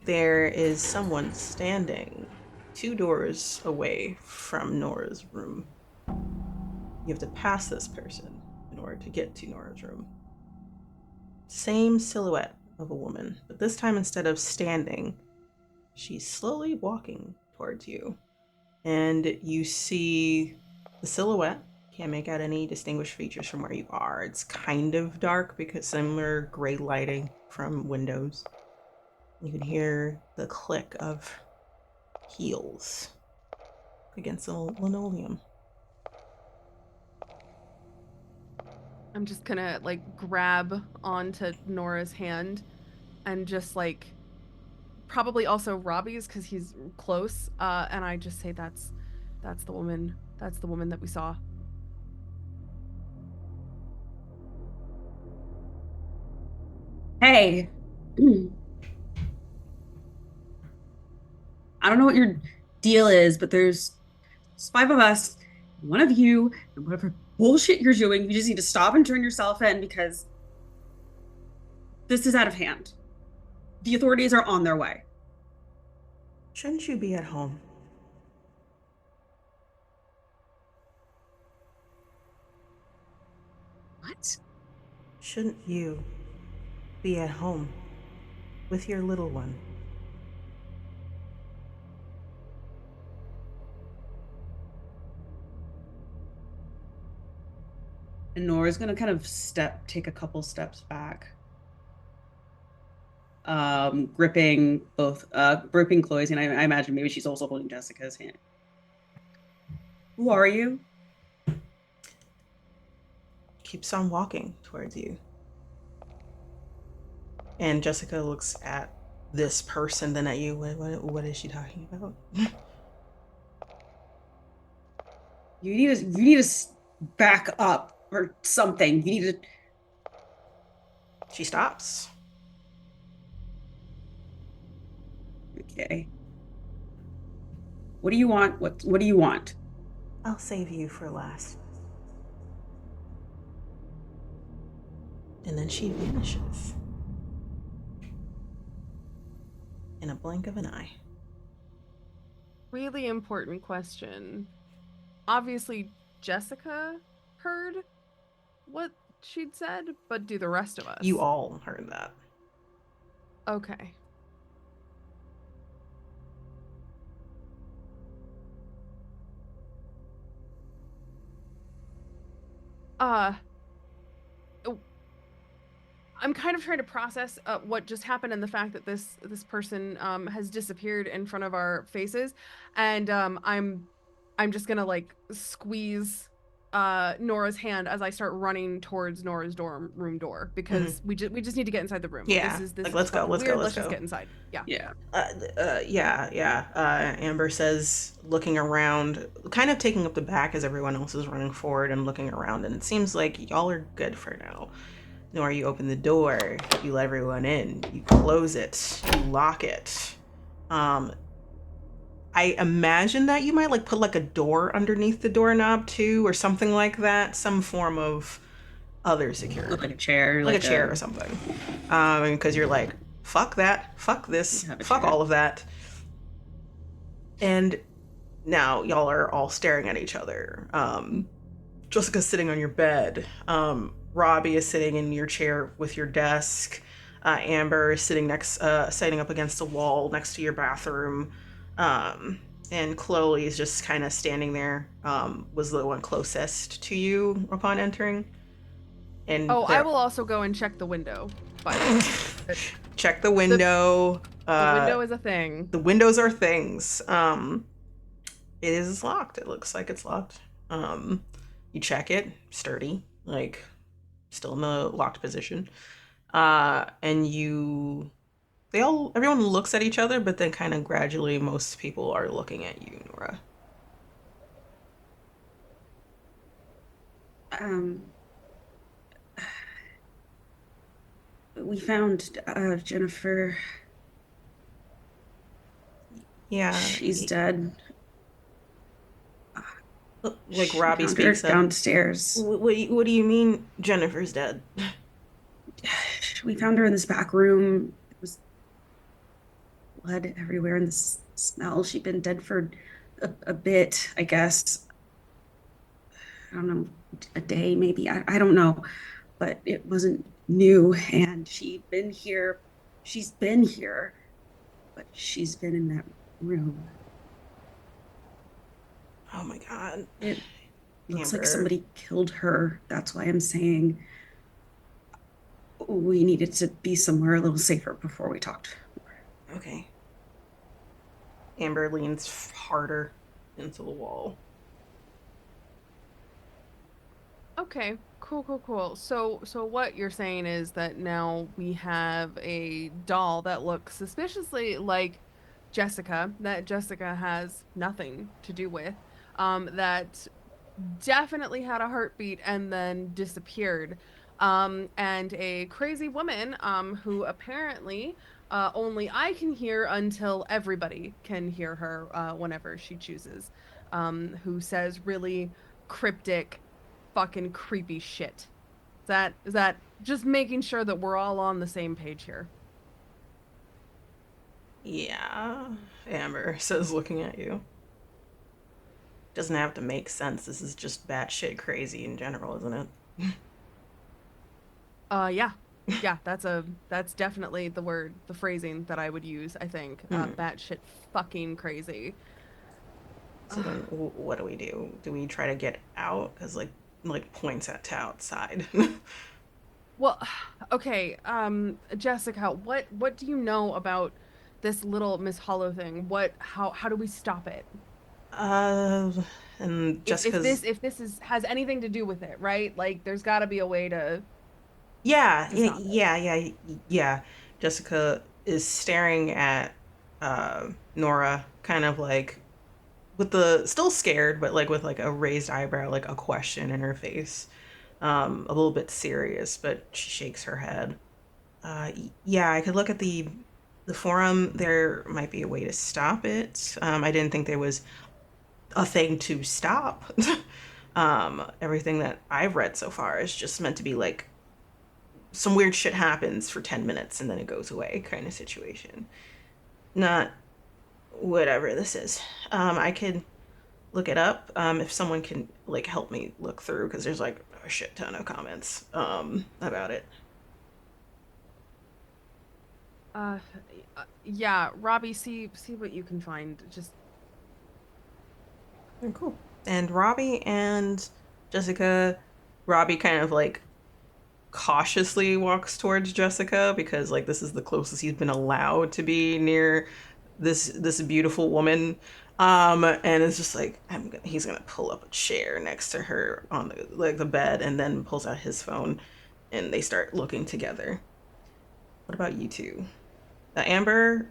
there is someone standing 2 doors away from Nora's room. You have to pass this person in order to get to Nora's room. Same silhouette of a woman, but this time instead of standing, she's slowly walking towards you. And you see the silhouette. Can't make out any distinguished features from where you are. It's kind of dark because similar gray lighting from windows. You can hear the click of heels against the linoleum. I'm just gonna like grab onto Nora's hand and just like probably also Robbie's because he's close. And I just say that's the woman. That's the woman that we saw. Hey. I don't know what your deal is, but there's 5 of us, one of you, and whatever bullshit you're doing, you just need to stop and turn yourself in because this is out of hand. The authorities are on their way. Shouldn't you be at home? What? Shouldn't you be at home with your little one? And Nora's gonna kind of take a couple steps back. Gripping Chloe's, and I imagine maybe she's also holding Jessica's hand. Who are you? Keeps on walking towards you. And Jessica looks at this person, then at you. What is she talking about? You need to back up or something. You need to. She stops. Okay. What do you want? What do you want? I'll save you for last. And then she vanishes in a blink of an eye. Really important question. Obviously, Jessica heard what she'd said, but do the rest of us? You all heard that. Okay. I'm kind of trying to process what just happened and the fact that this person has disappeared in front of our faces, and I'm just gonna like squeeze Nora's hand as I start running towards Nora's dorm room door because we just need to get inside the room. Yeah, This like is let's go, fucking let's go, weird. let's Let's just go. get inside. Yeah. Yeah. Yeah. Amber says, looking around, kind of taking up the back as everyone else is running forward and looking around, and it seems like y'all are good for now. Nor you open the door, you let everyone in, you close it, you lock it. I imagine that you might like put like a door underneath the doorknob too, or something like that, some form of other security, Like a chair, like a chair or something. Because you're like, fuck that, fuck this, fuck chair. all of that. And now y'all are all staring at each other. Jessica's sitting on your bed. Robbie is sitting in your chair with your desk. Amber is sitting sitting up against the wall next to your bathroom. And Chloe is just kind of standing there. Was the one closest to you upon entering. And I will also go and check the window. Check the window. The window is a thing. The windows are things. It is locked. It looks like it's locked. You check it, sturdy, like still in the locked position. And everyone looks at each other, but then kind of gradually most people are looking at you, Nora. We found Jennifer. Yeah. She's dead. Like Robbie speaks up. Downstairs. What do you mean Jennifer's dead? We found her in this back room. It was blood everywhere and the smell. She'd been dead for a bit, I guess. I don't know, a day maybe. I don't know. But it wasn't new, and she's been here, but she's been in that room. Oh my God. It looks like somebody killed her. That's why I'm saying we needed to be somewhere a little safer before we talked. Okay. Amber leans harder into the wall. Okay, cool. So what you're saying is that now we have a doll that looks suspiciously like Jessica, that Jessica has nothing to do with, that definitely had a heartbeat and then disappeared, and a crazy woman, who apparently only I can hear until everybody can hear her whenever she chooses, who says really cryptic fucking creepy shit. Is that just making sure that we're all on the same page here? Yeah, Amber says, looking at you. Doesn't have to make sense. This is just batshit crazy in general, isn't it? Yeah. That's definitely the phrasing that I would use, I think. Batshit fucking crazy. So then what do? Do we try to get out? Because like points at to outside. Well, okay, Jessica, what do you know about this little Miss Hollow thing? How do we stop it? And Jessica's... If this has anything to do with it, right? Like there's got to be a way to Yeah, stop it. yeah. Jessica is staring at Nora, kind of like with still scared, but like with like a raised eyebrow, like a question in her face. A little bit serious, but she shakes her head. Yeah, I could look at the forum. There might be a way to stop it. I didn't think there was a thing to stop. Everything that I've read so far is just meant to be like some weird shit happens for 10 minutes and then it goes away kind of situation. Not whatever this is. I could look it up if someone can like help me look through, because there's like a shit ton of comments about it. Yeah, Robbie, see what you can find. Just Cool. And Robbie and Jessica, Robbie kind of like cautiously walks towards Jessica because like this is the closest he's been allowed to be near this beautiful woman. And it's just like he's gonna pull up a chair next to her on the bed and then pulls out his phone and they start looking together. What about you two? Amber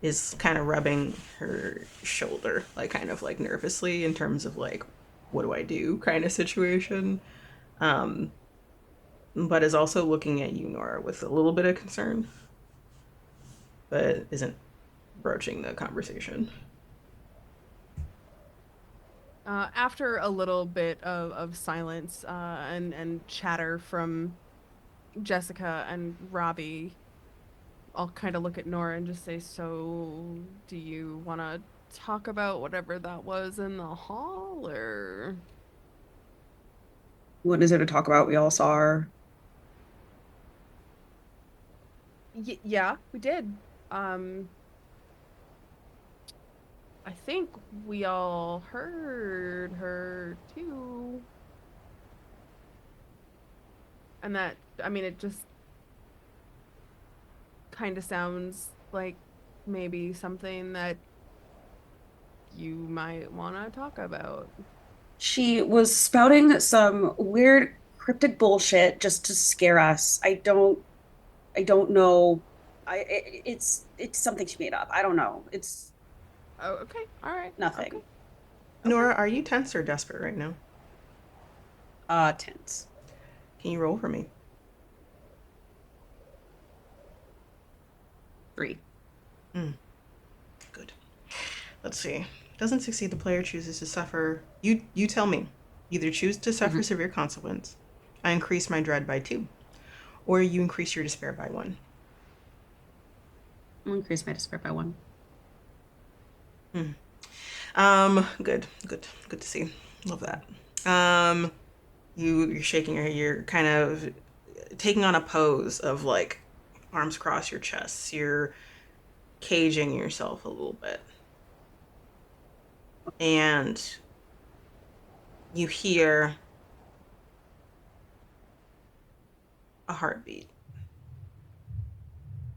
is kind of rubbing her shoulder, like kind of like nervously in terms of like, what do I do kind of situation. Um, but is also looking at you, Nora, with a little bit of concern, but isn't broaching the conversation. After a little bit of silence and chatter from Jessica and Robbie, I'll kind of look at Nora and just say, "So, do you want to talk about whatever that was in the hall, or?" What is there to talk about? We all saw her. Yeah, we did. Um, I think we all heard her too. And that, I mean, it just kind of sounds like maybe something that you might want to talk about. She was spouting some weird cryptic bullshit just to scare us. I don't know. It's something she made up. I don't know. It's Oh, okay. All right. nothing. Okay. Okay. Nora, are you tense or desperate right now? Tense. Can you roll for me? 3. Good. Let's see. Doesn't succeed, the player chooses to suffer. You tell me. Either choose to suffer severe consequence. I increase my dread by 2. Or you increase your despair by 1. I'll increase my despair by 1. Good to see. Love that. You're shaking your head. You're kind of taking on a pose of like arms across your chest. You're caging yourself a little bit. And you hear a heartbeat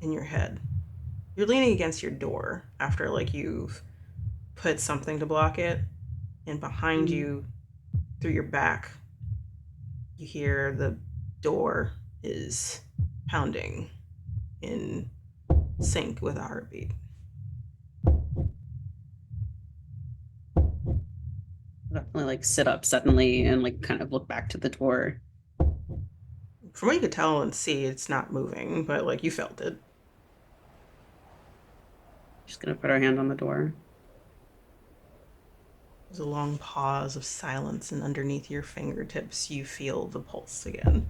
in your head. You're leaning against your door after like you've put something to block it, and behind you, through your back, you hear the door is pounding in sync with a heartbeat. Definitely like sit up suddenly and like kind of look back to the door. From what you could tell and see, it's not moving, but like you felt it. She's gonna put her hand on the door. There's a long pause of silence, and underneath your fingertips, you feel the pulse again.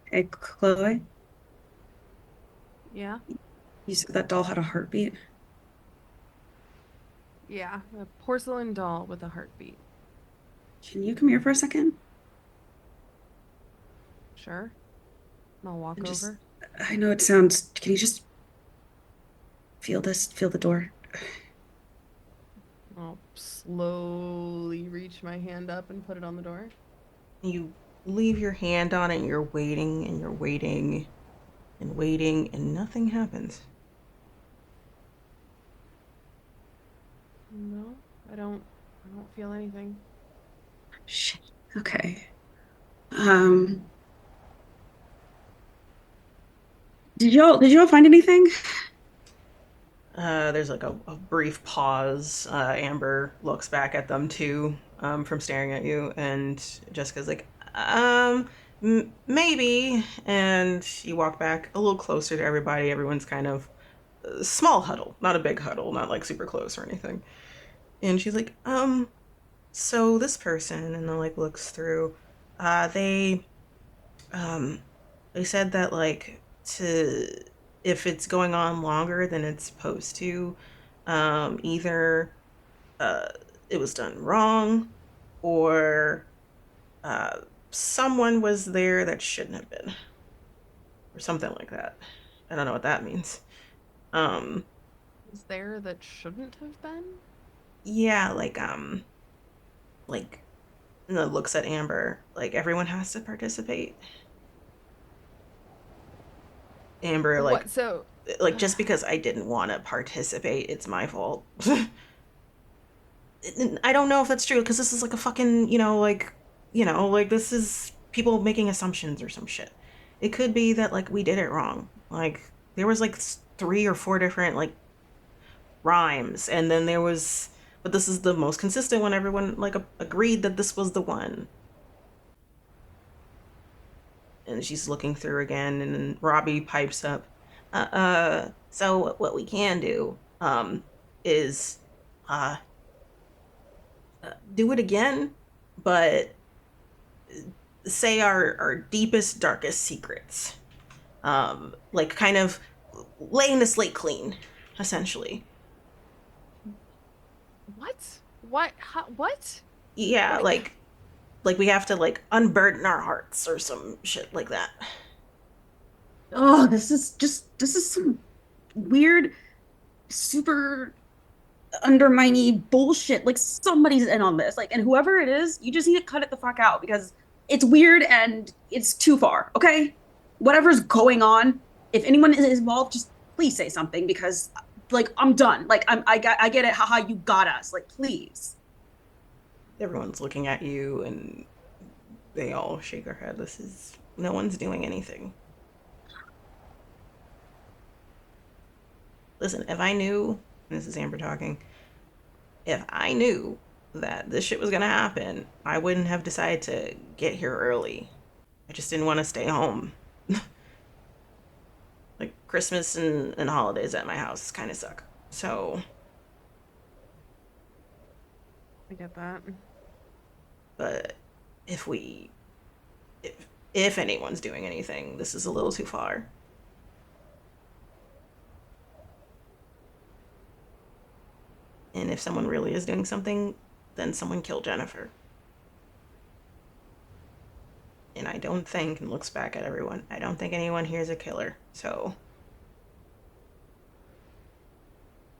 Hey, Chloe, Yeah. you said that doll had a heartbeat? Yeah. A porcelain doll with a heartbeat. Can you come here for a second? Sure. I'll walk And just, over. I know it sounds, can you just feel the door? I'll slowly reach my hand up and put it on the door. You leave your hand on it, and you're waiting, and you're waiting, and waiting, and nothing happens. No, I don't feel anything. Shit. Okay. Um, did y'all find anything? There's like a brief pause. Amber looks back at them too, from staring at you, and Jessica's like, maybe. And you walk back a little closer to everybody. Everyone's kind of small huddle, not a big huddle, not like super close or anything. And she's like, so this person, and then like looks through. They um they said that like to if it's going on longer than it's supposed to, either uh it was done wrong, or uh someone was there that shouldn't have been, or something like that. I don't know what that means. um Is there that shouldn't have been? yeah, like And then looks at Amber like everyone has to participate. Amber, like, What? So, just because I didn't want to participate, it's my fault. I don't know if that's true because this is like a fucking, like this is people making assumptions or some shit. It could be that like we did it wrong. Like there was like 3 or 4 different like rhymes, and then there was, but this is the most consistent one. Everyone like agreed that this was the one. And she's looking through again, and then Robbie pipes up. So what we can do, is, uh, do it again, but say our deepest, darkest secrets. Like kind of laying the slate clean, essentially. what? What? What? Yeah, What? like we have to like unburden our hearts or some shit like that. Oh, this is some weird, super undermining bullshit. Like somebody's in on this. Like, and whoever it is, you just need to cut it the fuck out because it's weird and it's too far. Okay, whatever's going on, if anyone is involved, just please say something because, like, I'm done. Like, I get it. Haha, you got us. Like, please. Everyone's looking at you, and they all shake their head. No one's doing anything. Listen, if I knew, this is Amber talking, if I knew that this shit was gonna happen, I wouldn't have decided to get here early. I just didn't want to stay home. Like, Christmas and holidays at my house kind of suck. So, I get that. but if we, if anyone's doing anything, this is a little too far. And if someone really is doing something, then someone kill Jennifer. And I don't think, and looks back at everyone, I don't think anyone here is a killer. So,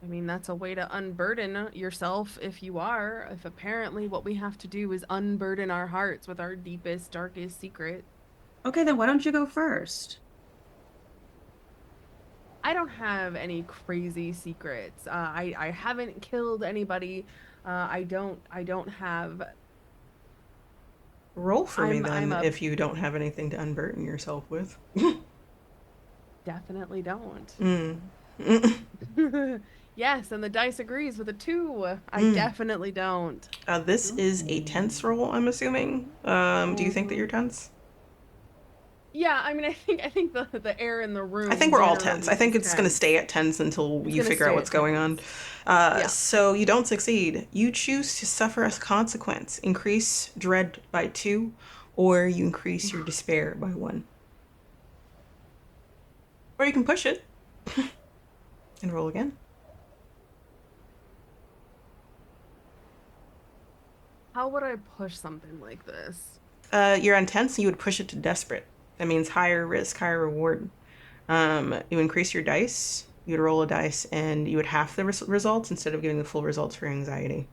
I mean, that's a way to unburden yourself if you are. If apparently what we have to do is unburden our hearts with our deepest, darkest secret. Okay, then why don't you go first? I don't have any crazy secrets. I haven't killed anybody. I don't have. roll for me I'm then a if you don't have anything to unburden yourself with. definitely don't. Mm. Yes, and the dice agrees with a 2. I Mm. definitely don't. This is a tense roll, I'm assuming. Do you think that you're tense? Yeah, I mean, I think the air in the room. I think we're all generally tense. I think is it's going to stay at tense until It's you gonna figure out stay what's at going on. tense. Yeah. So you don't succeed. You choose to suffer a consequence. Increase dread by 2, or you increase your despair by 1. Or you can push it and roll again. How would I push something like this? You're on tense, so you would push it to desperate. That means higher risk, higher reward. You increase your dice. You would roll a dice, and you would half the results instead of getting the full results for anxiety.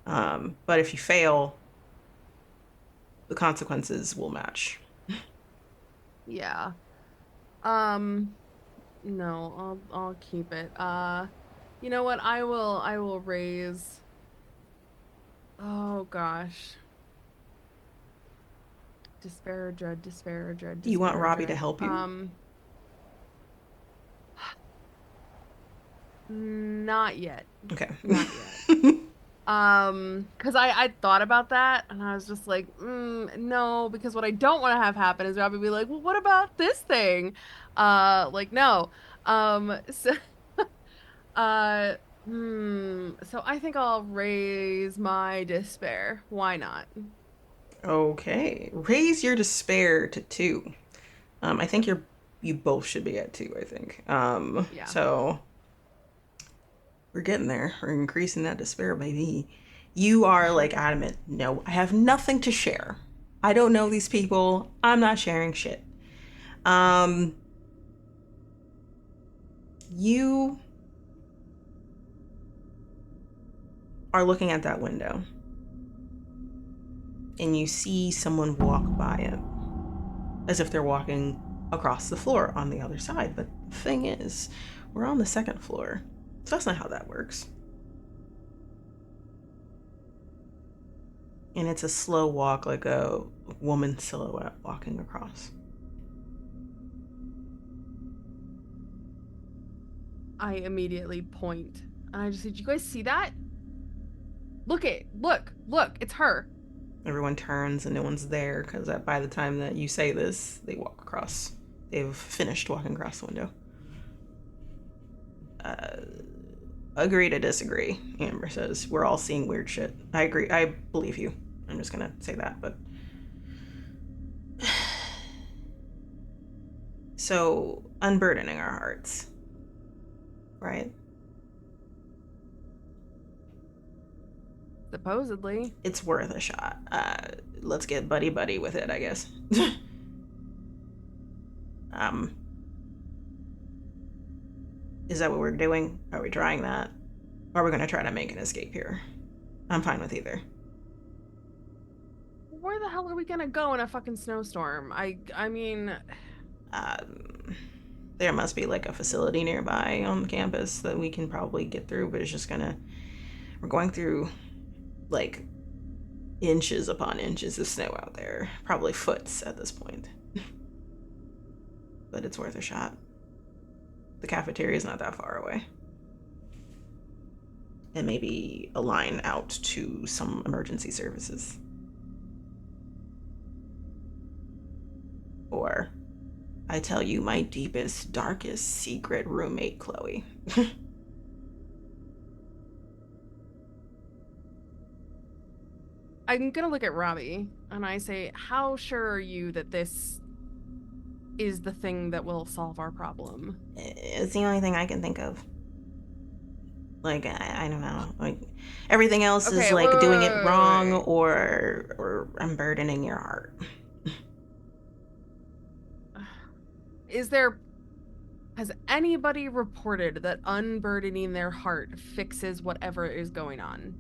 But if you fail, the consequences will match. Yeah. No, I'll keep it. You know what? I will raise. Oh gosh. Despair, dread, despair, dread, Do you want despair, Robbie to dread. help you? Not yet. Okay. Not yet. Because I thought about that and I was just like, no, because what I don't want to have happen is Robbie be like, well, what about this thing? Like, no. So, uh, so I think I'll raise my despair. Why not? Okay. Raise your despair to 2. I think you both should be at 2, I think. Yeah. So we're getting there. We're increasing that despair, baby. You are like adamant. No, I have nothing to share. I don't know these people. I'm not sharing shit. You are looking at that window. and you see someone walk by it as if they're walking across the floor on the other side. But the thing is, we're on the second floor, so that's not how that works. And it's a slow walk, like a woman silhouette walking across. I immediately point and I just say, "Did you guys see that? Look, it's her." Everyone turns and no one's there, because by the time that you say this, they walk across. They've finished walking across the window. Agree to disagree, Amber says. We're all seeing weird shit. I agree. I believe you. I'm just gonna say that, but... So, unburdening our hearts. Right? Supposedly. It's worth a shot. Let's get buddy-buddy with it, I guess. Is that what we're doing? Are we trying that? Or are we gonna try to make an escape here? I'm fine with either. Where the hell are we gonna go in a fucking snowstorm? I mean... There must be like a facility nearby on the campus that we can probably get through, but it's just gonna... We're going through like inches upon inches of snow out there. Probably foots at this point. But it's worth a shot. The cafeteria is not that far away. And maybe a line out to some emergency services. Or, I tell you my deepest, darkest secret roommate, Chloe. I'm gonna look at Robbie and I say, how sure are you that this is the thing that will solve our problem? It's the only thing I can think of. Like, I don't know. Like, everything else is like doing it wrong or unburdening your heart. Has anybody reported that unburdening their heart fixes whatever is going on?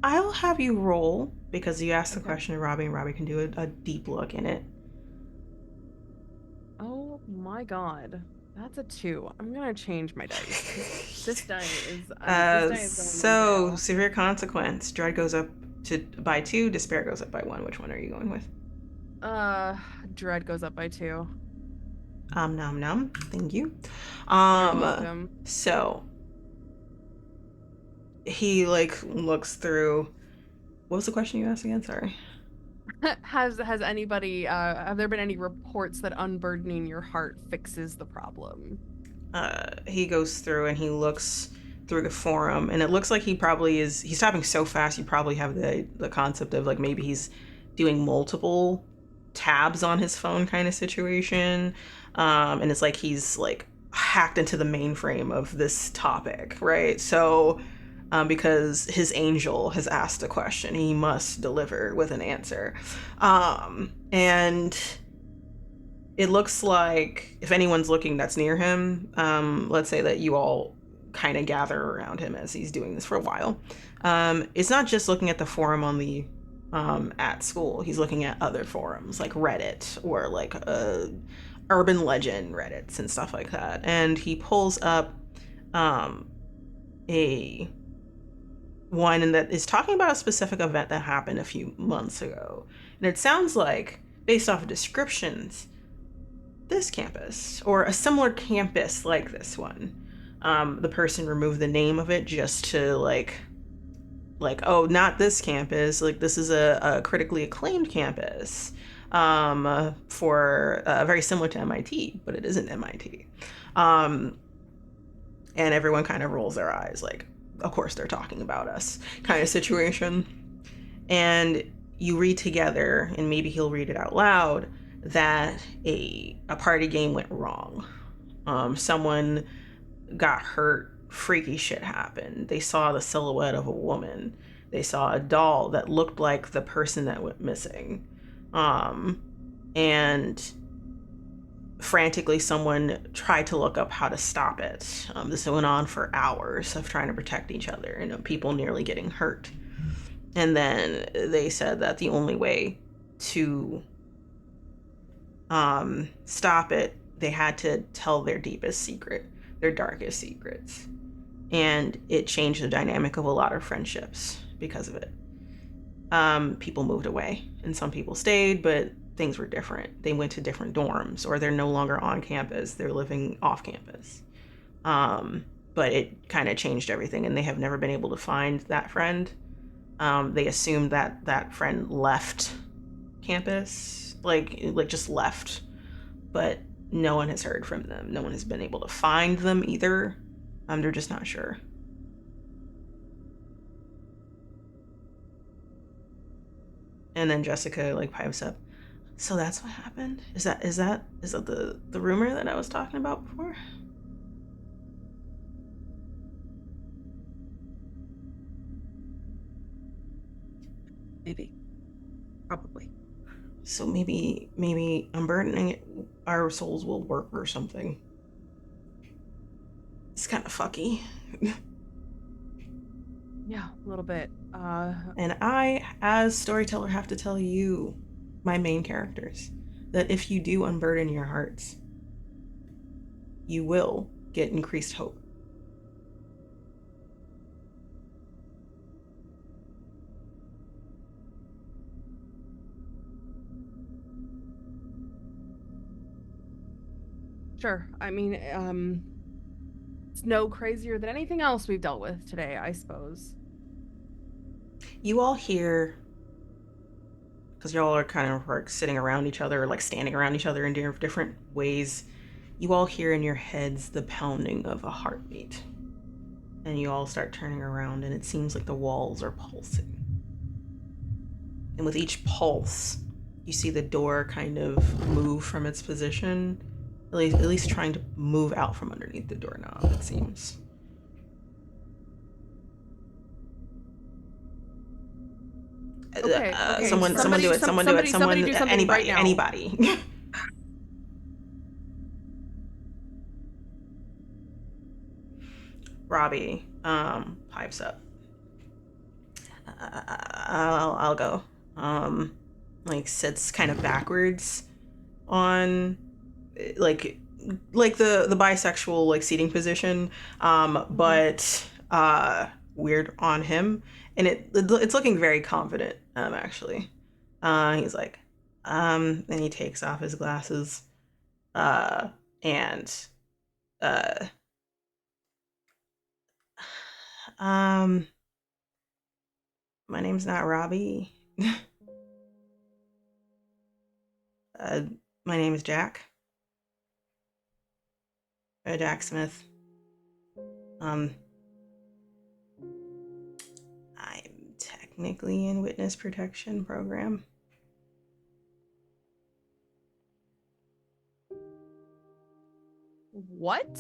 I'll have you roll, because you asked the question to Robbie, and Robbie can do a deep look in it. Oh my god. That's a 2. I'm gonna change my dice. This die is so severe consequence. Dread goes up by 2, despair goes up by 1. Which one are you going with? Dread goes up by 2. Nom nom. Thank you. You're welcome. So he like looks through. What was the question you asked again? Sorry. Has anybody have there been any reports that unburdening your heart fixes the problem? He goes through and he looks through the forum, and it looks like he's typing so fast you probably have the concept of like maybe he's doing multiple tabs on his phone kind of situation. And it's like he's like hacked into the mainframe of this topic, right? So because his angel has asked a question, he must deliver with an answer. And it looks like if anyone's looking that's near him, let's say that you all kind of gather around him as he's doing this for a while. It's not just looking at the forum on the at school. He's looking at other forums like Reddit or like urban legend Reddits and stuff like that. And he pulls up a one that is talking about a specific event that happened a few months ago. And it sounds like, based off of descriptions, this campus or a similar campus like this one. The person removed the name of it just to like, oh, not this campus. Like, this is a critically acclaimed campus for very similar to MIT, but it isn't MIT. And everyone kind of rolls their eyes like, of course they're talking about us kind of situation. And you read together, and maybe he'll read it out loud, that a party game went wrong. Someone got hurt, freaky shit happened. They saw the silhouette of a woman. They saw a doll that looked like the person that went missing. And frantically, someone tried to look up how to stop it. This went on for hours of trying to protect each other and people nearly getting hurt. And then they said that the only way to stop it, they had to tell their deepest secret, their darkest secrets. And it changed the dynamic of a lot of friendships because of it. People moved away and some people stayed, but things were different. They went to different dorms, or they're no longer on campus, they're living off campus. But it kind of changed everything, and they have never been able to find that friend. They assumed that that friend left campus, like just left, but no one has heard from them. No one has been able to find them either. They're just not sure. And then Jessica like pipes up, so that's what happened? Is that the rumor that I was talking about before? Maybe. Probably. So maybe unburdening it, our souls will work or something. It's kind of fucky. Yeah, a little bit. And I, as storyteller, have to tell you, my main characters, that if you do unburden your hearts, you will get increased hope. Sure. I mean, it's no crazier than anything else we've dealt with today, I suppose. You all hear, because y'all are kind of like sitting around each other, or like standing around each other in different ways, you all hear in your heads the pounding of a heartbeat. And you all start turning around, and it seems like the walls are pulsing. And with each pulse, you see the door kind of move from its position, at least trying to move out from underneath the doorknob, it seems. Okay. Someone do it. Somebody do something anybody, right now. anybody. Robbie pipes up. I'll go. Like sits kind of backwards on like the bisexual like seating position, but weird on him, and it's looking very confident actually. He's like, and he takes off his glasses, and my name's not Robbie. My name is Jack. Jack Smith. I'm technically in witness protection program. What?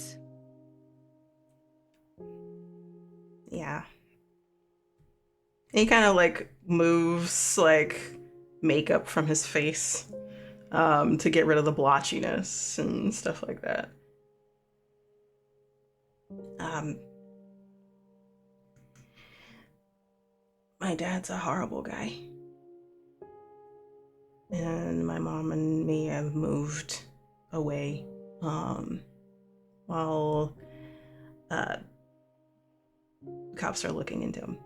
Yeah. And he kind of like moves like makeup from his face to get rid of the blotchiness and stuff like that. My dad's a horrible guy. And my mom and me have moved away while cops are looking into him.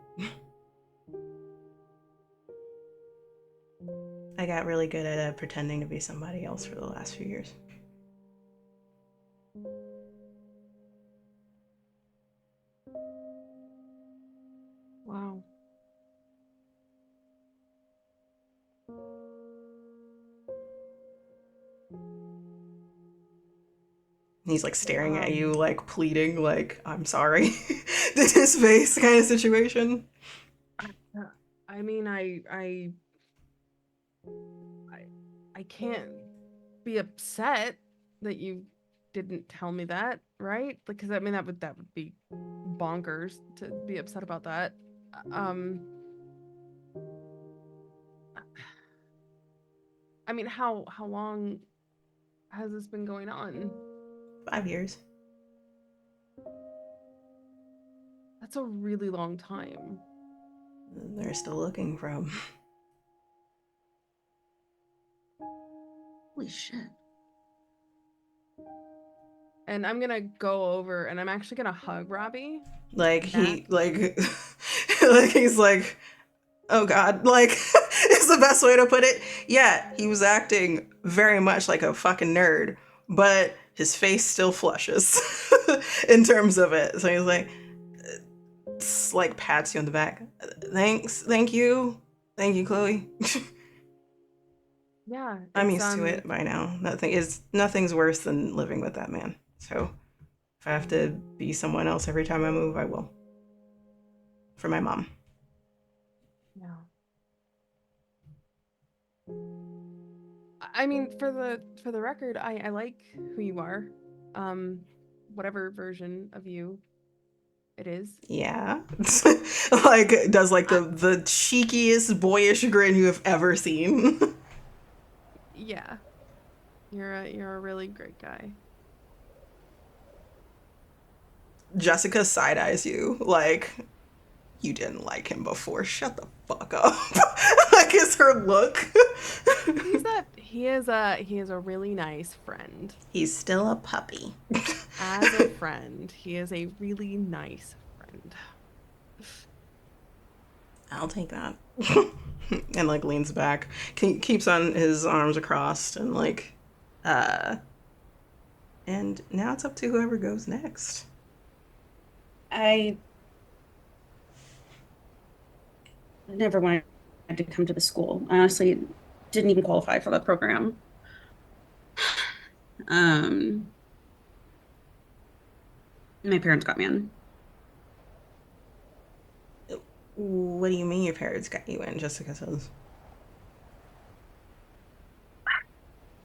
I got really good at pretending to be somebody else for the last few years. Wow. He's like staring at you, like pleading, like, I'm sorry. This face kind of situation. I mean, I can't be upset that you didn't tell me that, right? Because I mean that would be bonkers to be upset about that. I mean, how long has this been going on? 5 years. That's a really long time. They're still looking for him. Holy shit. And I'm gonna go over and I'm actually gonna hug Robbie. Like he like like he's like, oh god, like is the best way to put it. Yeah, he was acting very much like a fucking nerd, but his face still flushes in terms of it. So he's like pats you on the back. Thank you, Chloe. Yeah. I'm used to it by now. Nothing's worse than living with that man. So if I have to be someone else every time I move, I will. For my mom. Yeah. I mean, for the record, I like who you are. Whatever version of you it is. Yeah. Like does like the cheekiest boyish grin you have ever seen. Yeah. You're a really great guy. Jessica side eyes you like you didn't like him before. Shut the fuck up. Like is her look. He is a really nice friend. He's still a puppy. As a friend, he is a really nice friend. I'll take that. And like leans back, keeps on his arms across, and like, and now it's up to whoever goes next. I never wanted to come to the school. I honestly didn't even qualify for the program. My parents got me in. What do you mean your parents got you in? Jessica says.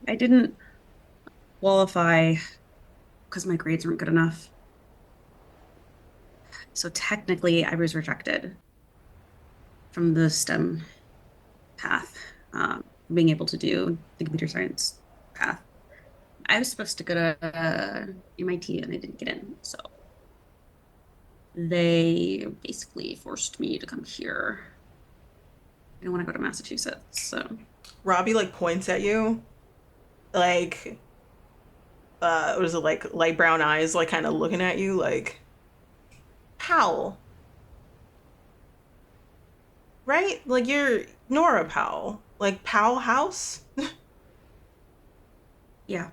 I didn't qualify because my grades weren't good enough. So technically, I was rejected from the STEM path, being able to do the computer science path. I was supposed to go to MIT and I didn't get in, so they basically forced me to come here. I don't want to go to Massachusetts, so. Robbie like points at you, like, what is it, like light brown eyes, like kind of looking at you, like, Powell, right? Like you're Nora Powell, like Powell House. Yeah.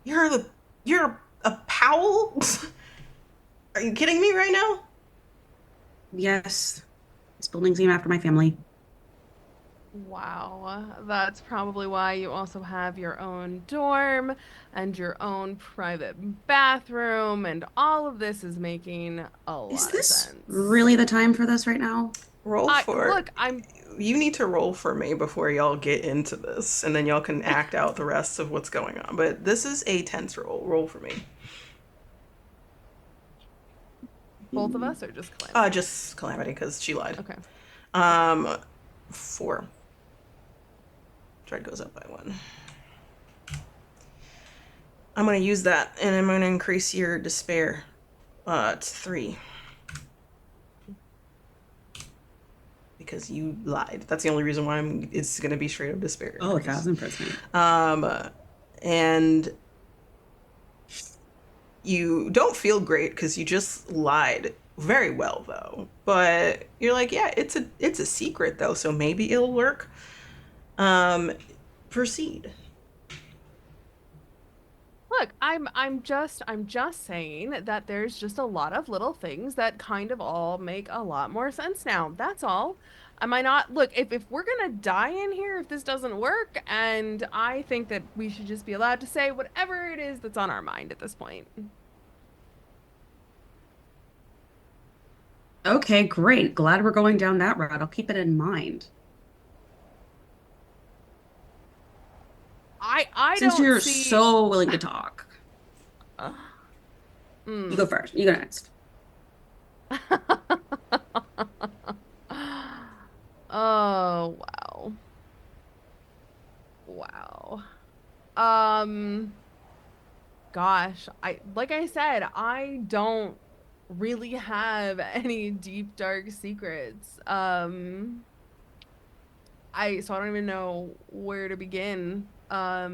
You're a Powell? Are you kidding me right now? Yes. This building's named after my family. Wow, that's probably why you also have your own dorm and your own private bathroom, and all of this is making a lot Is of this sense. really the time for this right now? You need to roll for me before y'all get into this, and then y'all can act out the rest of what's going on. But this is a tense roll. Roll for me. Both of us, or just Calamity? Just Calamity, because she lied. Okay. 4. Dread goes up by 1. I'm gonna use that, and I'm gonna increase your despair to 3. Because you lied. That's the only reason why it's gonna be straight up despair. Oh, 1,000%. And you don't feel great because you just lied very well though. But you're like, yeah, it's a secret though, so maybe it'll work. Proceed. Look, I'm just saying that there's just a lot of little things that kind of all make a lot more sense now. That's all. Am I not? Look, if we're gonna die in here, if this doesn't work, and I think that we should just be allowed to say whatever it is that's on our mind at this point. Okay, great. Glad we're going down that route. I'll keep it in mind. Since don't you're see... so willing to talk. You go first. You go next. Oh, wow. Wow. Gosh, like I said, I don't really have any deep dark secrets. So I don't even know where to begin. I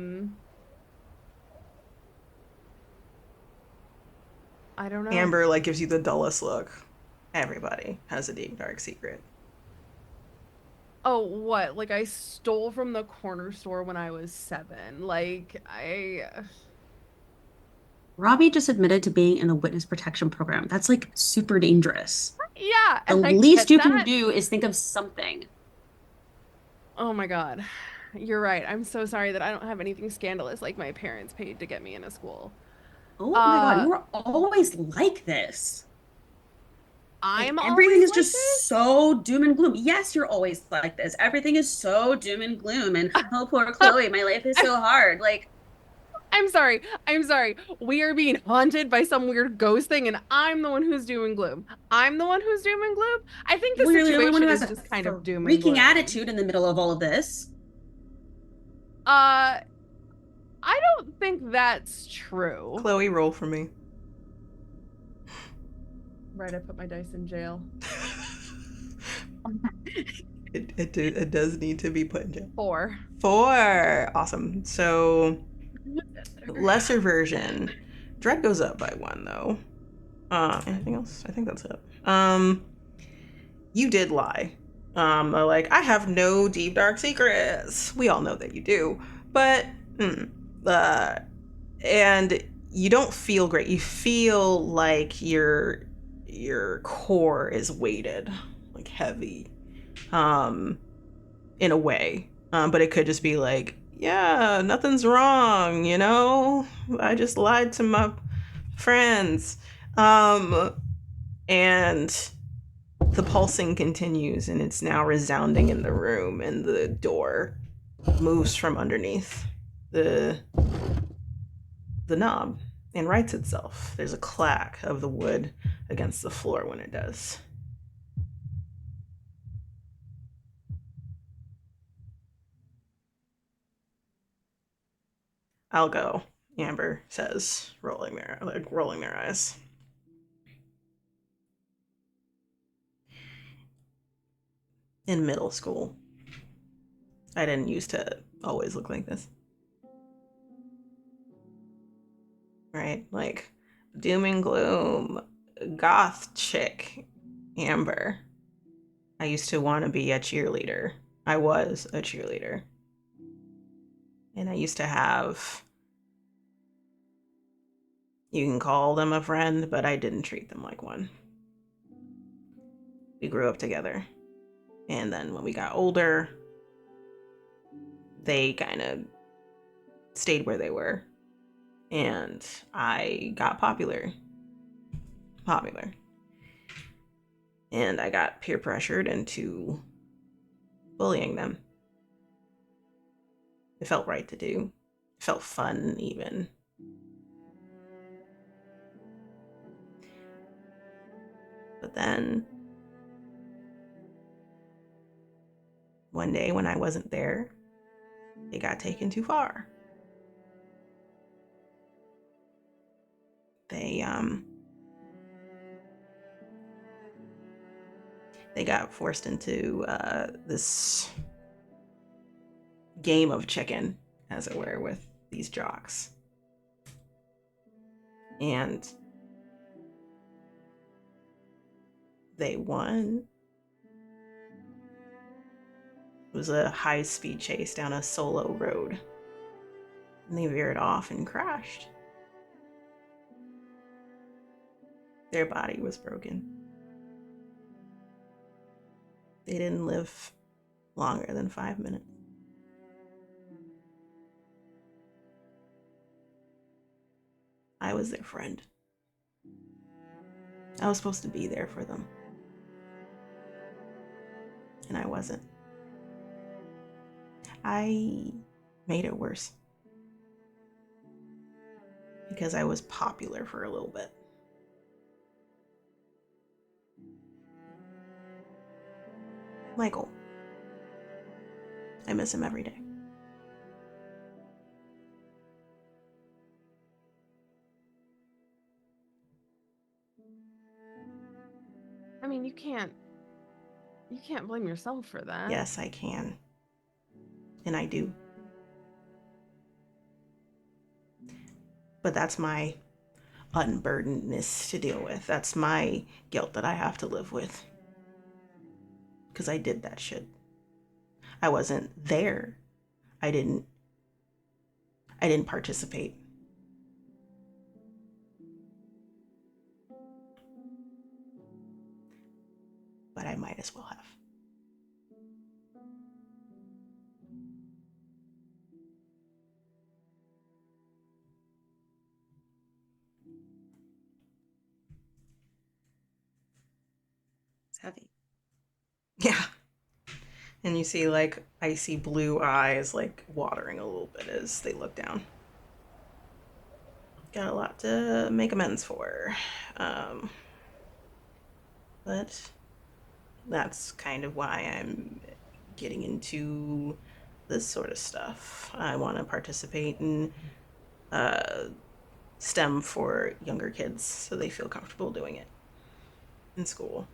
don't know. Amber like gives you the dullest look. Everybody has a deep dark secret. Oh, what? Like I stole from the corner store when I was 7. Robbie just admitted to being in the witness protection program. That's like super dangerous. Yeah, The and I least get you can that. do is think of something. Oh my God. You're right. I'm so sorry that I don't have anything scandalous like my parents paid to get me into school. Oh my God, Uh, you are always like this. Like I'm everything always is like just this. so doom and gloom. Yes, you're always like this. Everything is so doom and gloom. And oh, poor Chloe, my life is so hard. Like, I'm sorry. I'm sorry. We are being haunted by some weird ghost thing, and I'm the one who's doom and gloom. I'm the one who's doom and gloom. I think the well, you're the only one who situation has is a just kind of doom and freaking gloom. attitude in the middle of all of this. Uh, I don't think that's true. Chloe, roll for me. Right, I put my dice in jail. It does need to be put in jail. 4. 4. Awesome. So lesser version. Dread goes up by 1 though. Anything else? I think that's it. You did lie. Like, I have no deep dark secrets. We all know that you do. But and you don't feel great. You feel like your core is weighted, like heavy. In a way. But it could just be like, yeah, nothing's wrong, you know? I just lied to my friends. And the pulsing continues, and it's now resounding in the room, and the door moves from underneath the knob and rights itself. There's a clack of the wood against the floor when it does. I'll go, Amber says, rolling their eyes. In middle school, I didn't used to always look like this. Right? Like, doom and gloom, goth chick, Amber. I used to want to be a cheerleader. I was a cheerleader. And I used to have, you can call them a friend, but I didn't treat them like one. We grew up together. And then when we got older, they kind of stayed where they were. And I got popular. And I got peer pressured into bullying them. It felt right to do. It felt fun, even. But then, one day when I wasn't there, it got taken too far. They got forced into this game of chicken, as it were, with these jocks. And they won. It was a high-speed chase down a solo road. And they veered off and crashed. Their body was broken. They didn't live longer than 5 minutes. I was their friend. I was supposed to be there for them. And I wasn't. I made it worse. Because I was popular for a little bit. Michael. I miss him every day. I mean, you can't blame yourself for that. Yes, I can. And I do. But that's my unburdenedness to deal with. That's my guilt that I have to live with. Because I did that shit. I wasn't there. I didn't participate. But I might as well have. It's heavy. Yeah. And you see like icy blue eyes like watering a little bit as they look down. Got a lot to make amends for. But that's kind of why I'm getting into this sort of stuff. I want to participate in STEM for younger kids so they feel comfortable doing it in school.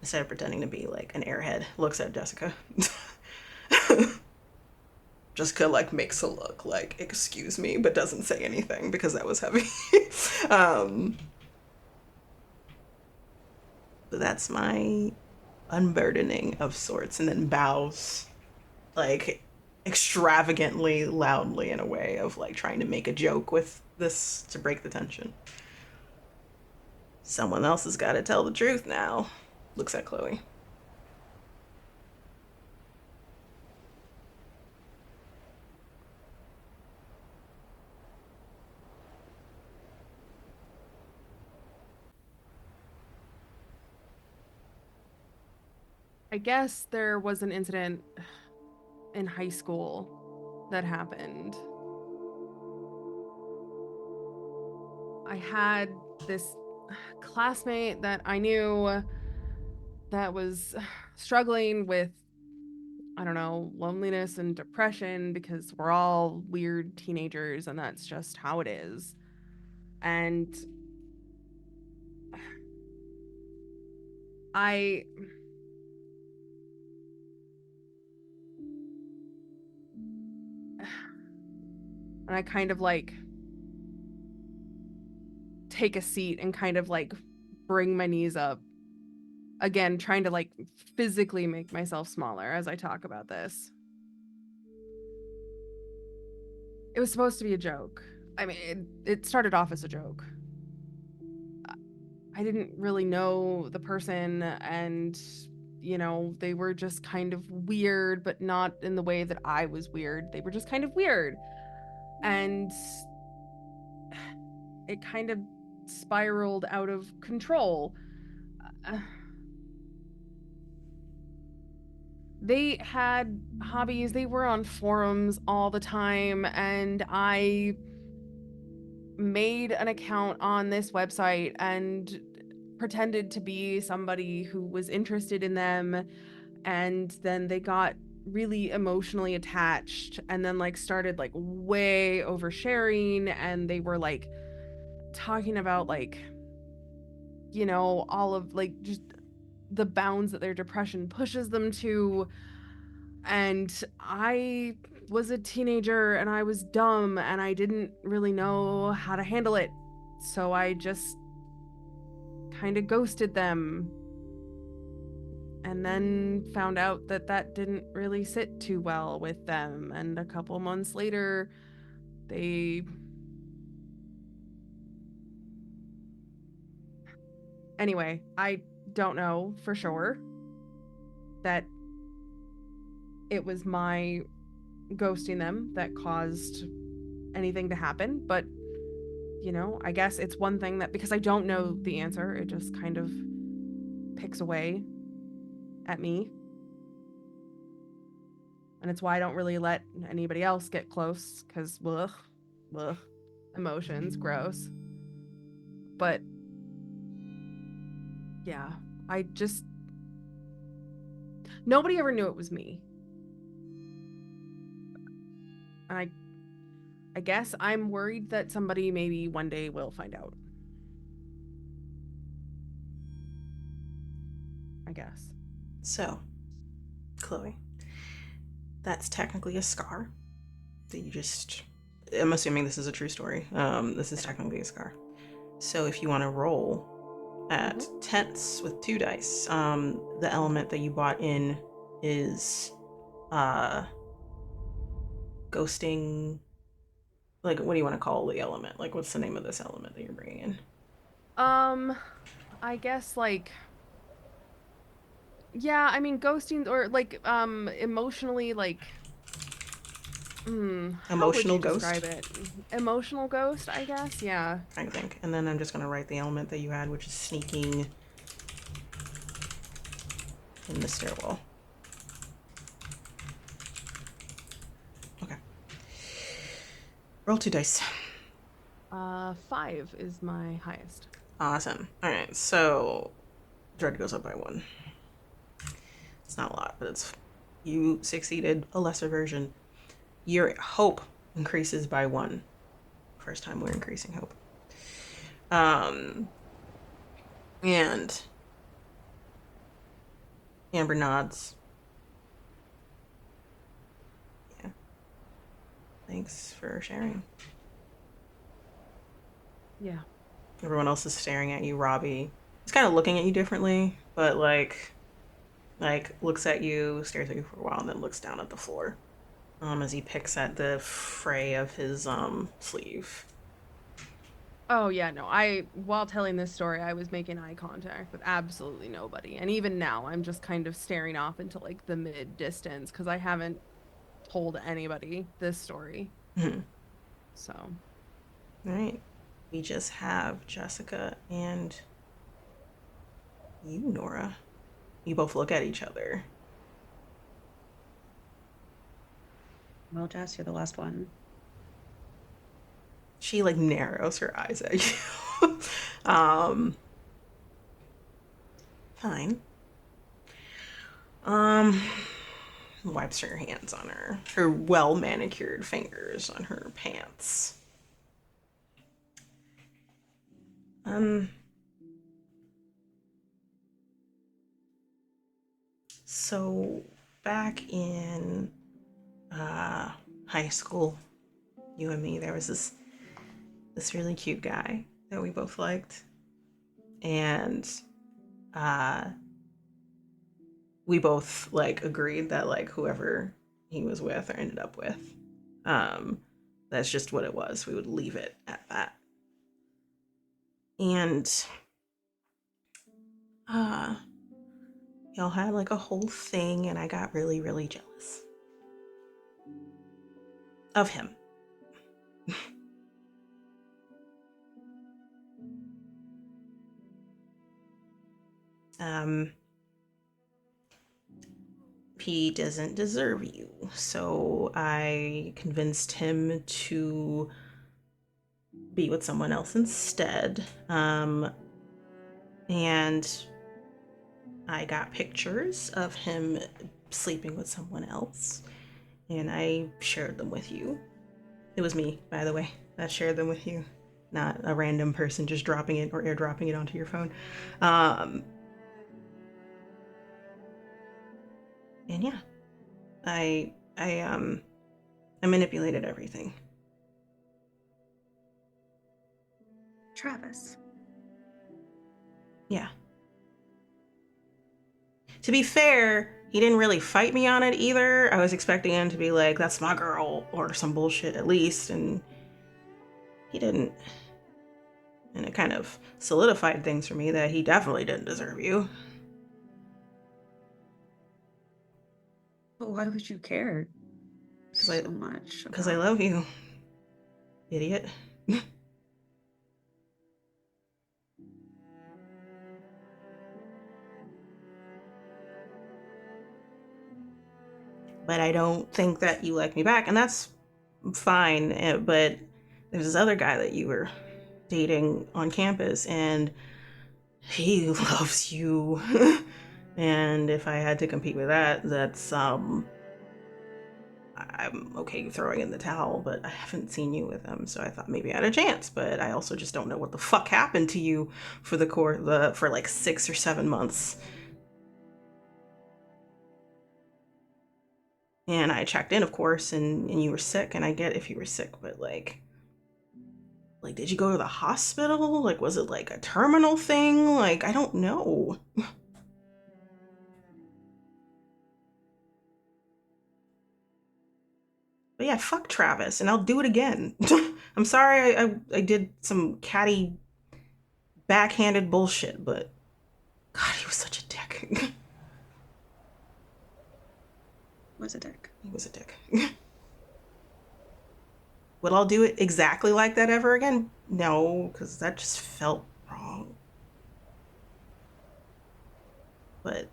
Instead of pretending to be like an airhead, looks at Jessica. Jessica like makes a look like, excuse me, but doesn't say anything because that was heavy. But that's my unburdening of sorts, and then bows like extravagantly loudly in a way of like trying to make a joke with this to break the tension. Someone else has got to tell the truth now. Looks at Chloe. I guess there was an incident in high school that happened. I had this classmate that I knew that was struggling with, I don't know, loneliness and depression because we're all weird teenagers and that's just how it is. And I kind of like take a seat and kind of like bring my knees up again, trying to like physically make myself smaller as I talk about this. It was supposed to be a joke. I mean, it started off as a joke. I didn't really know the person, and you know, they were just kind of weird, but not in the way that I was weird. They were just kind of weird. And it kind of spiraled out of control. They had hobbies, they were on forums all the time, and I made an account on this website and pretended to be somebody who was interested in them, and then they got really emotionally attached and then like started like way oversharing, and they were like talking about like, you know, all of like just the bounds that their depression pushes them to. And I was a teenager and I was dumb and I didn't really know how to handle it. So I just kind of ghosted them. And then found out that that didn't really sit too well with them. And a couple months later, they... Anyway, I don't know for sure that it was my ghosting them that caused anything to happen, but you know, I guess it's one thing that, because I don't know the answer, it just kind of picks away at me. And it's why I don't really let anybody else get close, because ugh, emotions, gross. But yeah, I just, nobody ever knew it was me. And I guess I'm worried that somebody maybe one day will find out. I guess. So, Chloe, that's technically a scar that you just... I'm assuming this is a true story. This is technically a scar. So if you want to roll at tenths with 2 dice, the element that you bought in is ghosting. Like, what do you want to call the element? Like, what's the name of this element that you're bringing in? I guess like, yeah, I mean ghosting or like emotionally like how would Emotional you ghost, describe it? Emotional ghost, I guess. Yeah. I think. And then I'm just gonna write the element that you had, which is sneaking in the stairwell. Okay. Roll 2 dice. 5 is my highest. Awesome. All right, so dread goes up by 1. It's not a lot, but it's... You succeeded a lesser version. Your hope increases by 1. First time we're increasing hope. And Amber nods. Yeah. Thanks for sharing. Yeah. Everyone else is staring at you. Robbie is kind of looking at you differently, but like looks at you, stares at you for a while, and then looks down at the floor. As he picks at the fray of his sleeve. Oh yeah, no. While telling this story, I was making eye contact with absolutely nobody. And even now, I'm just kind of staring off into like the mid distance because I haven't told anybody this story. Mm-hmm. So. All right. We just have Jessica and you, Nora. You both look at each other. Well, Jess, you're the last one. She like narrows her eyes at you. Fine. Wipes her hands on her well manicured fingers on her pants. So back in high school, you and me, there was this really cute guy that we both liked, and we both like agreed that like whoever he was with or ended up with, that's just what it was. We would leave it at that. And y'all had like a whole thing, and I got really, really jealous of him. He doesn't deserve you, so I convinced him to be with someone else instead. And I got pictures of him sleeping with someone else, and I shared them with you. It was me, by the way, that shared them with you, not a random person just dropping it or airdropping it onto your phone. And yeah, I manipulated everything. Travis. Yeah. To be fair, he didn't really fight me on it either. I was expecting him to be like, that's my girl, or some bullshit at least, and he didn't. And it kind of solidified things for me that he definitely didn't deserve you. But why would you care so much? Because I love you, idiot. But I don't think that you like me back, and that's fine. But there's this other guy that you were dating on campus, and he loves you. And if I had to compete with that, that's I'm okay throwing in the towel, but I haven't seen you with him, so I thought maybe I had a chance. But I also just don't know what the fuck happened to you for for like 6 or 7 months. And I checked in, of course, and you were sick, and I get if you were sick, but like, did you go to the hospital? Like, was it like a terminal thing? Like, I don't know. But yeah, fuck Travis, and I'll do it again. I'm sorry I did some catty, backhanded bullshit, but God, he was such a dick. Was a dick. He was a dick. Would I do it exactly like that ever again? No, because that just felt wrong. But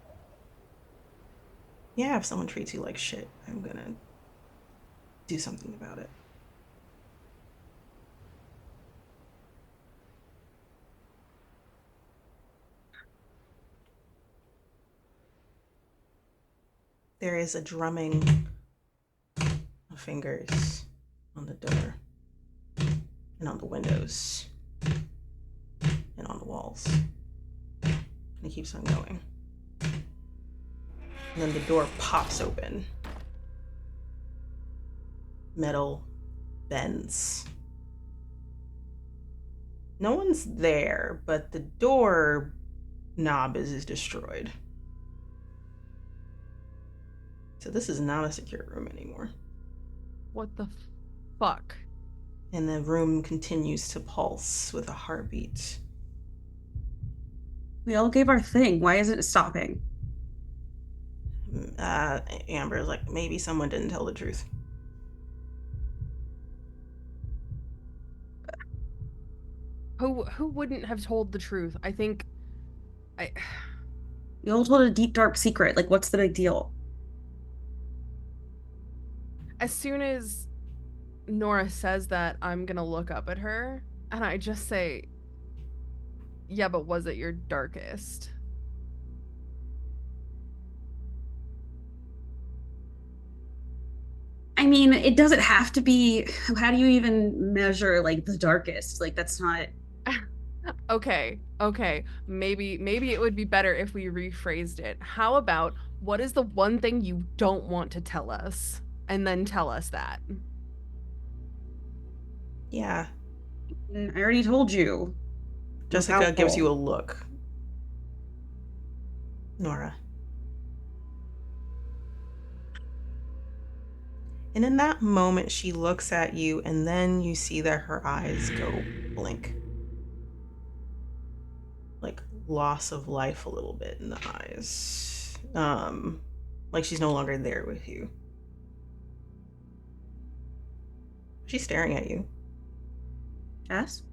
yeah, if someone treats you like shit, I'm gonna do something about it. There is a drumming of fingers on the door and on the windows and on the walls. And it keeps on going. And then the door pops open. Metal bends. No one's there, but the door knob is destroyed. So this is not a secure room anymore. What the fuck? And the room continues to pulse with a heartbeat. We all gave our thing. Why isn't it stopping? Amber's like, maybe someone didn't tell the truth. Who wouldn't have told the truth? I think We all told a deep, dark secret. Like, what's the big deal? as soon as Nora says that, I'm gonna look up at her and I just say, yeah, but was it your darkest? I mean, it doesn't have to be. How do you even measure like the darkest? Like, that's not. Okay. Maybe it would be better if we rephrased it. How about, what is the one thing you don't want to tell us? And then tell us that. Yeah. I already told you. Jessica gives you a look. Nora. And in that moment, she looks at you, and then you see that her eyes go blink. Like loss of life a little bit in the eyes. Like she's no longer there with you. She's staring at you. Jess?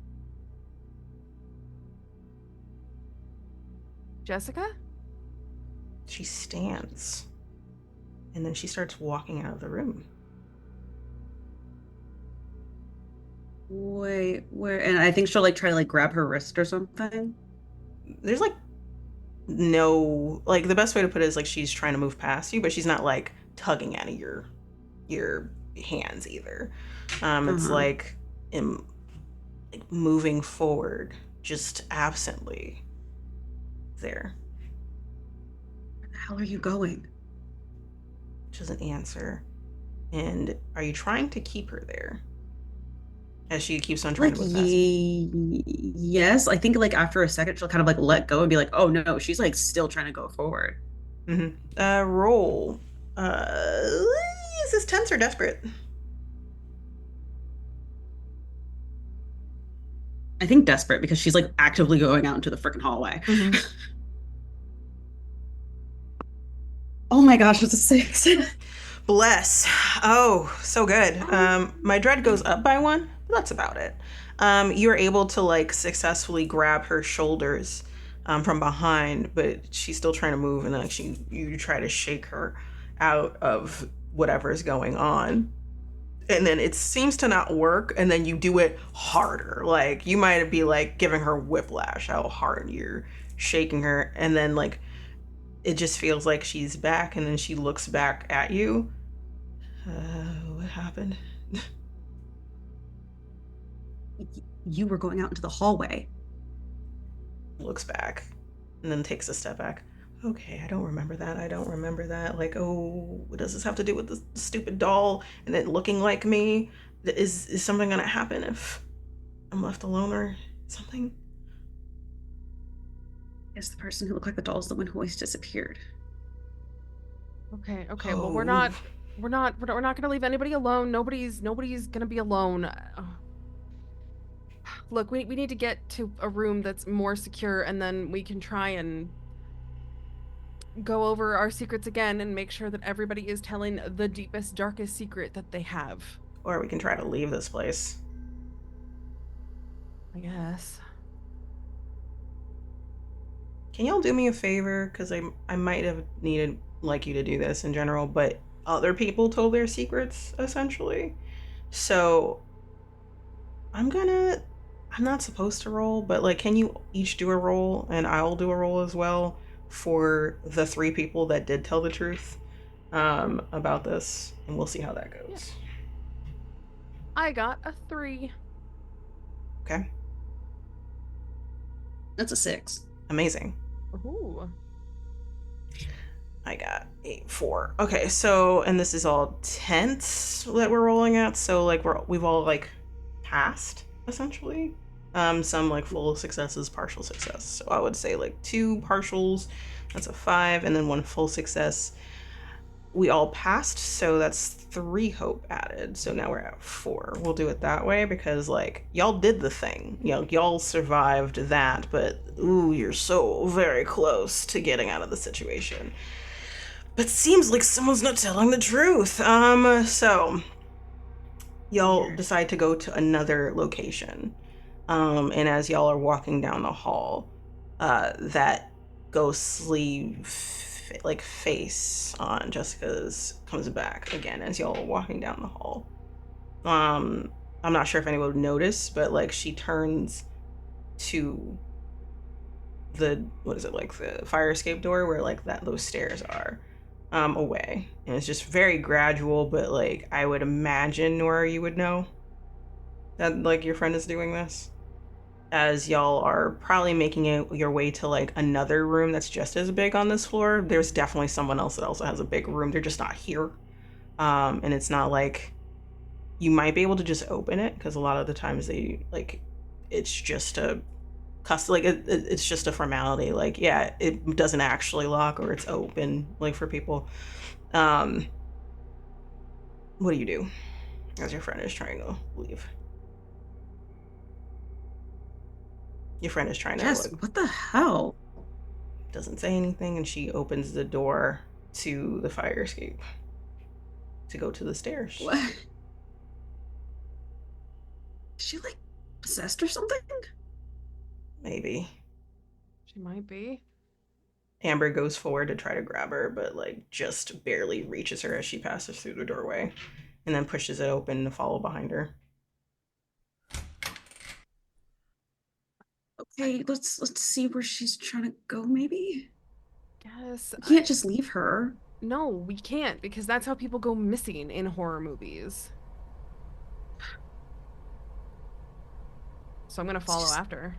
Jessica? She stands. And then she starts walking out of the room. Wait, where? And I think she'll like try to like grab her wrist or something. There's like no, like the best way to put it is like she's trying to move past you, but she's not like tugging at your hands either. It's like moving forward, just absently there. Where the hell are you going? She doesn't answer. And are you trying to keep her there? As she keeps on trying to move past you. Yes, I think like after a second she'll kind of like let go and be like, oh no, she's like still trying to go forward. Roll. Is this tense or desperate? I think desperate because she's like actively going out into the freaking hallway. Oh my gosh, it's a 6. Bless. Oh, so good. My dread goes up by 1, but that's about it. You're able to like successfully grab her shoulders from behind, but she's still trying to move, and like you try to shake her out of whatever's going on. And then it seems to not work, and then you do it harder. Like you might be like giving her whiplash how hard you're shaking her, and then like it just feels like she's back, and then she looks back at you. What happened? You were going out into the hallway. Looks back and then takes a step back. Okay, I don't remember that. Like, oh, what does this have to do with the stupid doll and it looking like me? Is something gonna happen if I'm left alone or something? Is the person who looked like the doll is the one who always disappeared. Okay, okay. Oh. Well, we're not gonna leave anybody alone. Nobody's gonna be alone. Look, we need to get to a room that's more secure, and then we can try and go over our secrets again and make sure that everybody is telling the deepest, darkest secret that they have. Or we can try to leave this place. I guess. Can y'all do me a favor? Because I might have needed like you to do this in general, but other people told their secrets essentially. So I'm not supposed to roll, but like, can you each do a roll and I'll do a roll as well for the 3 people that did tell the truth about this, and we'll see how that goes. Yeah. I got a 3. Okay. That's a 6. Amazing. Ooh. I got 4. Okay, so, and this is all tenths that we're rolling at, so like we've all like passed essentially. Some like full successes, partial success. So I would say like 2 partials, that's a 5, and then 1 full success. We all passed, so that's 3 hope added. So now we're at 4. We'll do it that way because like y'all did the thing. You know, y'all survived that, but ooh, you're so very close to getting out of the situation. But seems like someone's not telling the truth. So y'all decide to go to another location. And as y'all are walking down the hall, that ghostly like face on Jessica's comes back again as y'all are walking down the hall. I'm not sure if anyone would notice, but like she turns to the the fire escape door where like those stairs are away, and it's just very gradual, but like I would imagine, Nora, you would know that like your friend is doing this, as y'all are probably making your way to like another room that's just as big on this floor. There's definitely someone else that also has a big room. They're just not here. And it's not like you might be able to just open it, because a lot of the times they like it's just a custom, like it's just a formality. Like, yeah, it doesn't actually lock, or it's open like for people. What do you do as your friend is trying to leave? Your friend is trying to Jess, what the hell? doesn't say anything, and she opens the door to the fire escape to go to the stairs. What? Is she like possessed or something? Maybe. She might be. Amber goes forward to try to grab her, but like just barely reaches her as she passes through the doorway, and then pushes it open to follow behind her. Okay, let's see where she's trying to go, maybe? Guess We can't just leave her. No, we can't, because that's how people go missing in horror movies. So I'm gonna follow after.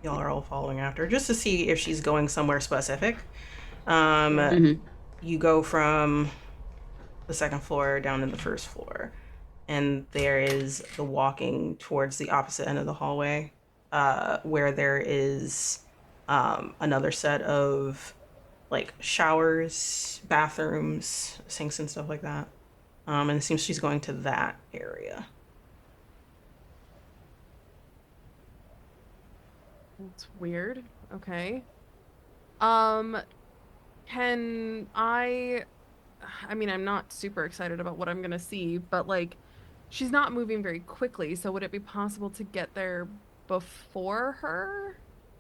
Y'all are all following after just to see if she's going somewhere specific. You go from the 2nd floor down to the 1st floor, and there is the walking towards the opposite end of the hallway, where there is another set of like showers, bathrooms, sinks, and stuff like that. And it seems she's going to that area. That's weird. Okay. Can I mean, I'm not super excited about what I'm gonna see, but like, she's not moving very quickly, so would it be possible to get there before her?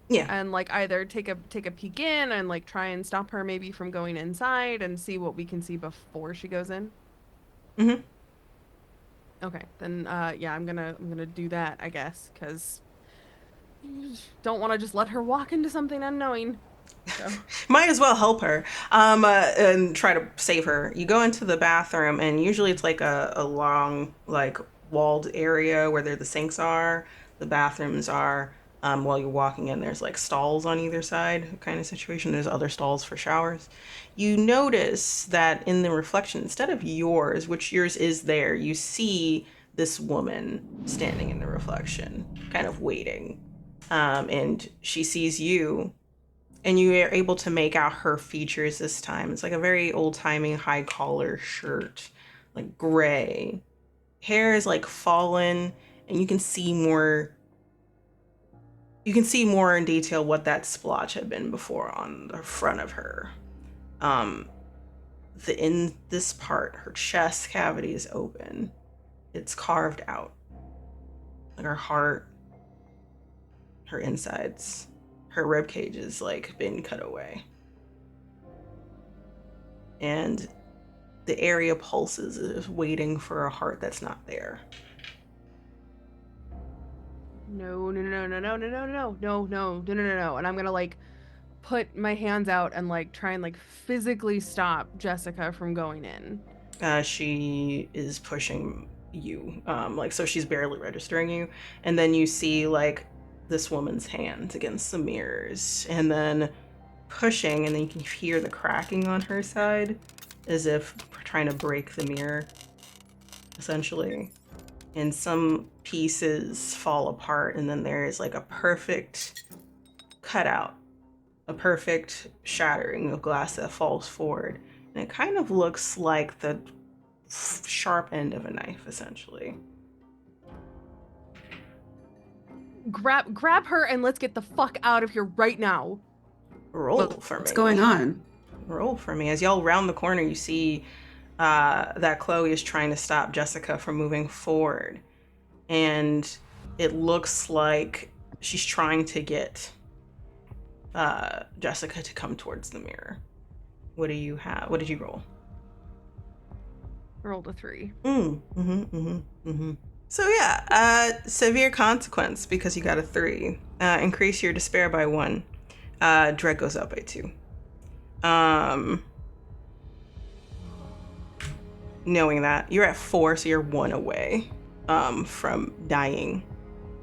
Yeah. And like either take a peek in and like try and stop her maybe from going inside and see what we can see before she goes in? Mm-hmm. Okay, then yeah, I'm gonna do that, I guess, because don't want to just let her walk into something unknowing. So. Might as well help her and try to save her. You go into the bathroom, and usually it's like a long, like, walled area where the sinks are, the bathrooms are. While you're walking in, there's like stalls on either side kind of situation. There's other stalls for showers. You notice that in the reflection, instead of yours, which yours is there, you see this woman standing in the reflection, kind of waiting. And she sees you, and you are able to make out her features this time. It's like a very old-timey high collar shirt, like gray. Hair is like fallen, and you can see more in detail what that splotch had been before on the front of her. In this part, her chest cavity is open. It's carved out. Like her heart, her insides, her rib cage is like been cut away. And the area pulses, is waiting for a heart that's not there. No. And I'm gonna like put my hands out and like try and like physically stop Jessica from going in. She is pushing you, like, so she's barely registering you, and then you see like this woman's hands against the mirrors, and then pushing, and then you can hear the cracking on her side, as if trying to break the mirror, essentially. And some pieces fall apart, and then there is like a perfect cutout, a perfect shattering of glass that falls forward, and it kind of looks like the sharp end of a knife, essentially. Grab her and let's get the fuck out of here right now. Roll for me. What's going on? Roll for me. As y'all round the corner, you see that Chloe is trying to stop Jessica from moving forward. And it looks like she's trying to get Jessica to come towards the mirror. What do you have? What did you roll? I rolled a 3. So yeah, severe consequence because you got a 3. Increase your despair by 1. Dread goes up by 2. Knowing that you're at 4, so you're 1 away from dying.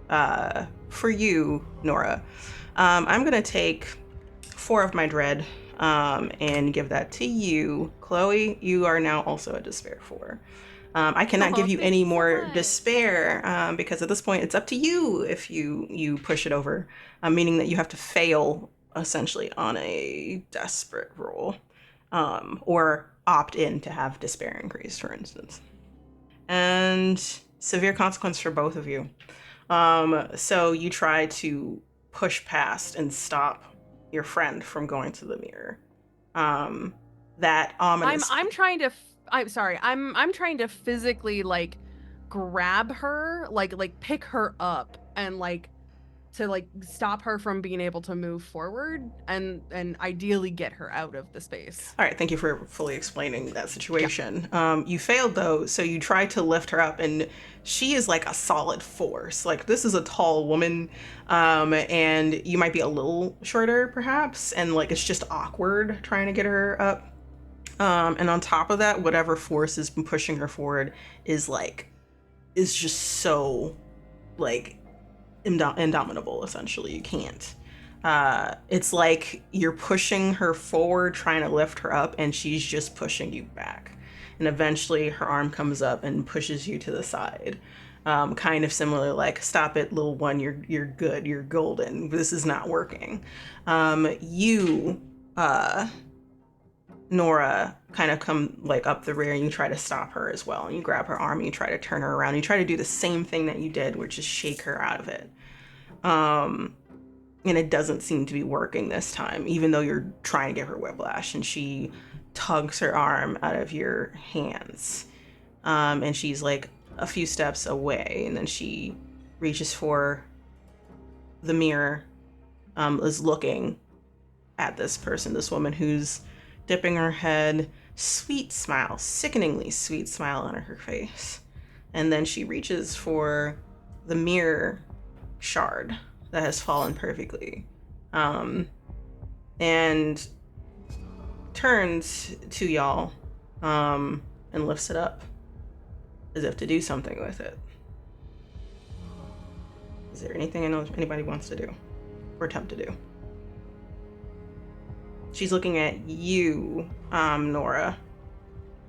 For you, Nora, I'm gonna take 4 of my dread and give that to you. Chloe, you are now also at despair 4. I cannot give you any more despair because at this point it's up to you if you push it over, meaning that you have to fail essentially on a desperate roll, or opt in to have despair increase, for instance. And severe consequence for both of you. So you try to push past and stop your friend from going to the mirror. That ominous. I'm trying to physically like grab her, like pick her up and like to like stop her from being able to move forward and ideally get her out of the space. All right, thank you for fully explaining that situation. Yeah. You failed though, so you tried to lift her up, and she is like a solid force. Like, this is a tall woman, and you might be a little shorter perhaps, and like it's just awkward trying to get her up. And on top of that, whatever force has been pushing her forward is just so like indomitable, essentially. You can't. It's like you're pushing her forward, trying to lift her up, and she's just pushing you back. And eventually her arm comes up and pushes you to the side. Kind of similar, like, stop it, little one, you're good, you're golden, this is not working. Nora, kind of come like up the rear, and you try to stop her as well, and you grab her arm and you try to turn her around. You try to do the same thing that you did, which is shake her out of it. And it doesn't seem to be working this time, even though you're trying to give her whiplash, and she tugs her arm out of your hands. And she's like a few steps away, and then she reaches for the mirror, is looking at this person, this woman who's dipping her head, sweet smile, sickeningly sweet smile on her face. And then she reaches for the mirror shard that has fallen perfectly. And and turns to y'all and lifts it up as if to do something with it. Is there anything anybody wants to do or attempt to do? She's looking at you, Nora.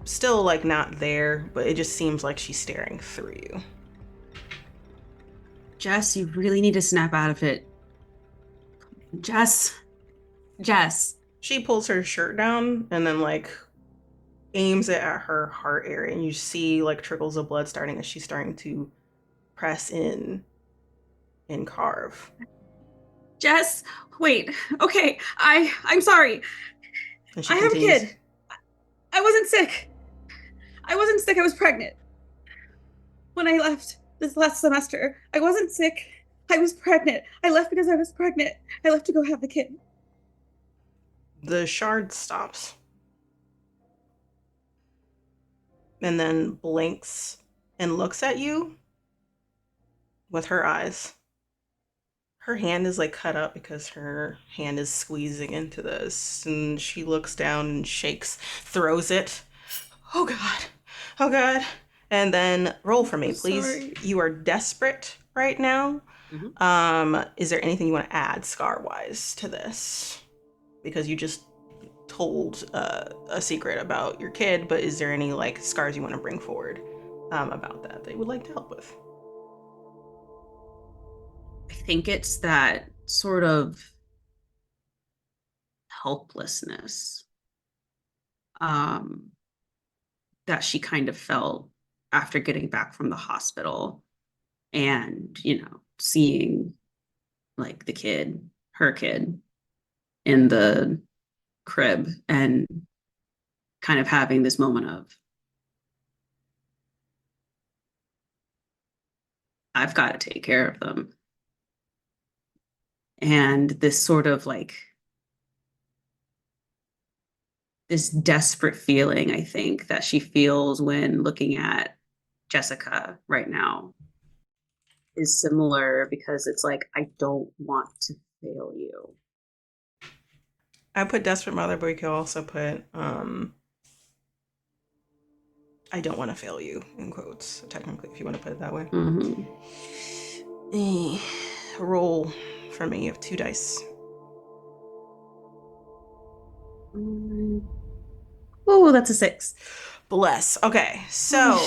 Still, like, not there, but it just seems like she's staring through you. Jess, you really need to snap out of it. Jess. She pulls her shirt down and then, like, aims it at her heart area, and you see, like, trickles of blood starting as she's starting to press in and carve. Jess, wait. Okay, I'm sorry. And she I have a continues, kid. I wasn't sick. I was pregnant. When I left this last semester, I wasn't sick. I was pregnant. I left because I was pregnant. I left to go have the kid. The shard stops and then blinks and looks at you with her eyes. Her hand is like cut up because her hand is squeezing into this, and she looks down and shakes, throws it. Oh God, oh God. And then roll for me, please. Sorry. You are desperate right now. Is there anything you want to add scar-wise to this? Because you just told a secret about your kid, but is there any like scars you want to bring forward about that you would like to help with? I think it's that sort of helplessness that she kind of felt after getting back from the hospital and, seeing like the kid, her kid in the crib and kind of having this moment of, I've got to take care of them. And this sort of like, this desperate feeling, I think, that she feels when looking at Jessica right now is similar, because it's like, I don't want to fail you. I put desperate mother, but you could also put I don't want to fail you, in quotes, technically, if you want to put it that way. Mm-hmm. Roll for me. You have 2 dice. Oh, that's a 6. Bless. Okay, so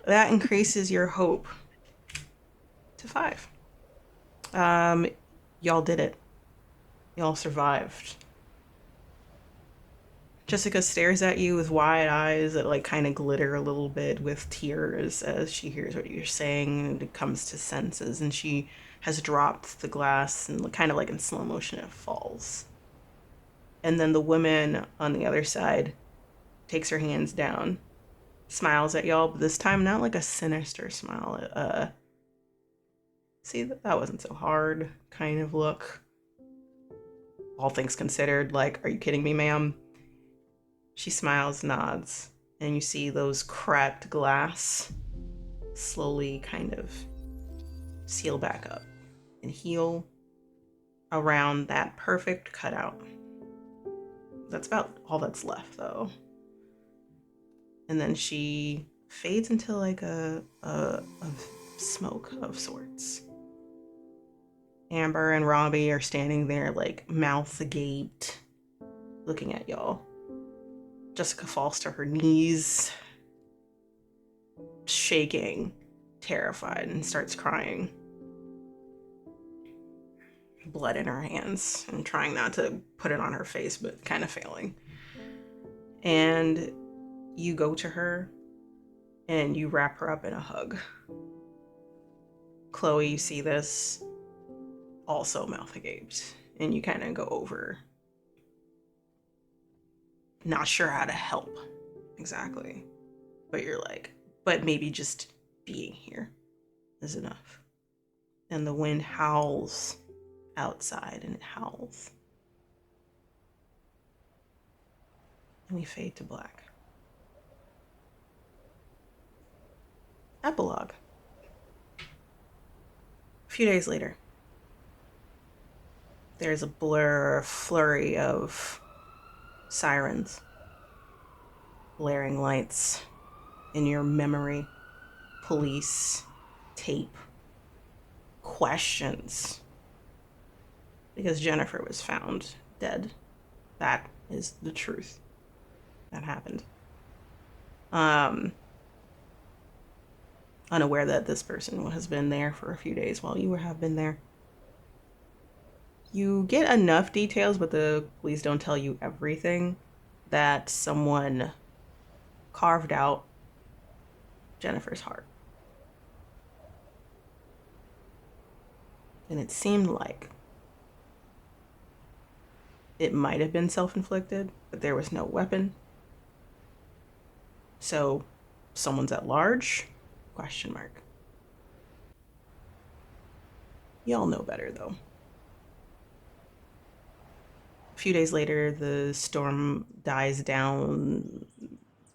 that increases your hope to 5. Y'all did it. Y'all survived. Jessica stares at you with wide eyes that like kind of glitter a little bit with tears as she hears what you're saying and comes to senses, and she has dropped the glass and kind of like in slow motion it falls. And then the woman on the other side takes her hands down, smiles at y'all, but this time not like a sinister smile. See, that wasn't so hard kind of look. All things considered, like, are you kidding me, ma'am? She smiles, nods, and you see those cracked glass slowly kind of seal back up and heal around that perfect cutout. That's about all that's left, though. And then she fades into like a smoke of sorts. Amber and Robbie are standing there, like mouth agape, looking at y'all. Jessica falls to her knees, shaking, terrified, and starts crying. Blood in her hands, and trying not to put it on her face, but kind of failing. And you go to her, and you wrap her up in a hug. Chloe, you see this, also mouth agape, and you kind of go over. Not sure how to help exactly, but you're like, but maybe just being here is enough. And the wind howls outside, and it howls. And we fade to black. Epilogue. A few days later. There's a blur, a flurry of sirens, blaring lights in your memory, police, tape, questions. Because Jennifer was found dead. That is the truth. That happened. Unaware that this person has been there for a few days while you have been there. You get enough details, but the police don't tell you everything, that someone carved out Jennifer's heart. And it seemed like it might have been self-inflicted, but there was no weapon. So, someone's at large? Question mark. Y'all know better, though. A few days later, the storm dies down.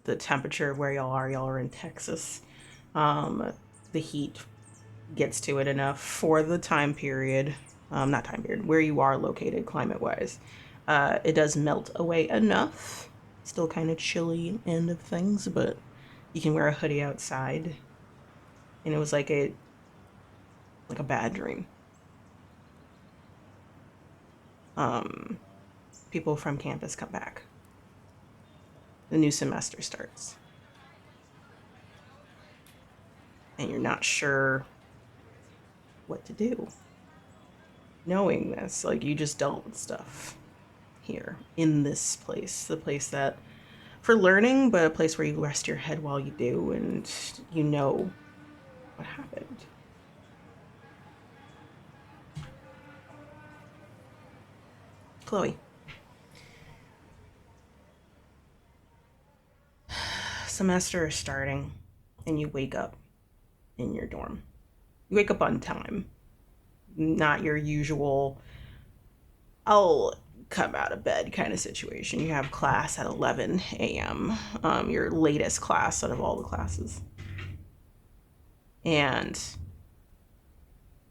The temperature of where y'all are in Texas. The heat gets to it enough for the time period, not time period, where you are located climate-wise. It does melt away enough. Still kind of chilly end of things, but you can wear a hoodie outside. And it was like a bad dream. People from campus come back. The new semester starts. And you're not sure what to do. Knowing this, like, you just dealt with stuff here in this place, the place that for learning, but a place where you rest your head while you do, and you know what happened. Chloe. Semester is starting, and you wake up in your dorm. You wake up on time. Not your usual, I'll come out of bed kind of situation. You have class at 11 a.m., your latest class out of all the classes. And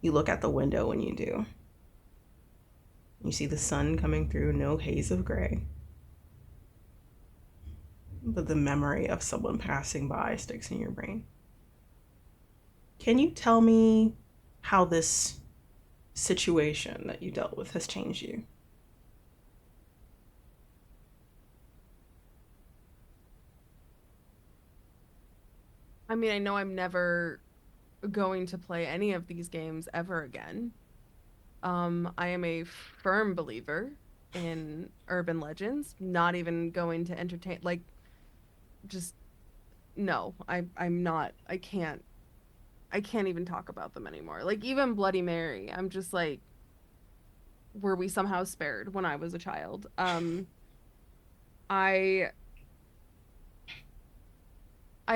you look at the window when you do. You see the sun coming through, no haze of gray. But the memory of someone passing by sticks in your brain. Can you tell me how this situation that you dealt with has changed you? I mean, I know I'm never going to play any of these games ever again. I am a firm believer in urban legends, not even going to entertain, like, just, no, I'm not, I can't even talk about them anymore. Like, even Bloody Mary, I'm just like, were we somehow spared when I was a child? I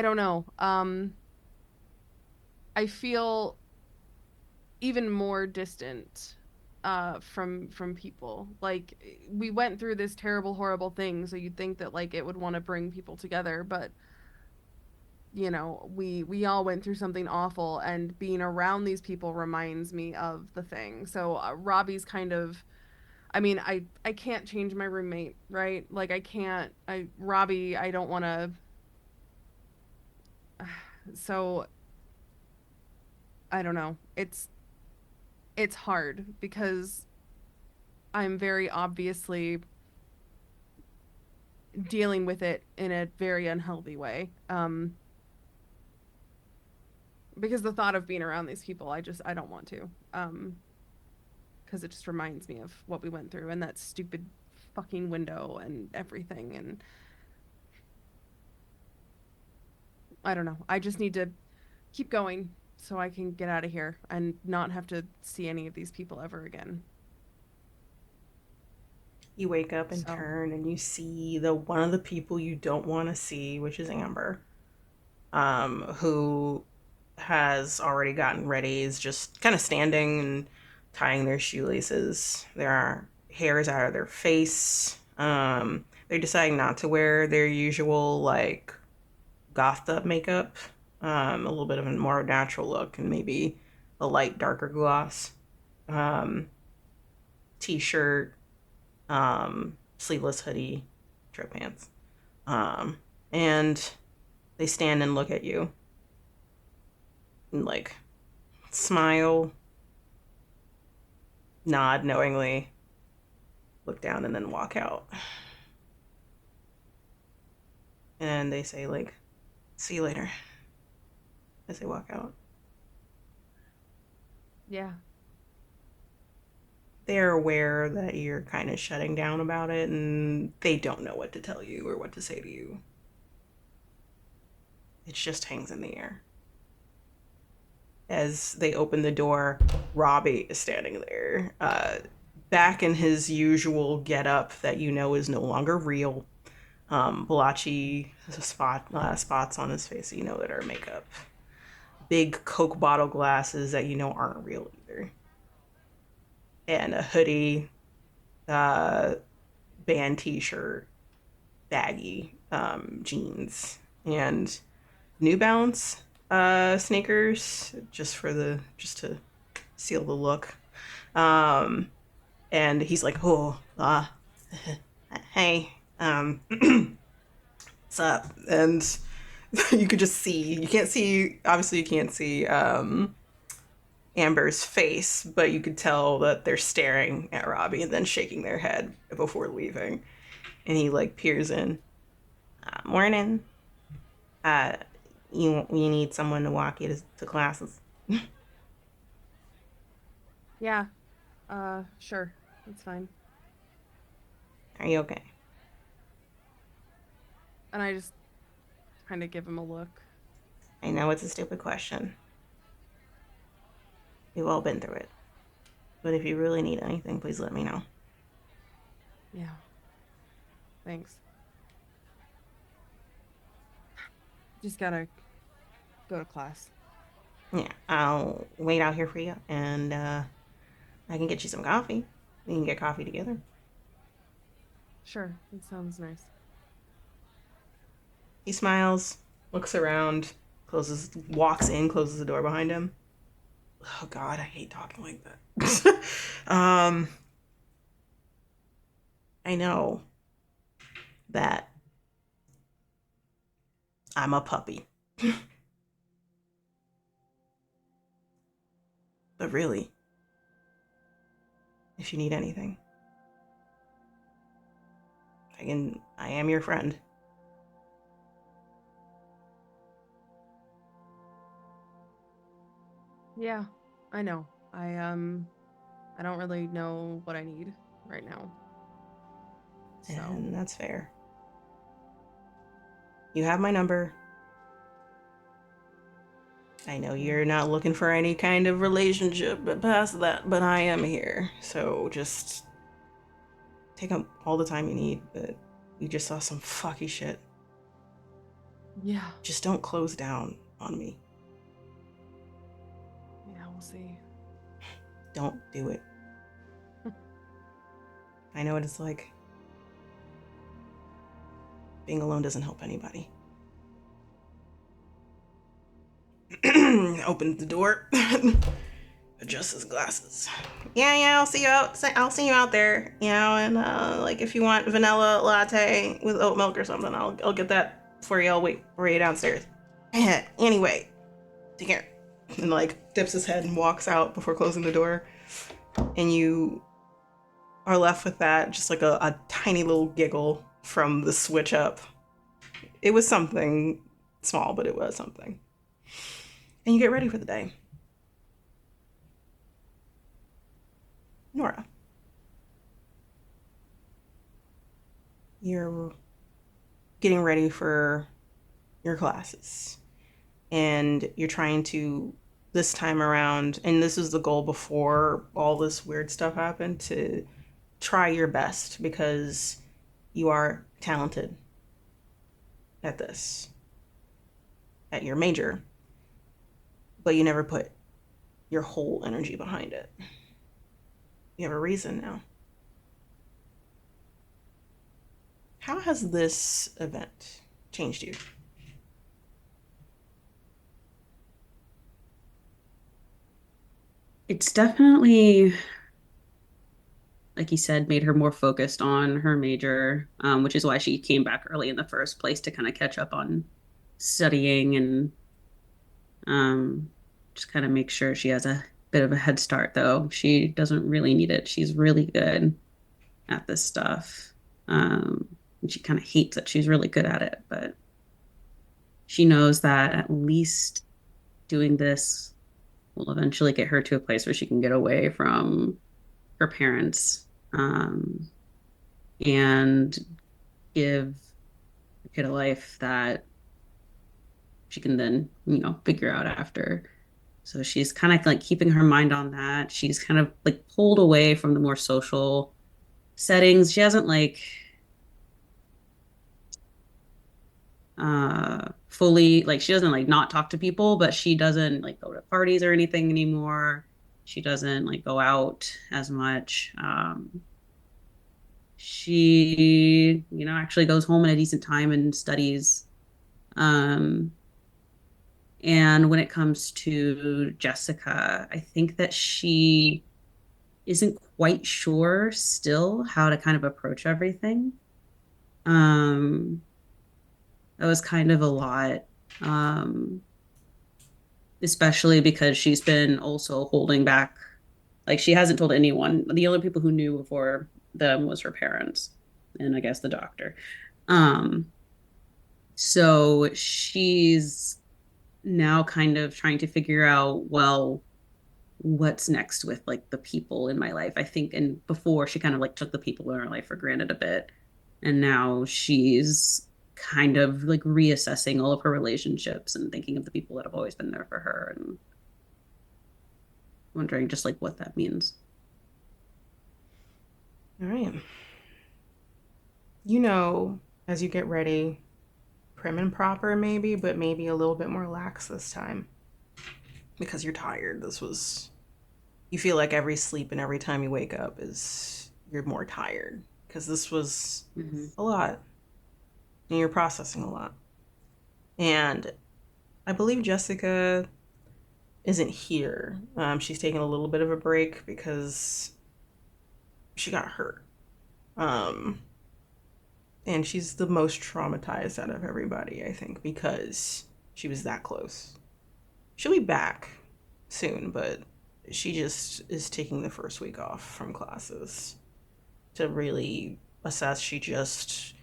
don't know. I feel even more distant from people. Like, we went through this terrible, horrible thing, so you'd think that, like, it would want to bring people together, but you know, we all went through something awful, and being around these people reminds me of the thing. So Robbie's kind of, I mean, I can't change my roommate, right? Like, Robbie, I don't want to. So I don't know. It's hard because I'm very obviously dealing with it in a very unhealthy way. Because the thought of being around these people, I don't want to. Because it just reminds me of what we went through and that stupid fucking window and everything, and I don't know. I just need to keep going so I can get out of here and not have to see any of these people ever again. You wake up and So, turn and you see the one of the people you don't want to see, which is Amber, who has already gotten ready, is just kind of standing and tying their shoelaces. There are hairs out of their face. They're deciding not to wear their usual, like, gothed up makeup. A little bit of a more natural look and maybe a light darker gloss. t-shirt, sleeveless hoodie, drip pants. And they stand and look at you and like smile, nod knowingly, look down, and then walk out. And they say like, see you later, as they walk out. Yeah. They're aware that you're kind of shutting down about it, and they don't know what to tell you or what to say to you. It just hangs in the air. As they open the door, Robbie is standing there, back in his usual getup that you know is no longer real. Blotchy spots on his face that you know that are makeup. Big Coke bottle glasses that you know aren't real either. And a hoodie, band t-shirt, baggy jeans, and New Balance sneakers just to seal the look. And he's like, oh, hey, what's up? And you could just see, obviously you can't see Amber's face, but you could tell that they're staring at Robbie and then shaking their head before leaving. And he like peers in. Morning. You need someone to walk you to classes. Yeah. Sure. That's fine. Are you okay? And I just kind of give him a look. I know it's a stupid question. We've all been through it. But if you really need anything, please let me know. Yeah. Thanks. Just gotta go to class. Yeah, I'll wait out here for you, and I can get you some coffee. We can get coffee together. Sure. That sounds nice. He smiles, looks around, walks in, closes the door behind him. Oh God, I hate talking like that. I know that I'm a puppy. But really, if you need anything, I am your friend. Yeah, I know. I don't really know what I need right now. So. And that's fair. You have my number. I know you're not looking for any kind of relationship but past that, but I am here. So just take up all the time you need, but we just saw some fucky shit. Yeah. Just don't close down on me. Yeah, we'll see. Don't do it. I know what it's like. Being alone doesn't help anybody. Opens the door. Adjusts his glasses. Yeah, I'll see you out there. You know, and like if you want vanilla latte with oat milk or something, I'll get that for you. I'll wait for you downstairs. Anyway, take care. And like dips his head and walks out before closing the door. And you are left with that, just like a tiny little giggle from the switch up. It was something small, but it was something. And you get ready for the day. Nora, you're getting ready for your classes. And you're trying to, this time around, and this was the goal before all this weird stuff happened, to try your best because you are talented at this, at your major, but you never put your whole energy behind it. You have a reason now. How has this event changed you? It's definitely like you said, made her more focused on her major, which is why she came back early in the first place to kind of catch up on studying and just kind of make sure she has a bit of a head start, though. She doesn't really need it. She's really good at this stuff. And she kind of hates that she's really good at it, but she knows that at least doing this will eventually get her to a place where she can get away from her parents, and give the kid a life that she can then, figure out after. So she's kind of like keeping her mind on that. She's kind of like pulled away from the more social settings. She hasn't like fully, like, she doesn't like not talk to people, but she doesn't like go to parties or anything anymore. She doesn't like go out as much. She, actually goes home at a decent time and studies. And when it comes to Jessica, I think that she isn't quite sure still how to kind of approach everything. That was kind of a lot. Especially because she's been also holding back. Like, she hasn't told anyone. The only people who knew before them was her parents and I guess the doctor. So she's now kind of trying to figure out, well, what's next with like the people in my life. I think, and before she kind of like took the people in her life for granted a bit. And now she's kind of like reassessing all of her relationships and thinking of the people that have always been there for her and wondering just like what that means. All right. As you get ready, prim and proper maybe, but maybe a little bit more lax this time. Because you're tired. You feel like every sleep and every time you wake up you're more tired. Because this was a lot. And you're processing a lot. And I believe Jessica isn't here. She's taking a little bit of a break because she got hurt. And she's the most traumatized out of everybody, I think, because she was that close. She'll be back soon, but she just is taking the first week off from classes to really assess. She just,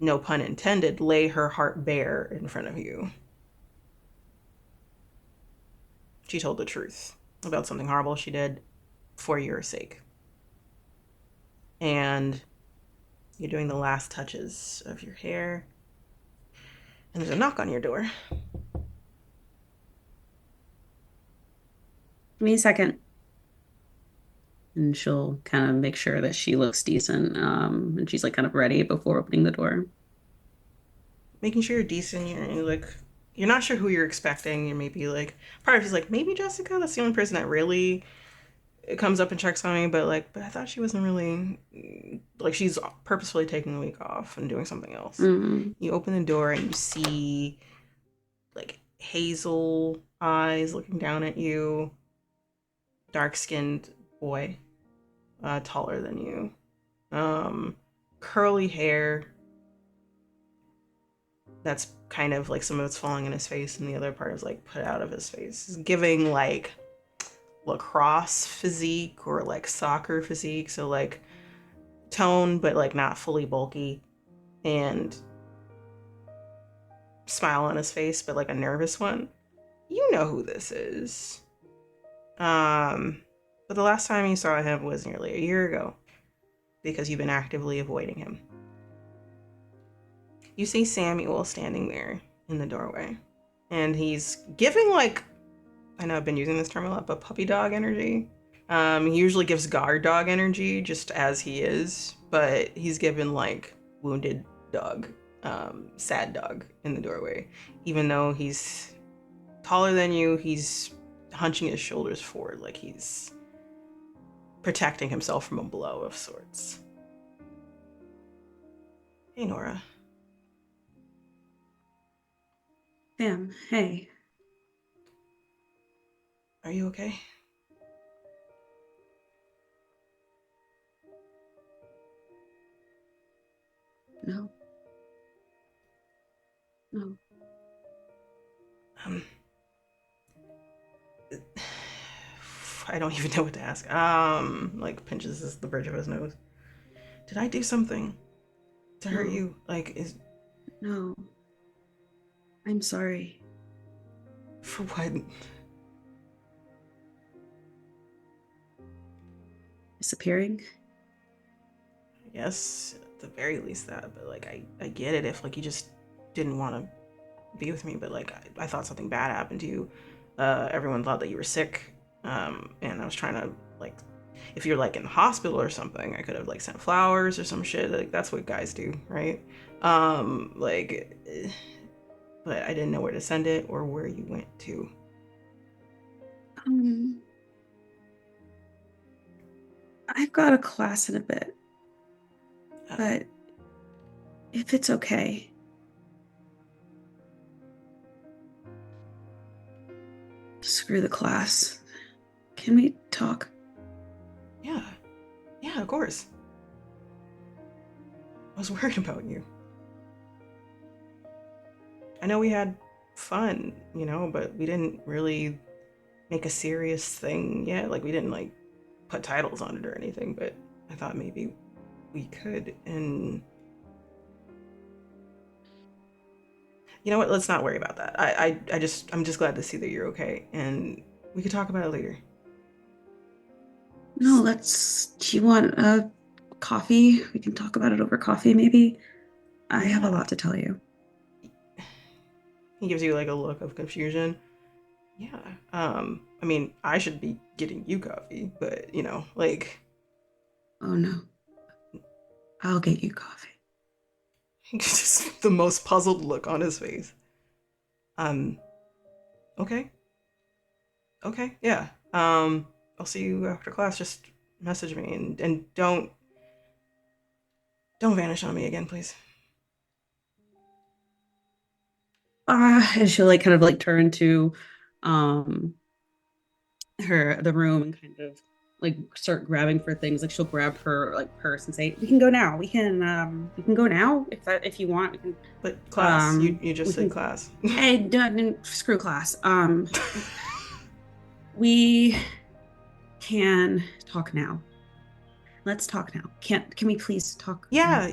no pun intended, lay her heart bare in front of you. She told the truth about something horrible she did for your sake. And you're doing the last touches of your hair. And there's a knock on your door. Give me a second. And she'll kind of make sure that she looks decent. And she's like kind of ready before opening the door. Making sure you're decent. You're not sure who you're expecting. You're maybe like, part of you's like, maybe Jessica, that's the only person that really comes up and checks on me, but I thought she wasn't really, like, she's purposefully taking a week off and doing something else. You open the door and you see like hazel eyes looking down at you, dark-skinned boy, taller than you, curly hair that's kind of like some of it's falling in his face and the other part is like put out of his face. He's giving like lacrosse physique or like soccer physique, so like tone but like not fully bulky, and smile on his face but like a nervous one. You know who this is. But the last time you saw him was nearly a year ago because you've been actively avoiding him. You see Samuel standing there in the doorway, and he's giving like, I know I've been using this term a lot, but puppy dog energy. He usually gives guard dog energy just as he is, but he's given like wounded dog, sad dog in the doorway. Even though he's taller than you, he's hunching his shoulders forward like he's protecting himself from a blow of sorts. Hey, Nora. Sam, hey. Are you okay? No. No. I don't even know what to ask. Like pinches the bridge of his nose. Did I do something to hurt No. you? Like, No. I'm sorry. for what? Disappearing? Yes, at the very least that. But like, I get it if like you just didn't want to be with me. But like, I thought something bad happened to you. Everyone thought that you were sick. And I was trying to like, if you're like in the hospital or something, I could have like sent flowers or some shit. Like that's what guys do, right? Like, but I didn't know where to send it or where you went to. I've got a class in a bit, but if it's okay. Screw the class. Can we talk? Yeah, of course. I was worried about you. I know we had fun, you know, but we didn't really make a serious thing yet. Like, we didn't, like, put titles on it or anything, but I thought maybe we could. And you know what? Let's not worry about that. I'm just glad to see that you're okay, and we could talk about it later. No, do you want a coffee? We can talk about it over coffee, maybe. I have a lot to tell you. He gives you like a look of confusion. Yeah. I mean, I should be getting you coffee, but you know, like. Oh no. I'll get you coffee. Just the most puzzled look on his face. Okay. Okay, yeah. I'll see you after class. Just message me and don't vanish on me again, please. And she'll like kind of like turn to the room and kind of like start grabbing for things. Like she'll grab her like purse and say, "We can go now. We can go now if you want." We can, but class, you just said class. Hey, screw class. We can talk now. Let's talk now. Can we please talk? Yeah.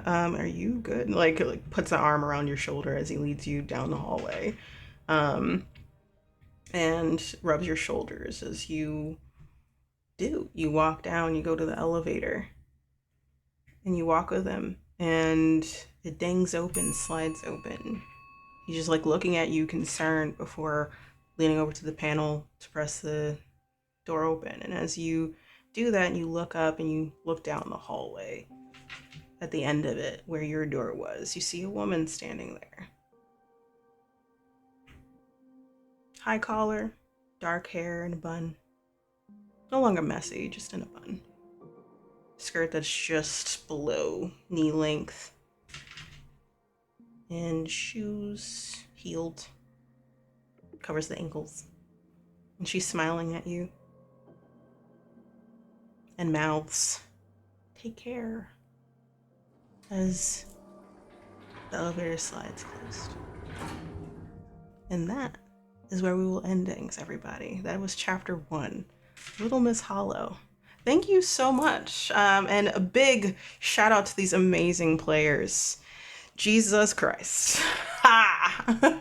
Are you good? Like puts an arm around your shoulder as he leads you down the hallway. And rubs your shoulders as you do. You walk down, you go to the elevator, and you walk with him, and it dings open, slides open. He's just like looking at you concerned before leaning over to the panel to press the door open. And as you do that, you look up and you look down the hallway. At the end of it, where your door was, you see a woman standing there. High collar, dark hair in a bun. No longer messy, just in a bun. Skirt that's just below knee length. And shoes heeled. Covers the ankles. And she's smiling at you. And mouths, "Take care," as the elevator slides closed. And that is where we will end things, everybody. That was chapter 1, Little Miss Hollow. Thank you so much. And a big shout out to these amazing players. Jesus Christ. Ha!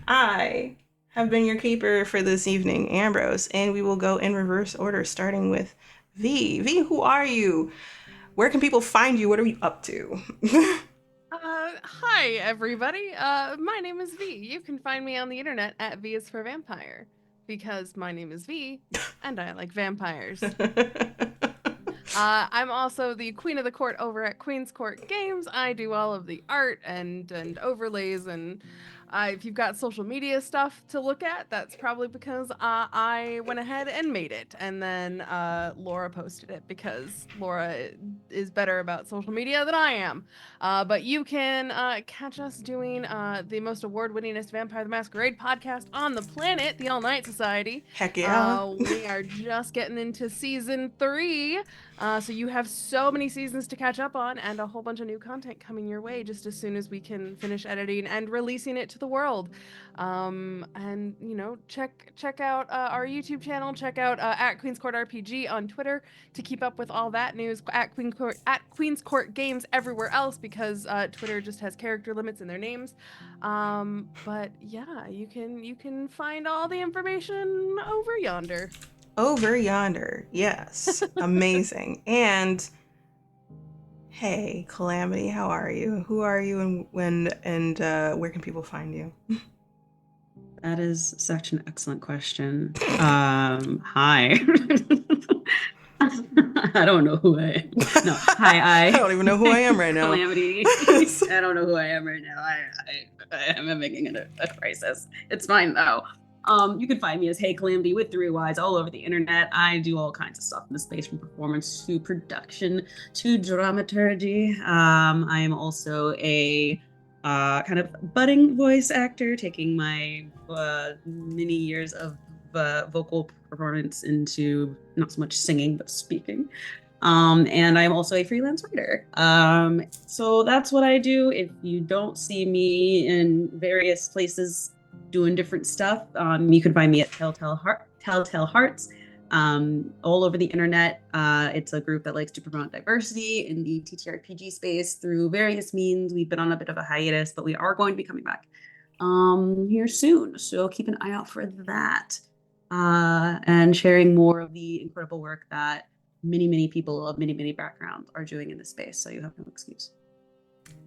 I have been your keeper for this evening, Ambrose, and we will go in reverse order, starting with V. V, who are you? Where can people find you? What are you up to? Hi, everybody. My name is V. You can find me on the internet at 𝒉𝒆𝒂𝒓 because my name is V and I like vampires. I'm also the queen of the court over at Queen's Court Games. I do all of the art and overlays and If you've got social media stuff to look at, that's probably because I went ahead and made it, and then Laura posted it because Laura is better about social media than I am. But you can catch us doing the most award-winningest Vampire the Masquerade podcast on the planet, the All Night Society. Heck yeah. We are just getting into season 3, so you have so many seasons to catch up on, and a whole bunch of new content coming your way just as soon as we can finish editing and releasing it to the world. And you know, check out our YouTube channel. Check out at Queen's Court RPG on Twitter to keep up with all that news. At Queen's Court Games everywhere else, because Twitter just has character limits in their names. But yeah, you can find all the information over yonder. Over yonder. Yes. Amazing. And hey, Calamity, how are you? Who are you, and where can people find you? That is such an excellent question. Hi. I don't know who I am. No, hi, I don't even know who I am right now. Calamity. I don't know who I am right now. I am making it a crisis. It's fine though. You can find me as Hey Calamity with 3 Ys all over the internet. I do all kinds of stuff in the space, from performance to production to dramaturgy. I am also a kind of budding voice actor, taking my many years of vocal performance into not so much singing but speaking. And I'm also a freelance writer. So that's what I do. If you don't see me in various places doing different stuff, you can find me at Telltale Hearts, all over the internet. It's a group that likes to promote diversity in the TTRPG space through various means. We've been on a bit of a hiatus, but we are going to be coming back here soon. So keep an eye out for that. And sharing more of the incredible work that many people of many backgrounds are doing in this space. So you have no excuse.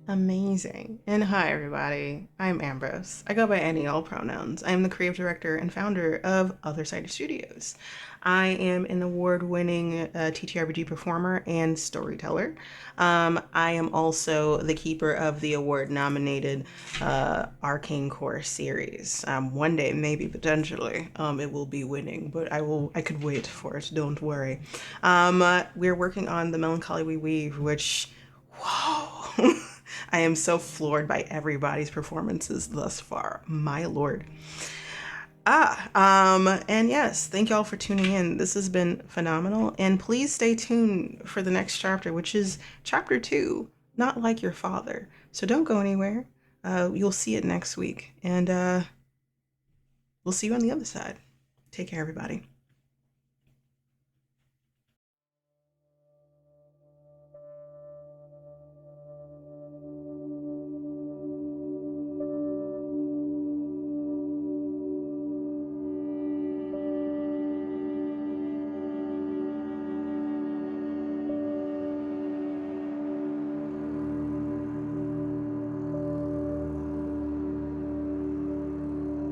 Amazing. And hi, everybody. I'm Ambrose. I go by any, all pronouns. I am the creative director and founder of Other Side Studios. I am an award-winning TTRPG performer and storyteller. I am also the keeper of the award-nominated Arcane Core series. One day, maybe, potentially, it will be winning, but I could wait for it, don't worry. We're working on the Melancholy We Weave, which, whoa! I am so floored by everybody's performances thus far. My lord. And yes, thank y'all for tuning in. This has been phenomenal. And please stay tuned for the next chapter, which is chapter 2, Not Like Your Father. So don't go anywhere. You'll see it next week. And we'll see you on the other side. Take care, everybody.